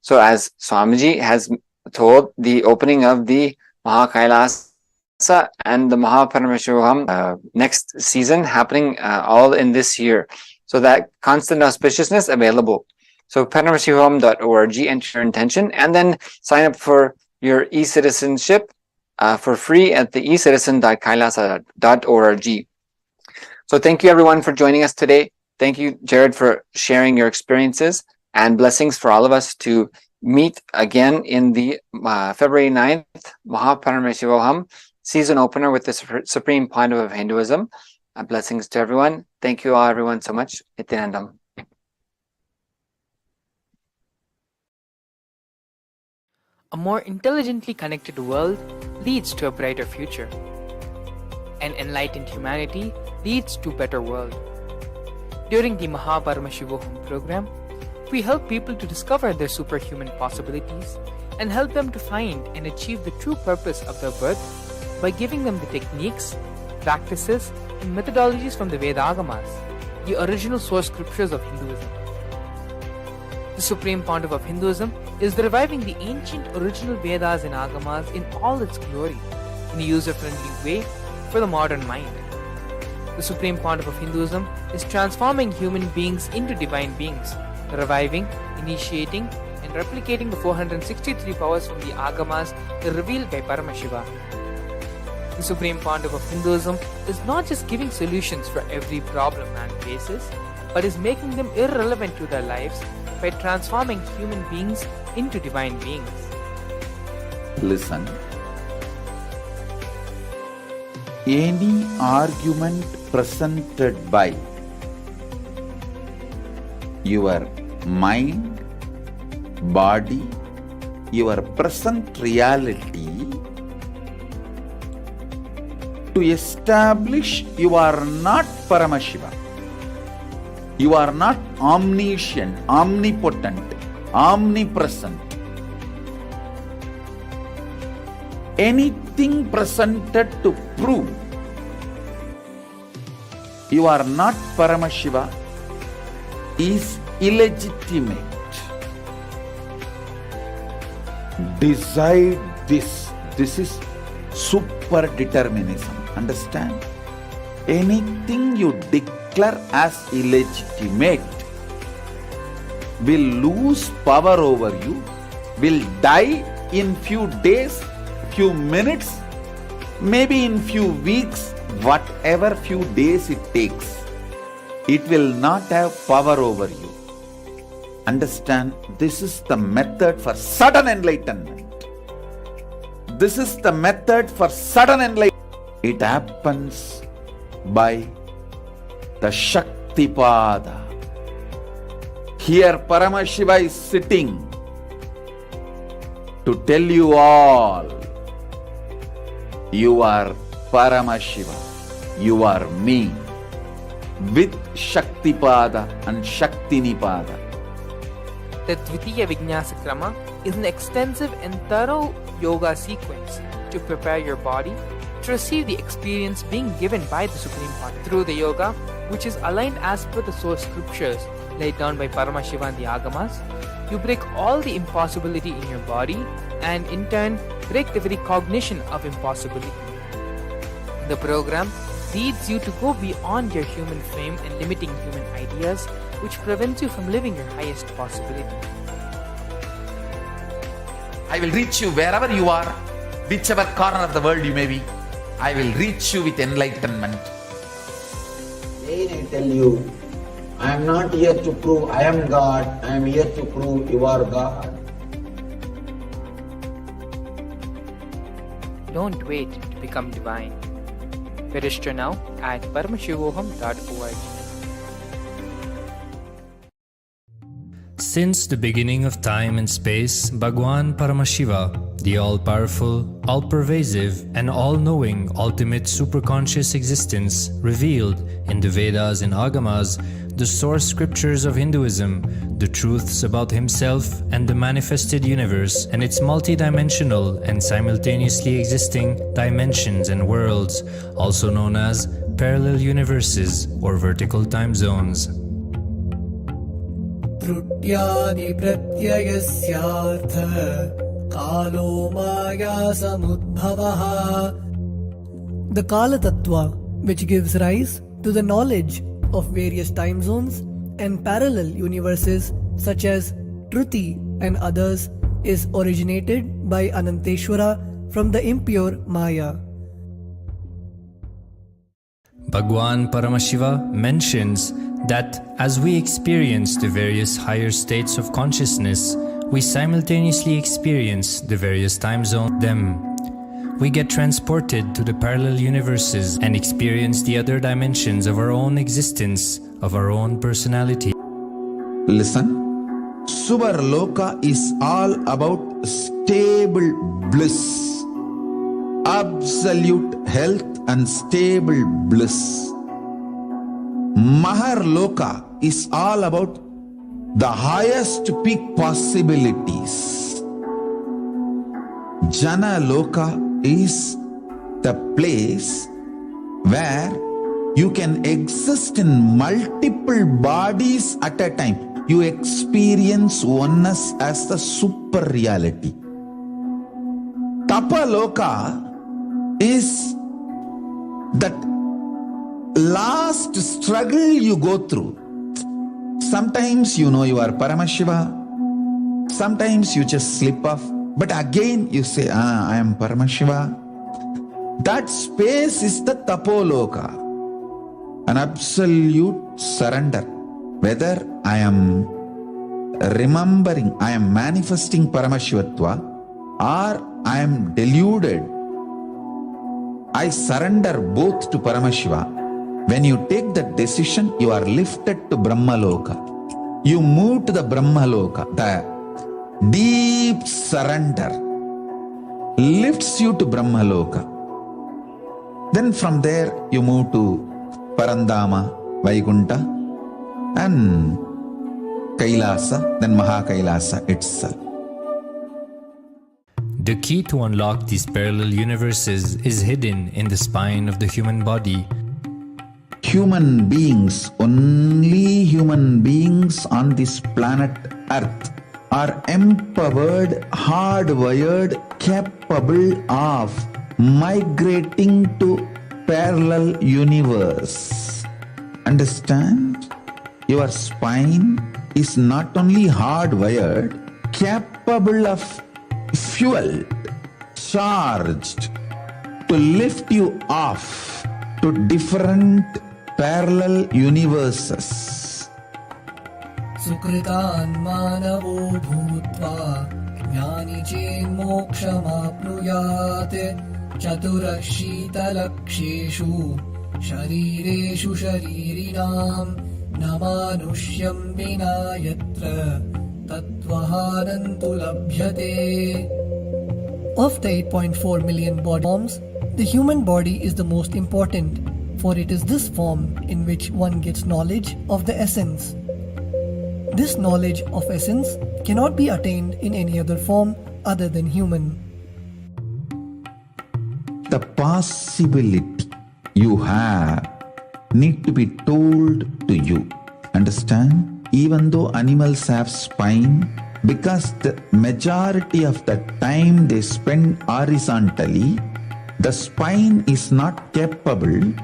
So as Swamiji has told, the opening of the Mahakailasa and the Mahaparameshivaham next season happening all in this year. So that constant auspiciousness available. So paramashivam.org, enter your intention, and then sign up for your e-citizenship for free at the ecitizen.kailasa.org. So thank you everyone for joining us today. Thank you, Jared, for sharing your experiences, and blessings for all of us to meet again in the February 9th Paramashivam season opener with the Supreme Pandav of Hinduism. Blessings to everyone. Thank you all, everyone, so much. Nithyananda. A more intelligently connected world leads to a brighter future. An enlightened humanity leads to a better world. During the Paramashivam program, we help people to discover their superhuman possibilities and help them to find and achieve the true purpose of their birth by giving them the techniques, practices, and methodologies from the Vedagamas, the original source scriptures of Hinduism. The Supreme Pontiff of Hinduism is reviving the ancient original Vedas and Agamas in all its glory, in a user-friendly way for the modern mind. The Supreme Pontiff of Hinduism is transforming human beings into divine beings, reviving, initiating, and replicating the 463 powers from the Agamas revealed by Paramashiva. The Supreme Pontiff of Hinduism is not just giving solutions for every problem man faces, but is making them irrelevant to their lives by transforming human beings into divine beings. Listen. Any argument presented by your mind, body, your present reality to establish you are not Paramashiva. You are not omniscient, omnipotent, omnipresent. Anything presented to prove you are not Paramashiva is illegitimate. Decide this. This is super determinism. Understand? Anything you declare as illegitimate will lose power over you, will die in few days, few minutes, maybe in few weeks, whatever few days it takes. It will not have power over you. Understand, this is the method for sudden enlightenment. This is the method for sudden enlightenment. It happens by the Shaktipada. Here Paramashiva is sitting to tell you all, you are Paramashiva, you are me, with Shaktipada and Shaktinipada. The Dvitiya Vijnasa Krama is an extensive and thorough yoga sequence to prepare your body to receive the experience being given by the Supreme Pontiff. Through the yoga, which is aligned as per the source scriptures laid down by Paramashiva and the Agamas, you break all the impossibility in your body and in turn break the very cognition of impossibility. The program leads you to go beyond your human frame and limiting human ideas, which prevents you from living your highest possibility. I will reach you wherever you are, whichever corner of the world you may be. I will reach you with enlightenment. Again I tell you, I am not here to prove I am God, I am here to prove you are God. Don't wait to become divine. Register now at paramashivoham.org. Since the beginning of time and space, Bhagwan Paramashiva, the all-powerful, all-pervasive, and all-knowing ultimate superconscious existence, revealed in the Vedas and Agamas, the source scriptures of Hinduism, the truths about himself and the manifested universe and its multidimensional and simultaneously existing dimensions and worlds, also known as parallel universes or vertical time zones. त्रुट्यादि प्रत्ययस्यार्थ कालो माया समुद्भवः. The Kala Tattva, which gives rise to the knowledge of various time zones and parallel universes such as Truti and others, is originated by Ananteshwara from the impure Maya. Bhagwan Paramashiva mentions that as we experience the various higher states of consciousness, We simultaneously experience the various time zones. We get transported to the parallel universes and experience the other dimensions of our own existence, of our own personality. Listen, Subarloka is all about stable bliss, absolute health and stable bliss. Maharloka is all about the highest peak possibilities. Jana Loka is the place where you can exist in multiple bodies at a time. You experience oneness as the super reality. Tapaloka is that last struggle you go through. Sometimes you know you are Paramashiva, sometimes you just slip off, but again you say, I am Paramashiva. That space is the Tapoloka, an absolute surrender. Whether I am remembering, I am manifesting Paramashivatva, or I am deluded, I surrender both to Paramashiva. When you take that decision, you are lifted to Brahmaloka. You move to the Brahmaloka. The deep surrender lifts you to Brahmaloka. Then from there, you move to Parandama, Vaikunta, and Kailasa, then Mahakailasa itself. The key to unlock these parallel universes is hidden in the spine of the human body. Human beings, only human beings on this planet Earth are empowered, hardwired, capable of migrating to parallel universe. Understand? Your spine is not only hardwired, capable of fuel, charged to lift you off to different parallel universes. Sukritan manavo bhutva jnani chen mokshamapnuyat chaturashita-laksheshu sharireshu sharirinam namanushyam vina yatra tattvahanantu labhyate. Of the 8.4 million body forms, the human body is the most important, for it is this form in which one gets knowledge of the essence. This knowledge of essence cannot be attained in any other form other than human. The possibility you have need to be told to you. Understand? Even though animals have spine, because the majority of the time they spend horizontally, the spine is not capable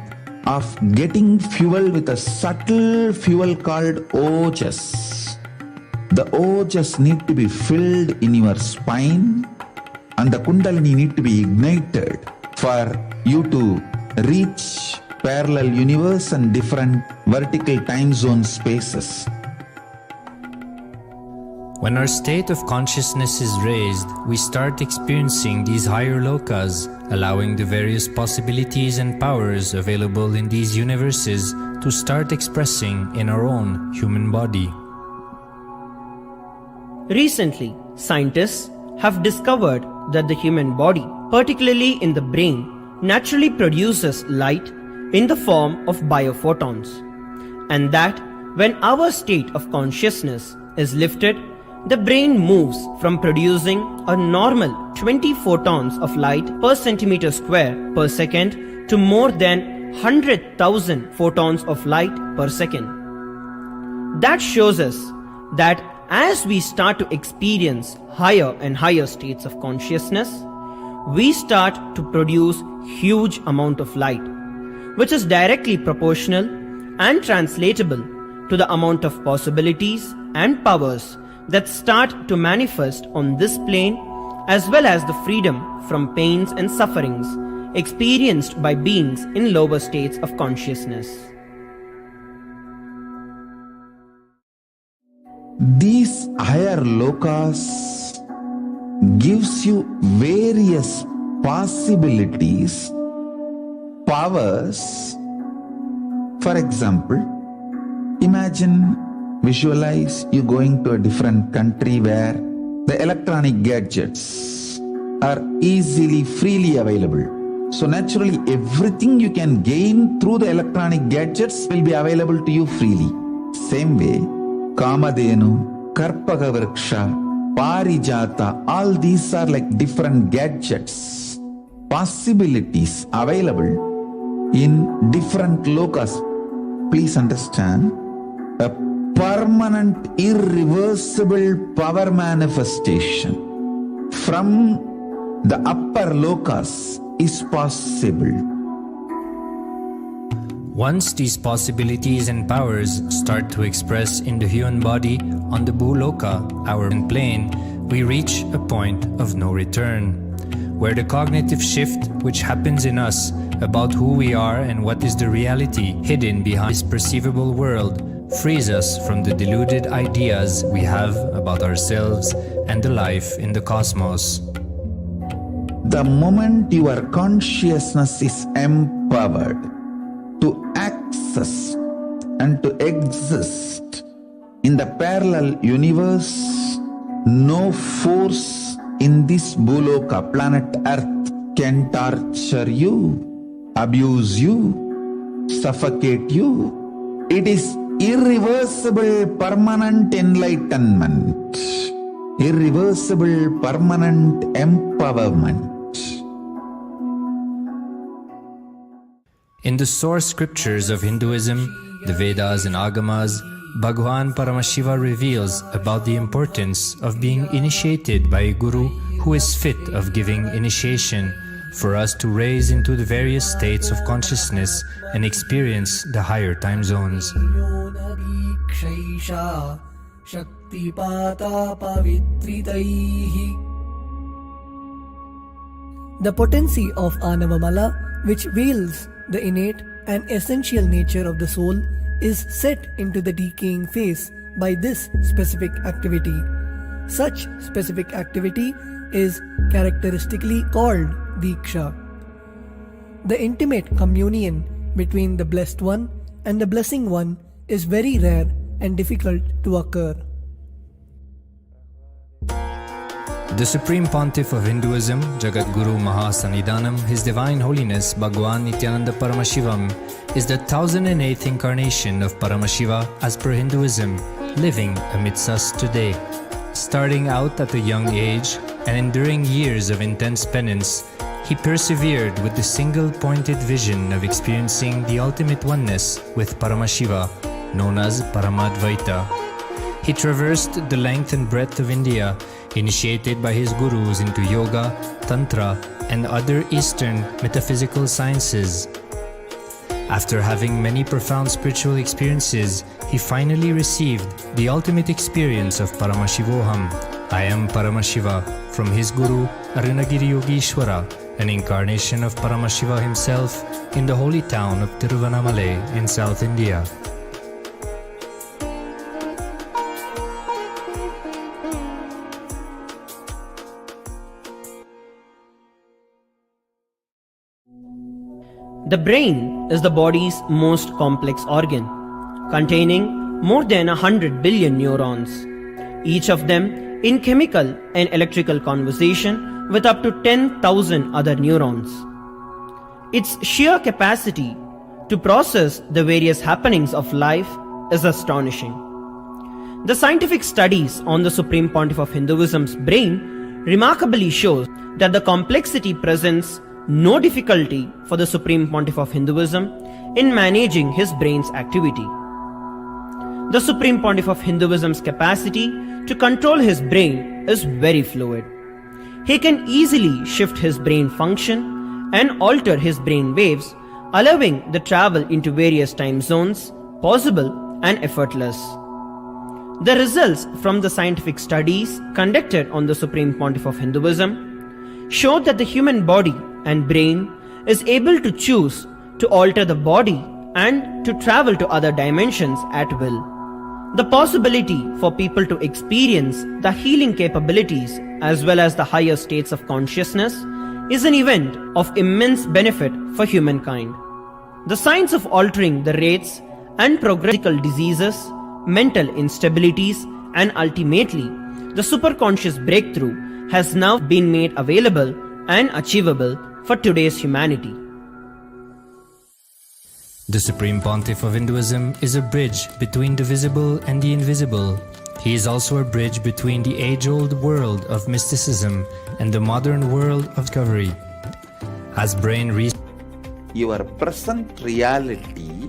of getting fuel with a subtle fuel called ojas. The ojas need to be filled in your spine, and the kundalini need to be ignited for you to reach parallel universe and different vertical time zone spaces. When our state of consciousness is raised, we start experiencing these higher lokas, allowing the various possibilities and powers available in these universes to start expressing in our own human body. Recently, scientists have discovered that the human body, particularly in the brain, naturally produces light in the form of biophotons, and that when our state of consciousness is lifted, the brain moves from producing a normal 20 photons of light per centimeter square per second to more than 100,000 photons of light per second. That shows us that as we start to experience higher and higher states of consciousness, we start to produce huge amount of light, which is directly proportional and translatable to the amount of possibilities and powers that start to manifest on this plane, as well as the freedom from pains and sufferings experienced by beings in lower states of consciousness. These higher lokas gives you various possibilities, powers. For example, imagine, visualize you going to a different country where the electronic gadgets are easily, freely available. So naturally, everything you can gain through the electronic gadgets will be available to you freely. Same way, Kamadhenu, Karpagavriksha, Parijata, all these are like different gadgets, possibilities available in different lokas. Please understand, a permanent, irreversible power manifestation from the upper lokas is possible. Once these possibilities and powers start to express in the human body on the Bhuloka, our plane, we reach a point of no return, where the cognitive shift which happens in us about who we are and what is the reality hidden behind this perceivable world frees us from the deluded ideas we have about ourselves and the life in the cosmos. The moment your consciousness is empowered to access and to exist in the parallel universe, no force in this Bhuloka, planet Earth, can torture you, abuse you, suffocate you. It is irreversible, permanent enlightenment, irreversible, permanent empowerment. In the source scriptures of Hinduism, the Vedas and Agamas, Bhagwan Paramashiva reveals about the importance of being initiated by a guru who is fit of giving initiation for us to raise into the various states of consciousness and experience the higher time zones. The potency of Anavamala, which veils the innate and essential nature of the soul, is set into the decaying phase by this specific activity. Such specific activity is characteristically called Diksha. The intimate communion between the blessed one and the blessing one is very rare and difficult to occur. The Supreme Pontiff of Hinduism, Jagat Guru Mahasannidhanam, His Divine Holiness Bhagwan Nithyananda Paramashivam, is the 1008th incarnation of Paramashiva as per Hinduism, living amidst us today. Starting out at a young age and enduring years of intense penance, he persevered with the single-pointed vision of experiencing the ultimate oneness with Paramashiva, known as Paramadvaita. He traversed the length and breadth of India, initiated by his gurus into yoga, tantra, and other Eastern metaphysical sciences. After having many profound spiritual experiences, he finally received the ultimate experience of Paramashivoham, I am Paramashiva, from his guru Arunagiri Yogeshwara, an incarnation of Paramashiva himself in the holy town of Tiruvannamalai in South India. The brain is the body's most complex organ, containing more than 100 billion neurons, each of them in chemical and electrical conversation with up to 10,000 other neurons. Its sheer capacity to process the various happenings of life is astonishing. The scientific studies on the Supreme Pontiff of Hinduism's brain remarkably shows that the complexity presents no difficulty for the Supreme Pontiff of Hinduism in managing his brain's activity. The Supreme Pontiff of Hinduism's capacity to control his brain is very fluid. He can easily shift his brain function and alter his brain waves, allowing the travel into various time zones possible and effortless. The results from the scientific studies conducted on the Supreme Pontiff of Hinduism show that the human body and brain is able to choose to alter the body and to travel to other dimensions at will. The possibility for people to experience the healing capabilities as well as the higher states of consciousness is an event of immense benefit for humankind. The science of altering the rates and progressive diseases, mental instabilities, and ultimately the superconscious breakthrough has now been made available and achievable for today's humanity. The Supreme Pontiff of Hinduism is a bridge between the visible and the invisible. He is also a bridge between the age-old world of mysticism and the modern world of discovery. As brain research, your present reality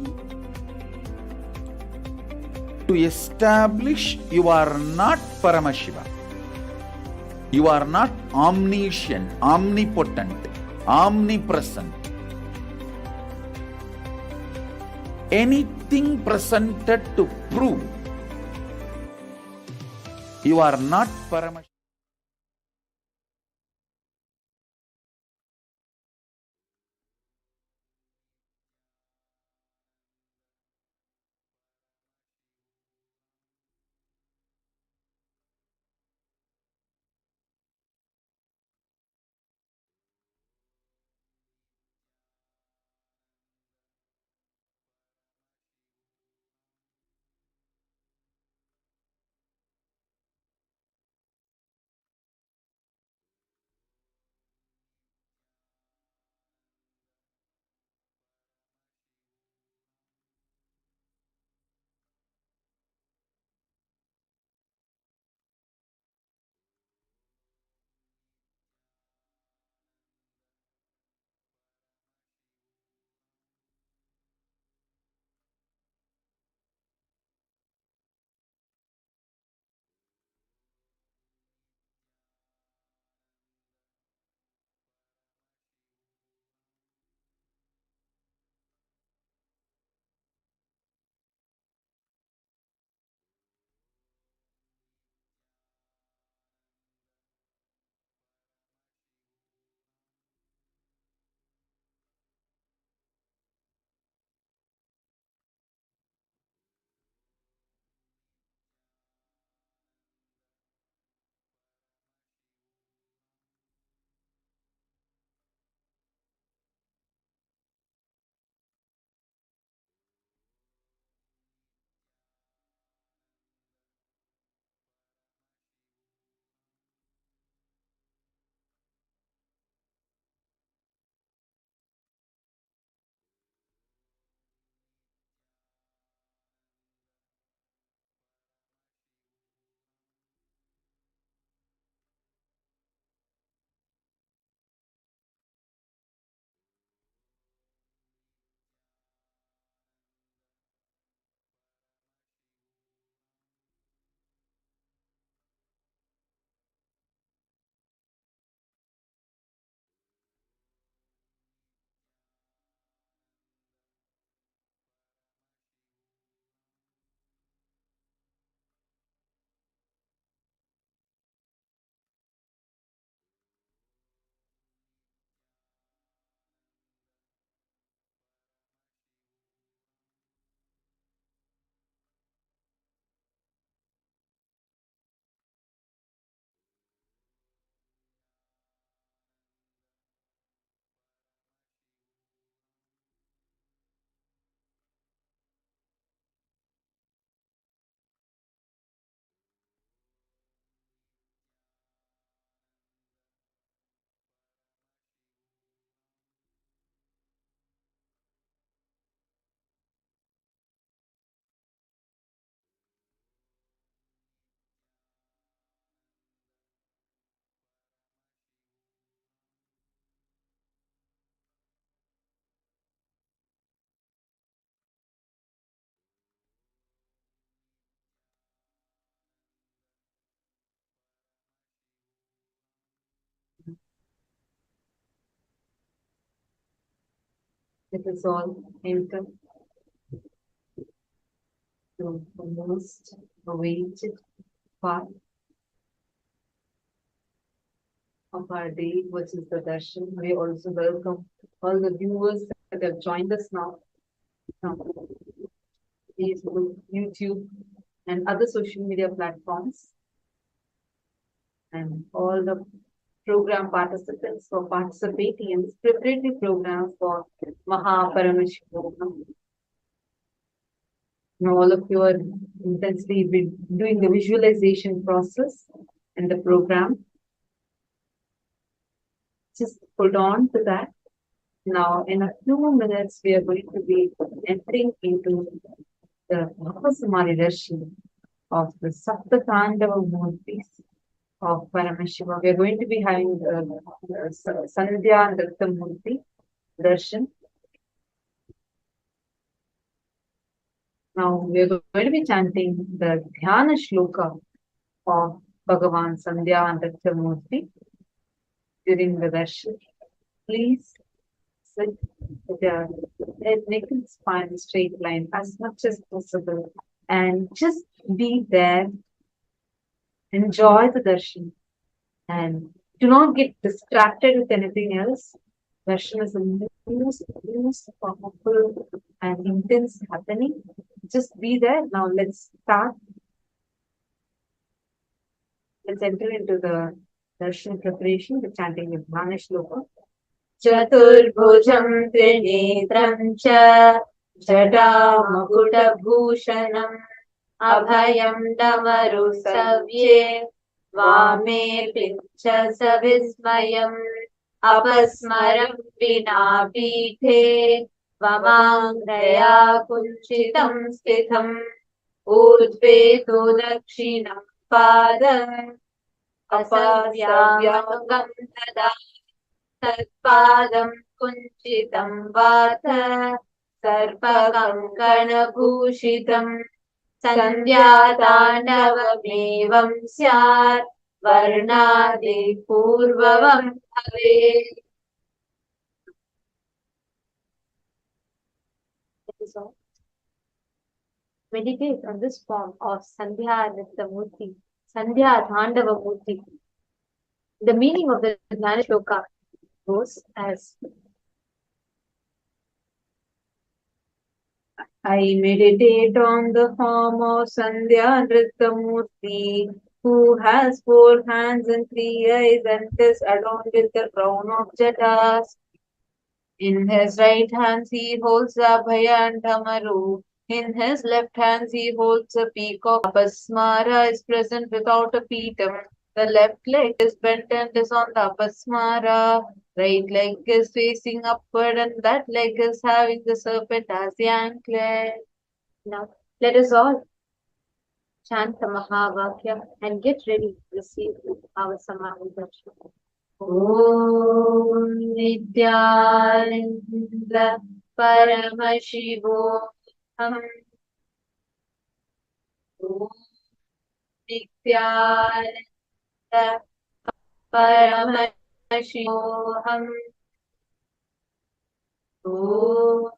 to establish you are not Paramashivam. You are not omniscient, omnipotent, omnipresent. Anything presented to prove you are not Paramashivam. It is all anchored to the most awaited part of our day, which is the Darshan. We also welcome all the viewers that have joined us now from Facebook, YouTube, and other social media platforms, and all the program participants for participating in this preparatory program for Paramashivam. Now all of you are intensely doing the visualization process in the program. Just hold on to that. Now, in a few minutes, we are going to be entering into the Bhava Samadhi Darshan of the Saptatandava Murthis of Paramashivam. We are going to be having Sandhya and Nritta Murthy Darshan. Now, we are going to be chanting the Dhyana Shloka of Bhagavan Sandhya and Nritta Murthy during the Darshan. Please sit with your head, neck and spine straight line as much as possible and just be there. Enjoy the darshan and do not get distracted with anything else. Darshan is the most powerful and intense happening. Just be there. Now let's start. Let's enter into the darshan preparation, the chanting with Dhyana Shloka. Chaturbhujam Trinetram cha Jatamakutbhushanam Abhayam Damaru Savye Vame Pincha Savismayam Apasmaram Vina Pithe Vamangraya Kunchitam Stitham Udveto Dakshinam Padam Asavyamagam Tada Tatpadam Kunchitam Vata Sarpakankanabhushitam Sandhyatandavam Syat Varnadi Purvavam Bhave. Meditate on this form of Sandhya Nritta Murthy, Sandhya Thandava Murthy. The meaning of the Dhyana Shloka goes as: I meditate on the form of Sandhya Nritta Murthy, who has 4 hands and 3 eyes and is adorned with the crown of jatas. In his right hand he holds a Abhaya and Dhamaru. In his left hand he holds a peacock. Apasmara is present without a petum. The left leg is bent and is on the Apasmara. Right leg is facing upward and that leg is having the serpent as the anklet. Now, let us all chant the Mahavakya and get ready to receive our Samadhi Darshan. Om Nithyananda Paramashivam. Om Nithyananda Paramashivam. Om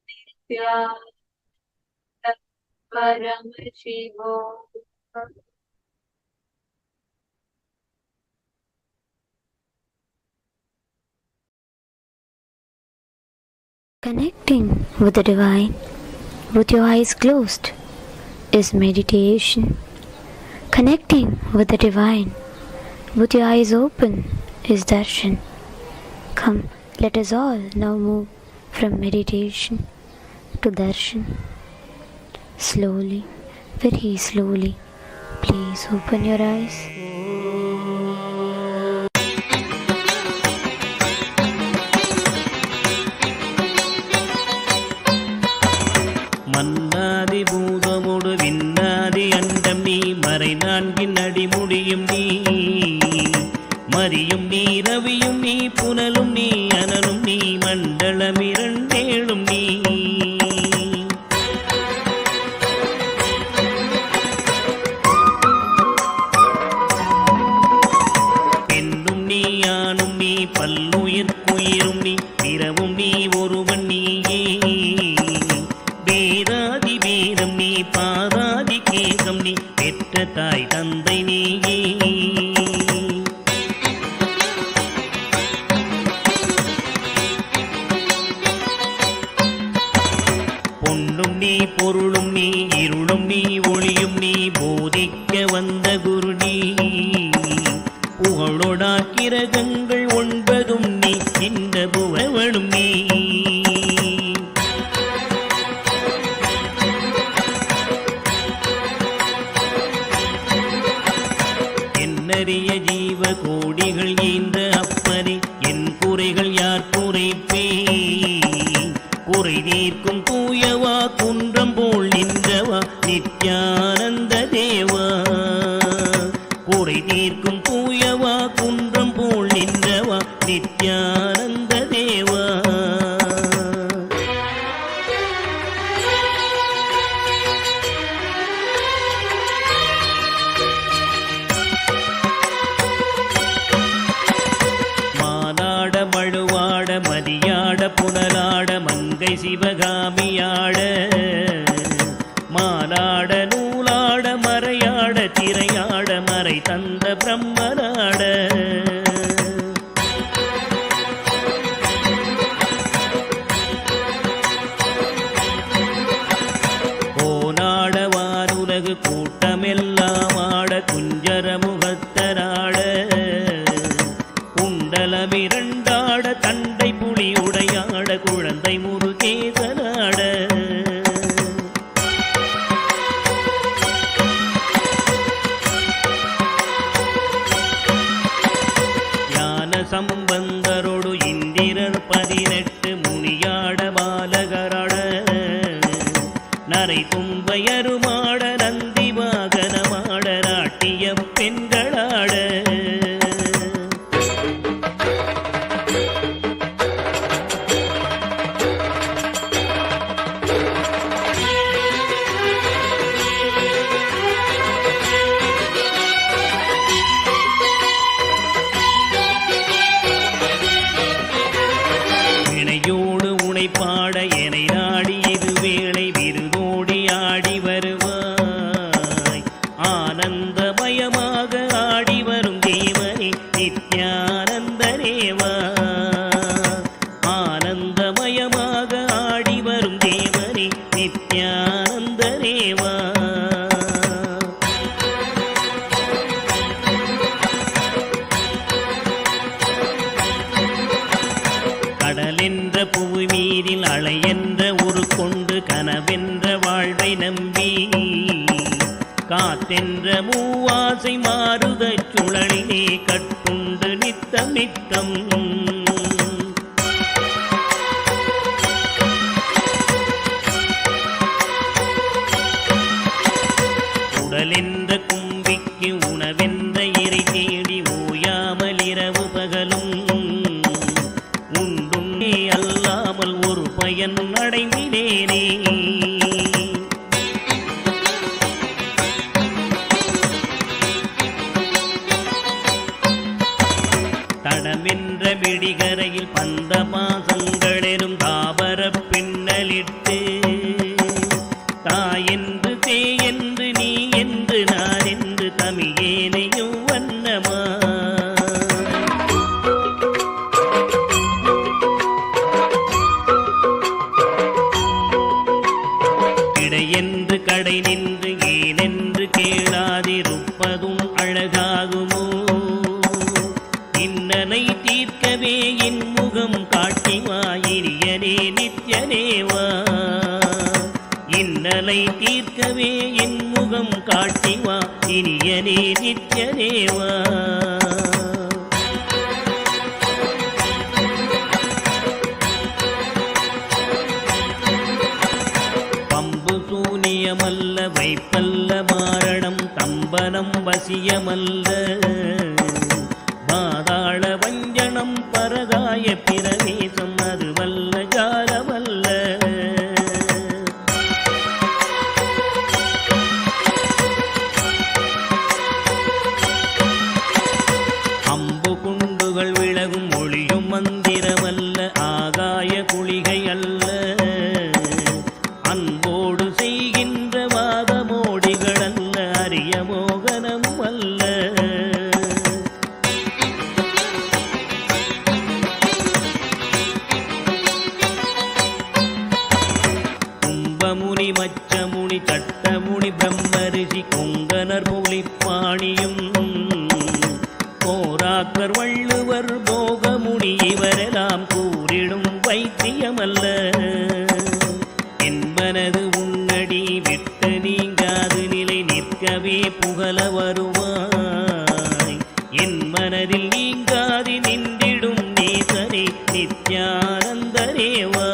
Nithyananda Paramashivam. Connecting with the divine with your eyes closed is meditation. Connecting with the divine with your eyes open is darshan. Come, let us all now move from meditation to darshan. Slowly, very slowly, please open your eyes. மன்னாதி பூதமோடு விண்ணாதி அண்டம் நீ மறை நான்கின் அடிமுடியும் நீ மரியும் நீ ரவியும் நீ புனலும் நீ அனலும் நீ மண்டலம் இரண்டேழும் நீ பெண்ணும் நீ ஆணும் நீ பல்லுயிர்க்குயிரும் நீ பிறவும் நீ ஒருவன் நீயே வேதாதி வேதம் நீ பாதாதி கேசம் நீ பெற்ற தாய் தந்தை நீயே பொன்னும் நீ பொருளும் நீ இருளும் நீ ஒளியும் நீ என்றவனும் நீ. என்னறிய ஜீவ கோடிகள் ஈன்ற அப்பனே, என் குறைகள் யார் குறைப்பே? குறை தீர்க்கும் தூயவா, குன்றம் போல் நின்றவா, நித்யானந்த தேவா. குறை தீர்க்கும் தூயவா, குன்றம் போல் நின்றவா, நித்யானந்த தேவா. மானாட மழுவாட மதியாட புனலாட மங்கை சிவகாமியாட, மாலாட நூலாட மறையாட திரையாட மறை தந்த பிரம்மனாட. கோனாட வானுலகு கூட்டமெல்லாம் ஆட குஞ்சர முகத்தராட, குண்டலமிரண்டாட தண்டை புலி உடையாட குழந்தை முருகேசனாட. சம்பந்தரோடு இந்திரர் 18 முனியாட பாலகராட, நரை தும்பையருமாட நந்தி வாகனமாட நாட்டிய பெண்களாட. பாட எனை நாடி இது வேளை விருதோடி ஆடி வருவாய். ஆனந்தமயமாக ஆடி வரும் தேவனே நித்யானந்த தேவா. ஆனந்தமயமாக ஆடி வரும் தேவனே நித்யானந்த தேவா. கடலென்ற புவி மீதில் அலையென்ற ஒரு கொண்டு கனவென்ற வாழ்வை நம்பி, காத்தென்ற மூவாசை மாறுதச் சுழலிலே கட்டுண்டு நித்தம் நித்தம். உடலென்ற கும்பிக்கு உணவென்ற இறை தேடி ஓயாமல் இரவு பகலும் உண்டுண்ணே அல்லாமல் ஒரு பயன் அடைந்தினேனே. தடமென்ற விடிகரையில் பந்த மாசங்களெரும் தாபர பின்னலிட்டு, தாயென்று தேயென்று நீ என்று நான் என்று தமிழேனையும் வண்ணமா. என்று கடை நின்று ஏனென்று கேளாதிருப்பதும் அழகாகுமோ? இன்னனை தீர்க்கவே என் முகம் காட்டிவா இனியனே நித்யனேவா. இன்னலை தீர்க்கவே என் முகம் காட்டிவா இனியனே நித்யனேவா. சூனியமல்ல வைப்பல்ல மாரணம் தம்பனம் வசியமல்ல, பாதாள வஞ்சனம் பரகாய பிரவேசம் அதுவல்ல ஜாலமல்ல. அம்பு குண்டுகள் விலகும் ஒளியும் மந்திரமல்ல, ஆகாய குளிகை அல்ல. அன்போடு செய்கின்ற வாதமோடிகள் அல்ல, அரிய மோகனம் அல்ல. கும்பமுனி மச்சமுனி சட்டமுனி பிரம்மரிஷி கொங்கனர் புலிப்பாணியும், கோராக்கர் வள்ளுவர் போகமுனி இவரெல்லாம் கூறிடும் வைத்தியமல்ல. என் மனது உன்னடி விட்டு நீங்காது நிலை நிற்கவே புகழ வருவாய். என் மனதில் நீங்காது நின்றிடும் நேசனே நித்யானந்தரேவா.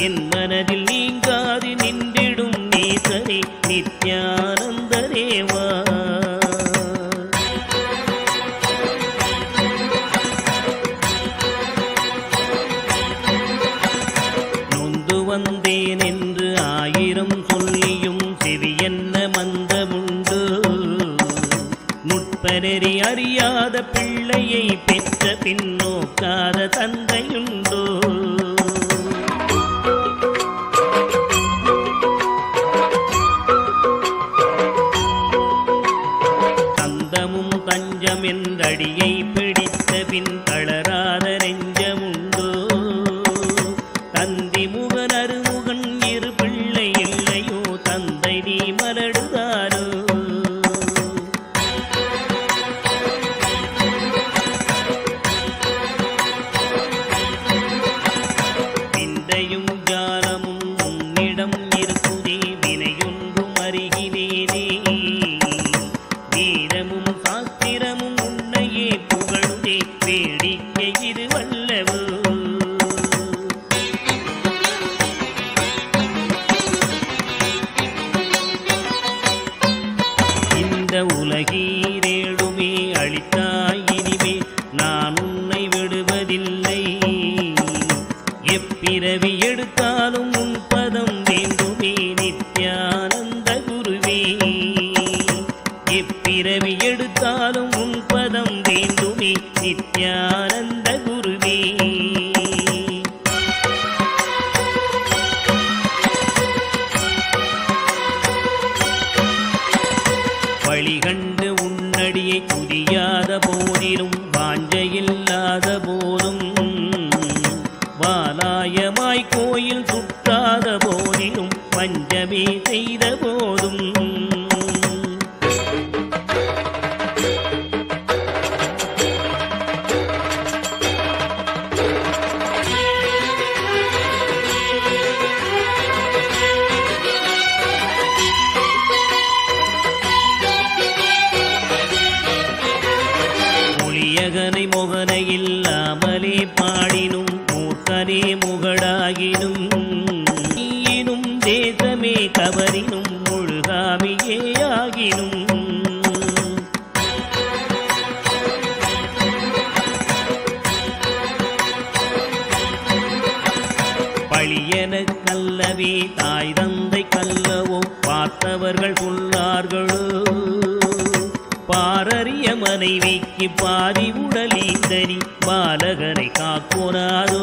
என் மனதில் நீங்காது நின்றிடும் நேசனே நித்யானந்தரேவா. நொந்து வந்தேன் என்று ஆயிரம் சொல்லியும் செவியென்ன மந்தமுண்டு. நுட்பநெறி அறியாத பிள்ளையை பெற்ற பின்னோக்காத தந்தையுண்டோ. தந்தமும் தஞ்சம் என்றடியை பிடித்த பின் தளராத நெஞ்சமுண்டோ. தந்தி முகன் அருமுகன் இரு பிள்ளை இல்லையோ தந்தை நீ மலடுதாரோ. விந்தையும் ஜாலமும் உன்னிடம் இருக்குதே வினையொன்றும் அறிகினேனே. வேதமும் சாஸ்திரமும் உன்னையே புகழுதே வேடிக்கை இது வல்லவோ. இந்த உலகீரேழுமே அளித்தாய் இனிமே நான் உன்னை விடுவதில்லை. எப்பிறவி எடுத்தாலும் உன் பதம் வேண்டுமே நித்யானந்த குருவே. எப்பிறவி எடுத்தாலும் உன் பதம் வேண்டுமே நித்யானந்த குருவே. வழிகண்டு உன்னடியை துதியாத போதிலும் வாஞ்சையில்லாத போதும் வாலாயமாய் கோயில் சுற்றாத போதிலும் பஞ்சமே செய்த போதும் ஒளியகனை முகனை இல்லாமலே பாடினும் மூர்க்கனே முகடாகினும் நீயினும் தேசமே கவரினும் முழுகாமியே ஆகினும் பழியன கல்லவே தாய் தந்தை கல்லவோ பார்த்தவர்கள் சொல்லார்களோ. பாரறிய மனைவிக்கு பாதி உடலீந்தரி பாலகனை காக்கோனாதோ.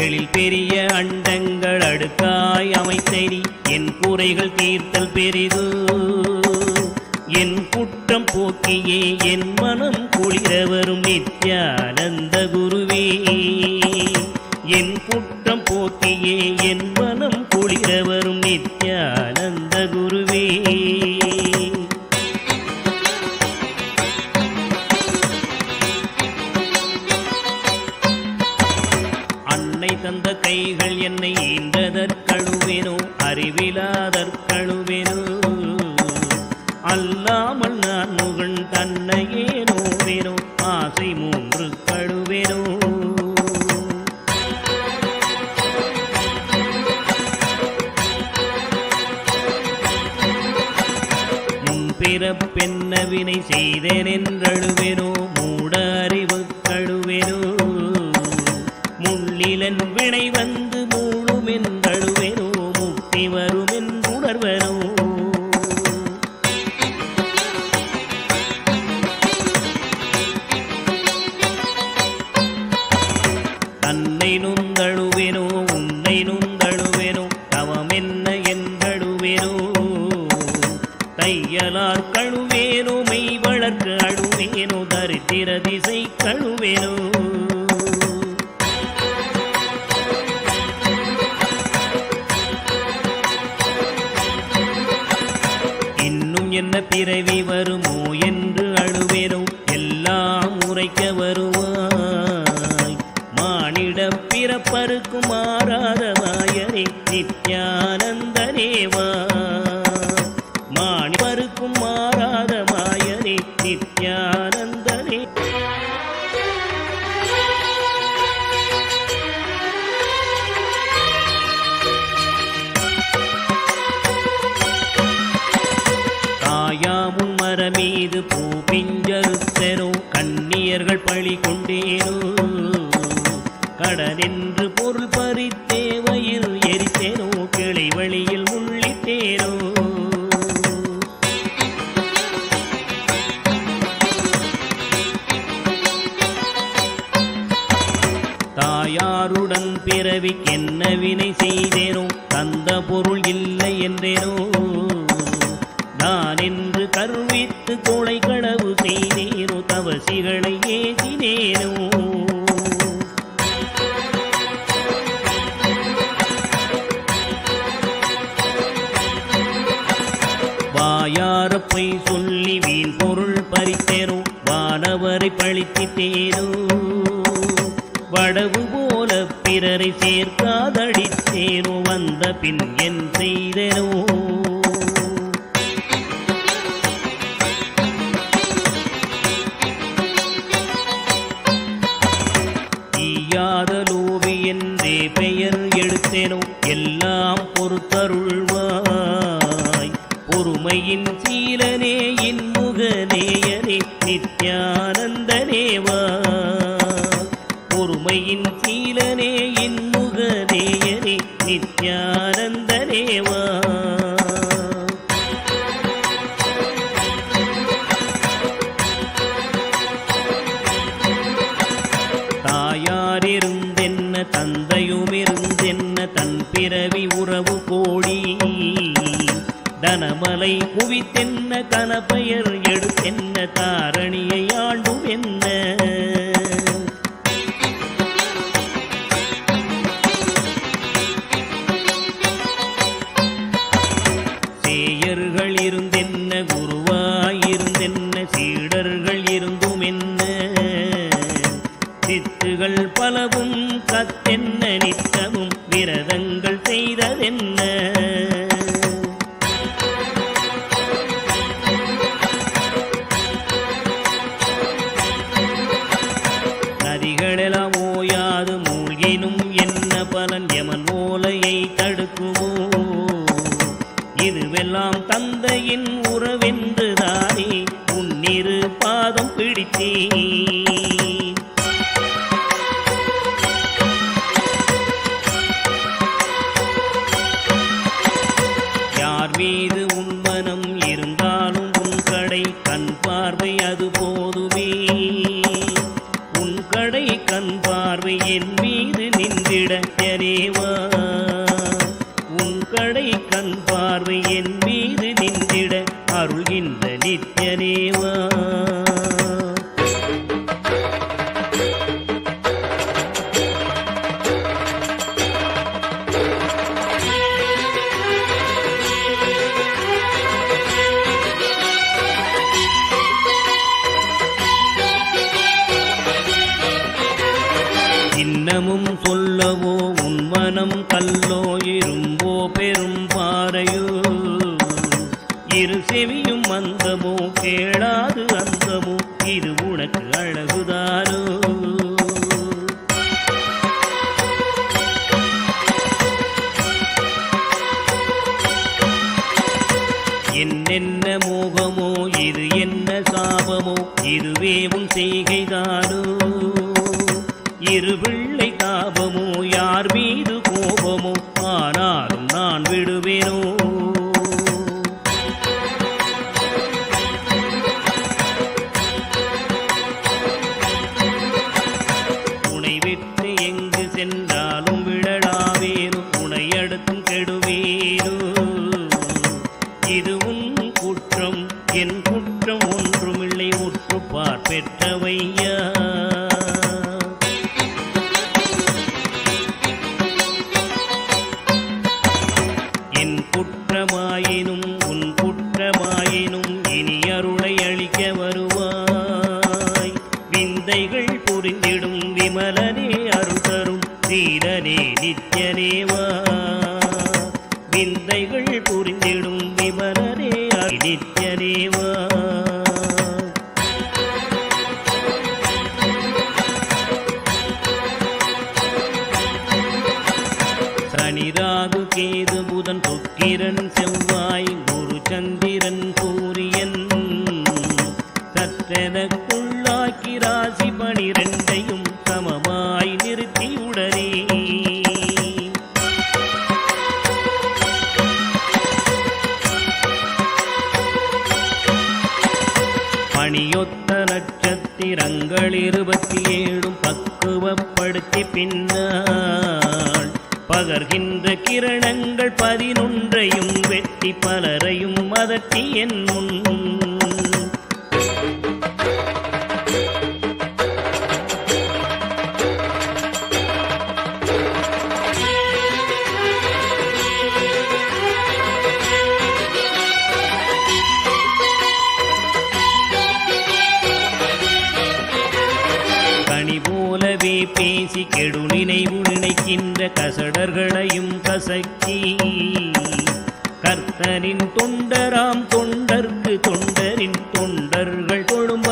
எழில் பெரிய அண்டங்கள் அடுக்காய் அமைத்தனி என் குறைகள் தீர்த்தல் பெரிதோ. என் குற்றம் போக்கியே என் மனம் குளிர வரும் நித்யானந்த குருவே. என் குற்றம் போக்கியே என் மனம் குளிர வரும் நித்யானந்த குருவே. அன்னை தந்த கைகள் என்னை ஈன்றதற்கழுவேனோ அறிவிலாதற்கழுவேனோ. அல்லாமல் நான் முகன் தன்னையே நோவேனோ ஆசை மூன்று கழுவேனோ. முன்பிறப்பென்ன வினை செய்தேனென்றழுவேனோ மூட அறிவு கழுவேனோ. முள்ளிலன் வினை வந்து மூழுமென்றழுவேனோ முக்தி வருமென்றுணர்வனோ. தன்னை நுந்தழுவேனோ உன்னை நுந்தழுவேனோ தவமென்ன என்றழுவேனோ. தையலார் கழுவேனோ மெய் வளர்க்க அழுவேனோ தரித்திர திசை கழுவேனோ. பிறவி வருமோ என்று அழுவேனோ எல்லாம் உரைக்க வருவாய். மானிட பிறப்பருக்கும் மாறாத மாயனே நித்யானந்தனேவா. மாணிப்பருக்கும் மாறாத மாயனே நித்யானந்தனே. தாயாமுன் மரமீது பூ பிஞ்சறுத்தனோ கண்ணியர்கள் பழி கொண்டேனோ. கடனென்று பொருள் பறித்தேவையில் எரித்தேனோ கிளை வழியில் முள்ளிட்டேனோ. தாயாருடன் பிறவிக்கென்ன வினை செய்தேனோ தந்த பொருள் இல்லை என்றேனோ. நான் என்று கருவித்து கொலை களவு செய்தேனோ தவசிகளை ஏசினேனோ. வாயாரப்பை சொல்லி வீண் பொருள் பறித்தேனோ வானவரை பழித்திட்டேனோ. வடவு போல பிறரை சேர்க்காதடித்தேனோ வந்த பின் என் செய்தேனோ. ஈயாதலோவி என்றே பெயர் எடுத்தேனோ எல்லாம் பொறுத்தருள்வாய். பொறுமையின் சீலனே இன்முகநேயனே நித்யானந்தனேவா. பொறுமையின் சீலனே இன்முகநேயனே நித்யானந்தனேவா. தாயாரிருந்தென்ன தந்தையுமிருந்தென்ன தன் பிறவி உறவு கோடி. தனமலை குவித்தென்ன கனப்பெயர் எடுத்தென்ன தாரணியை ஆண்டும் என்ன. சேயர்கள் இருந்தென்ன குருவாயிருந்தென்ன சீடர்கள் இருந்தும் என்ன. சித்துகள் பலவும் கத்தென்ன நித்தமும் விரதங்கள் செய்ததென்ன. நதிகளெல்லாம் ஓயாது மூழ்கினும் என்ன பலன் யமன் ஓலையை தடுக்குமோ. இதுவெல்லாம் தந்தையின் உறவென்றுதானே உன்னிரு பாதம் பிடித்தேன். யார் மீது உன் மனம் இருந்தாலும் உன் கடை கண் பார்வை அது போதுமே. உன் கடை கண் பார்வை என் மீது நின்றிட யனேவா. உன் கடை கண் பார்வை என் மீது நின்றிட அருள்கின்ற நித்யனேவா. இன்னமும் சொல்லவோ உன் மனம் கல்லோ இரும்போ பெரும் பாறையோ. இரு செவியும் மந்தமோ கேளாது அந்தமோ இது உனக்கு அழகுதானோ. என்னென்ன மோகமோ இது என்ன சாபமோ இதுவே உன் செய்கைதானோ. இரு பிள்ளை தாபமோ யார் மீது கோபமோ ஆனாலும் நான் விடுவேனோ. உனை விட்டு எங்கு சென்றாலும் விடலாவேனோ உனையடுத்தும் கெடுவேனோ. இது உன் குற்றம் என் குற்றம் ஒன்றுமில்லை உற்றுப்பார் பெற்றவையா. என் குற்றமாயினும் உன் குற்றமாயினும் நித்யதேவா. சனி ராகு கேது புதன் சுக்கிரன் செவ்வாய் குரு சந்திரன் சூரியன் சற்றெனக்குள்ளாக்கி ராசி 12ஐயும் சமமாய் நிறுத்தியுடனே பணியொத்த நட்சத்திரங்கள் 27 பக்குவப்படுத்தி பின்னால் பகர்கின்ற கிரணங்கள் 11ஐயும் வெட்டி பலரையும் அதட்டி என் முன் பேசி கெடு நினைவு நினைக்கின்ற கசடர்களையும் கசக்கி கர்த்தனின் தொண்டராம் தொண்டர்க்கு தொண்டரின் தொண்டர்கள் தொழும்